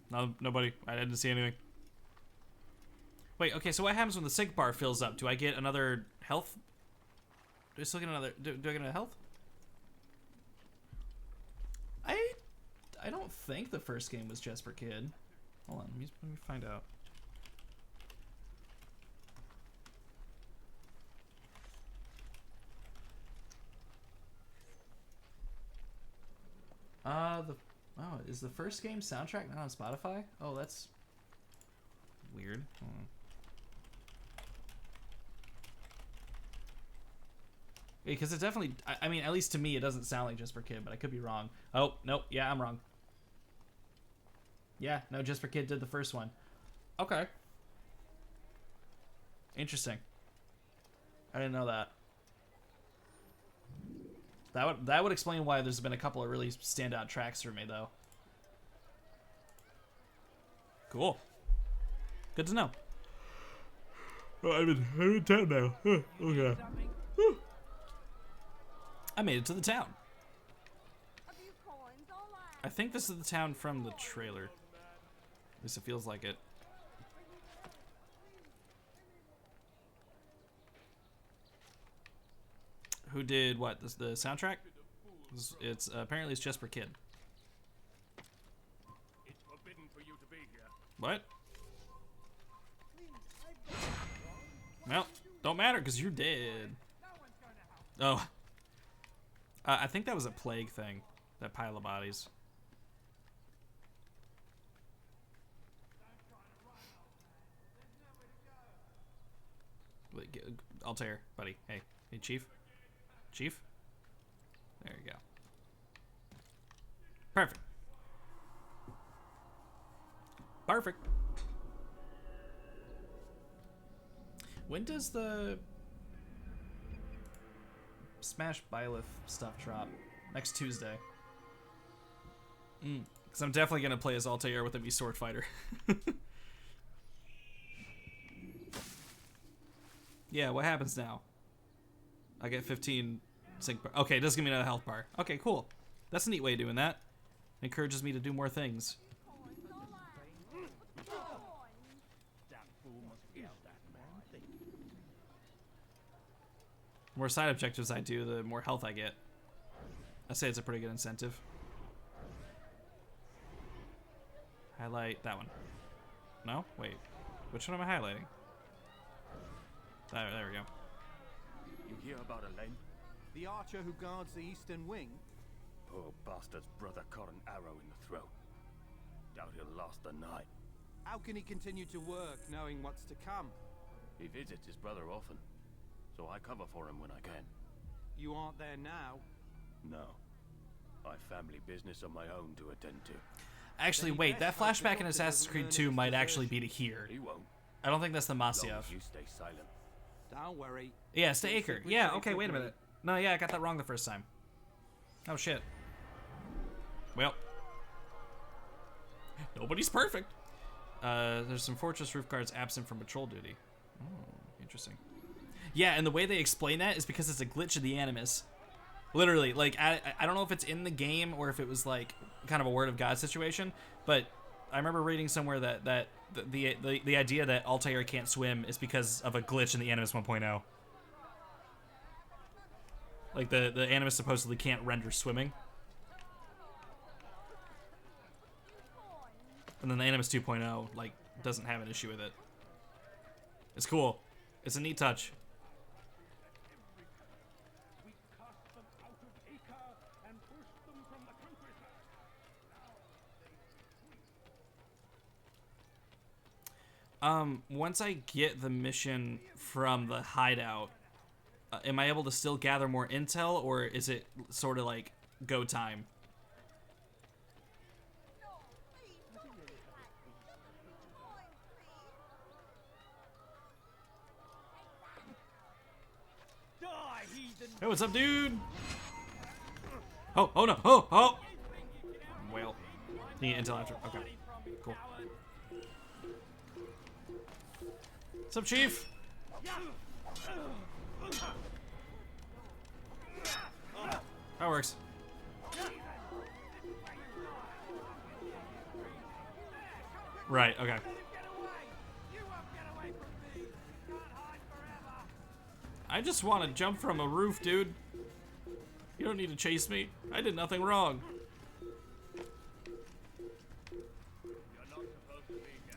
No, nobody. I didn't see anything. Wait, okay, so what happens when the sync bar fills up? Do I get another health? Do I still get another... Do I get another health? I don't think the first game was Jesper Kid. Hold on, let me find out. Is the first game soundtrack not on Spotify? Oh, that's weird. Hold on. Because it definitely, I mean, at least to me, it doesn't sound like Just for Kid, but I could be wrong. Oh, nope, yeah, I'm wrong. Yeah, no, Just for Kid did the first one. Okay. Interesting. I didn't know that. That would explain why there's been a couple of really standout tracks for me, though. Cool. Good to know. Oh, I'm in town now. Okay. I made it to the town. I think this is the town from the trailer. At least it feels like it. Who did what? The soundtrack? It's apparently it's Jesper Kid. It's forbidden for you to be here. What? Well, don't matter because you're dead. Oh. I think that was a plague thing. That pile of bodies. Wait, Altair, buddy. Hey, Chief. Chief? There you go. Perfect. Perfect. When does the Smash Byleth stuff drop? Next Tuesday. Because I'm definitely going to play as Altair with a Mii Sword Fighter. Yeah, what happens now? I get 15 sync bar. Okay, it does give me another health bar. Okay, cool. That's a neat way of doing that. It encourages me to do more things. The more side objectives I do, the more health I get. I say it's a pretty good incentive. Highlight that one. No? Wait. Which one am I highlighting? There we go. You hear about Elaine? The archer who guards the eastern wing? Poor bastard's brother caught an arrow in the throat. Doubt he'll last the night. How can he continue to work knowing what's to come? He visits his brother often, so I cover for him when I can. You aren't there now? No. I've family business of my own to attend to. Actually, wait, that flashback in Assassin's Creed 2 might actually be to here. He won't. I don't think that's the Masyaf. Long as you stay silent. Don't worry. Yeah, it's to Acre. Yeah, okay, wait a minute. No, yeah, I got that wrong the first time. Oh, shit. Well. Nobody's perfect. There's some fortress roof guards absent from patrol duty. Oh, interesting. Yeah, and the way they explain that is because it's a glitch of the Animus. Literally, like, I don't know if it's in the game or if it was, like, kind of a word of God situation, but I remember reading somewhere that the idea that Altair can't swim is because of a glitch in the Animus 1.0. Like, the Animus supposedly can't render swimming. And then the Animus 2.0 like doesn't have an issue with it. It's cool. It's a neat touch. Once I get the mission from the hideout, am I able to still gather more intel, or is it sort of like go time? Hey, what's up, dude? Oh, oh no, oh, oh! Well, need intel after. Okay, cool. What's up, Chief? That works. Right, okay. I just want to jump from a roof, dude. You don't need to chase me. I did nothing wrong.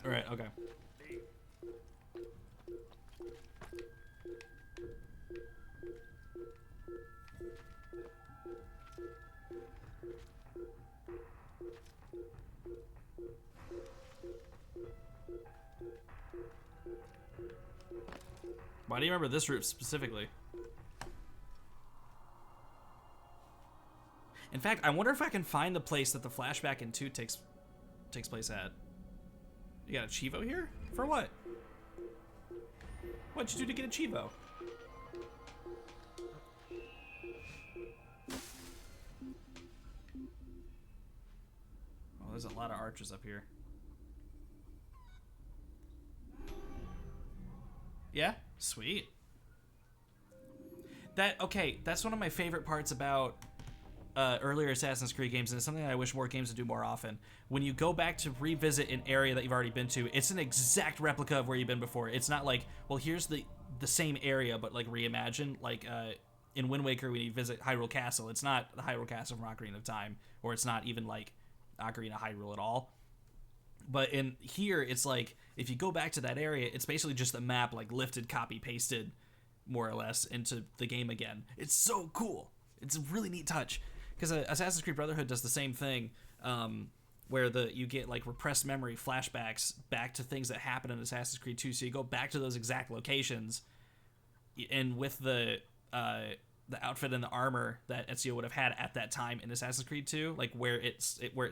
Alright, okay. Why do you remember this route specifically? In fact, I wonder if I can find the place that the flashback in 2 takes place at. You got a Chivo here? For what? What'd you do to get a Chivo? Oh, there's a lot of archers up here. Yeah? Sweet. Okay, that's one of my favorite parts about earlier Assassin's Creed games, and it's something I wish more games would do more often. When you go back to revisit an area that you've already been to, it's an exact replica of where you've been before. It's not like, well, here's the same area, but like reimagined. Like in Wind Waker, when you visit Hyrule Castle, it's not the Hyrule Castle from Ocarina of Time, or it's not even like Ocarina of Hyrule at all. But in here, it's like, if you go back to that area, it's basically just a map, like lifted, copy, pasted, more or less, into the game again. It's so cool. It's a really neat touch. Because Assassin's Creed Brotherhood does the same thing, where you get like repressed memory flashbacks back to things that happened in Assassin's Creed 2. So you go back to those exact locations, and with the outfit and the armor that Ezio would have had at that time in Assassin's Creed 2, like where it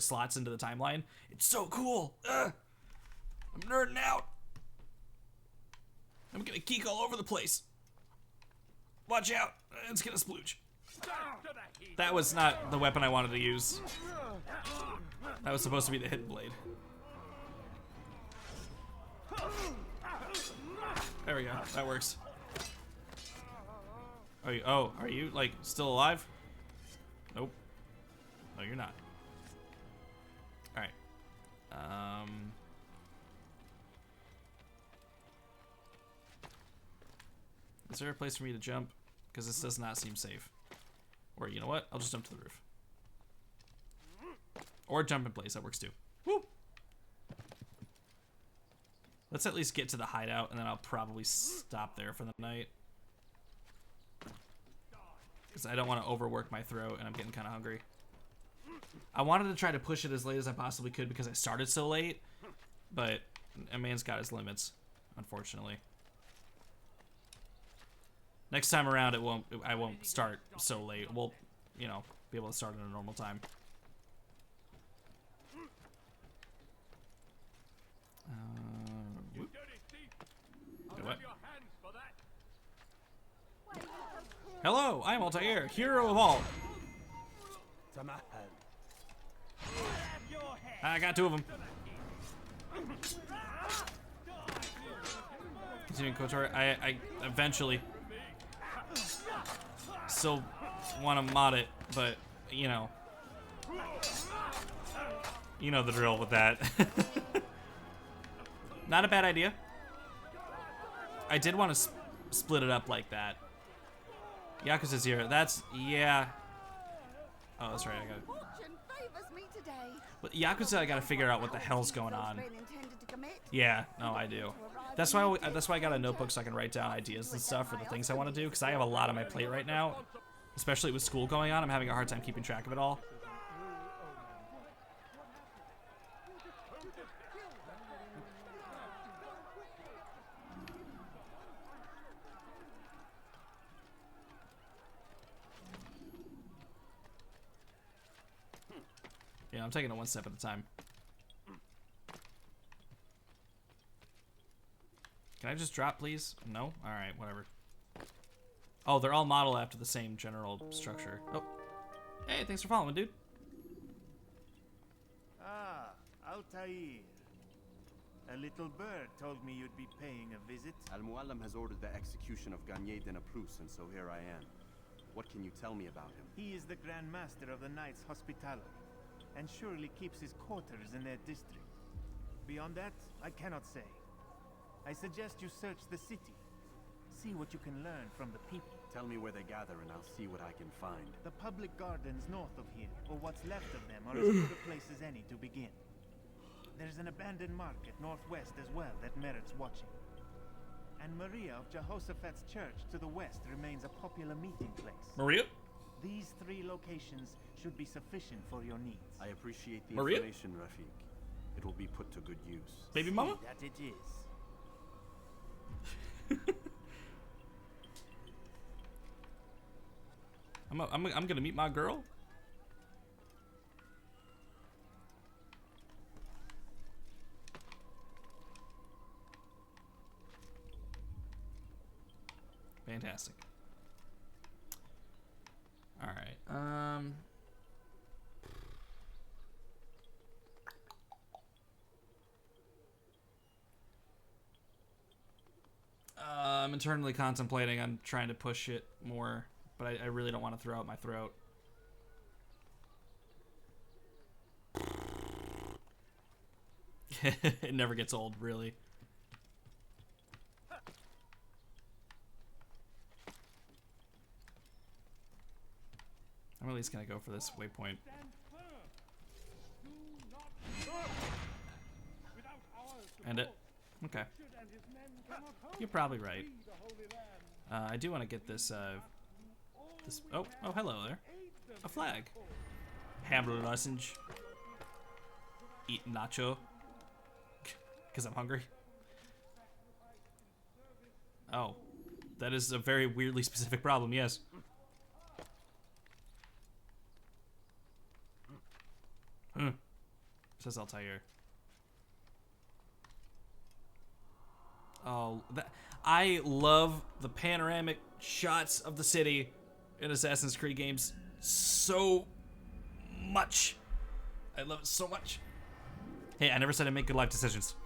slots into the timeline. It's so cool. I'm nerding out. I'm gonna geek all over the place. Watch out. It's gonna splooge. That was not the weapon I wanted to use. That was supposed to be the hidden blade. There we go. That works. Are you like still alive? Nope. No, you're not. All right. Is there a place for me to jump? Because this does not seem safe. Or you know what? I'll just jump to the roof. Or jump in place. That works too. Woo! Let's at least get to the hideout, and then I'll probably stop there for the night. Because I don't want to overwork my throat, and I'm getting kind of hungry. I wanted to try to push it as late as I possibly could because I started so late. But a man's got his limits, unfortunately. Next time around, I won't start so late. We'll, you know, be able to start at a normal time. What? Hello, I'm Altair, hero of all. I got 2 of them. Continuing KOTOR, I eventually still want to mod it, but you know the drill with that. Not a bad idea. I did want to split it up like that. Yakuza 0, that's, yeah. Oh, that's right, I got it. But Yakuza, I gotta figure out what the hell's going on. Yeah, no, I do. That's why I got a notebook so I can write down ideas and stuff for the things I want to do, because I have a lot on my plate right now, especially with school going on. I'm having a hard time keeping track of it all. Yeah, I'm taking it one step at a time. Can I just drop, please? No? Alright, whatever. Oh, they're all modeled after the same general structure. Oh. Hey, thanks for following, dude. Ah, Altair. A little bird told me you'd be paying a visit. Al-Mualim has ordered the execution of Garnier de Naplouse, and so here I am. What can you tell me about him? He is the Grand Master of the Knights Hospitaller, and surely keeps his quarters in their district. Beyond that, I cannot say. I suggest you search the city. See what you can learn from the people. Tell me where they gather and I'll see what I can find. The public gardens north of here, or what's left of them, are as good a place as any to begin. There's an abandoned market northwest as well that merits watching. And Maria of Jehoshaphat's church to the west remains a popular meeting place. Maria? These 3 locations should be sufficient for your needs. I appreciate the Maria? information, Rafiq. It will be put to good use. Baby mama? See that it is. I'm gonna meet my girl. Fantastic. All right. I'm internally contemplating on trying to push it more, but I really don't want to throw out my throat. It never gets old, really. I'm at least gonna go for this waypoint. End it. Okay. You're probably right. I do want to get this, oh, hello there. A flag. Hamburger license. Eat nacho. Because I'm hungry. Oh. That is a very weirdly specific problem, yes. Says Altair. Oh, I love the panoramic shots of the city in Assassin's Creed games so much. I love it so much. Hey, I never said I make good life decisions.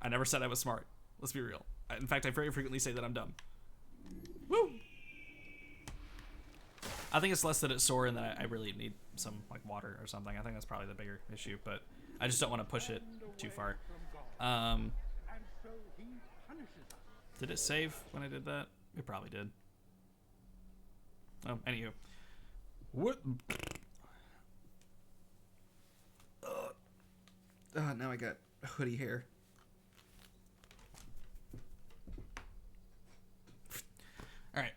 I never said I was smart. Let's be real. In fact, I very frequently say that I'm dumb. Woo! I think it's less that it's sore and that I really need some like water or something. I think that's probably the bigger issue, but I just don't want to push it too far. Did it save when I did that? It probably did. Oh, anywho. What? Now I got hoodie hair. All right.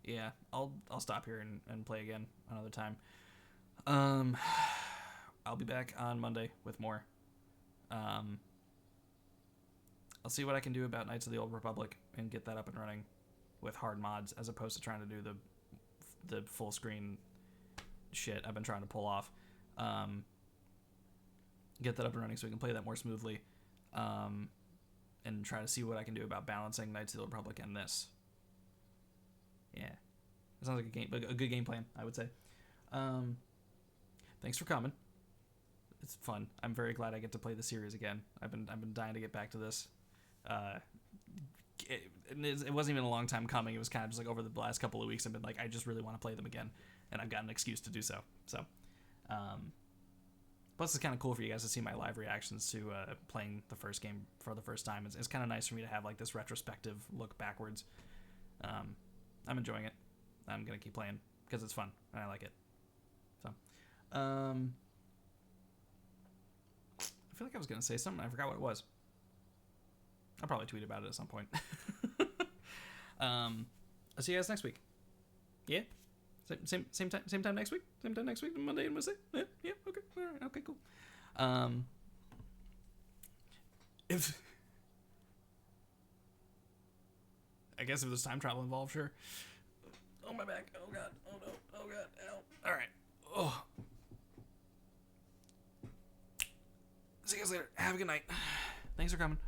Yeah, I'll stop here and play again another time. I'll be back on Monday with more. I'll see what I can do about Knights of the Old Republic and get that up and running with hard mods as opposed to trying to do the full screen shit I've been trying to pull off. Get that up and running so we can play that more smoothly. And try to see what I can do about balancing Knights of the Old Republic and this. Yeah. It sounds like a good game plan, I would say. Thanks for coming. It's fun. I'm very glad I get to play the series again. I've been dying to get back to this. It wasn't even a long time coming. It was kind of just like over the last couple of weeks I've been like, I just really want to play them again, and I've got an excuse to do so. So, plus it's kind of cool for you guys to see my live reactions to playing the first game for the first time. It's kind of nice for me to have like this retrospective look backwards. I'm enjoying it. I'm gonna keep playing because it's fun and I like it. So, I feel like I was gonna say something. I forgot what it was. I'll probably tweet about it at some point. I'll see you guys next week. Yeah, same time next week. Same time next week. Monday and Wednesday. Yeah. Okay. All right. Okay. Cool. If I guess if there's time travel involved, sure. Oh, my back. Oh, God. Oh, no. Oh, God. Ow. All right. Oh. See you guys later. Have a good night. Thanks for coming.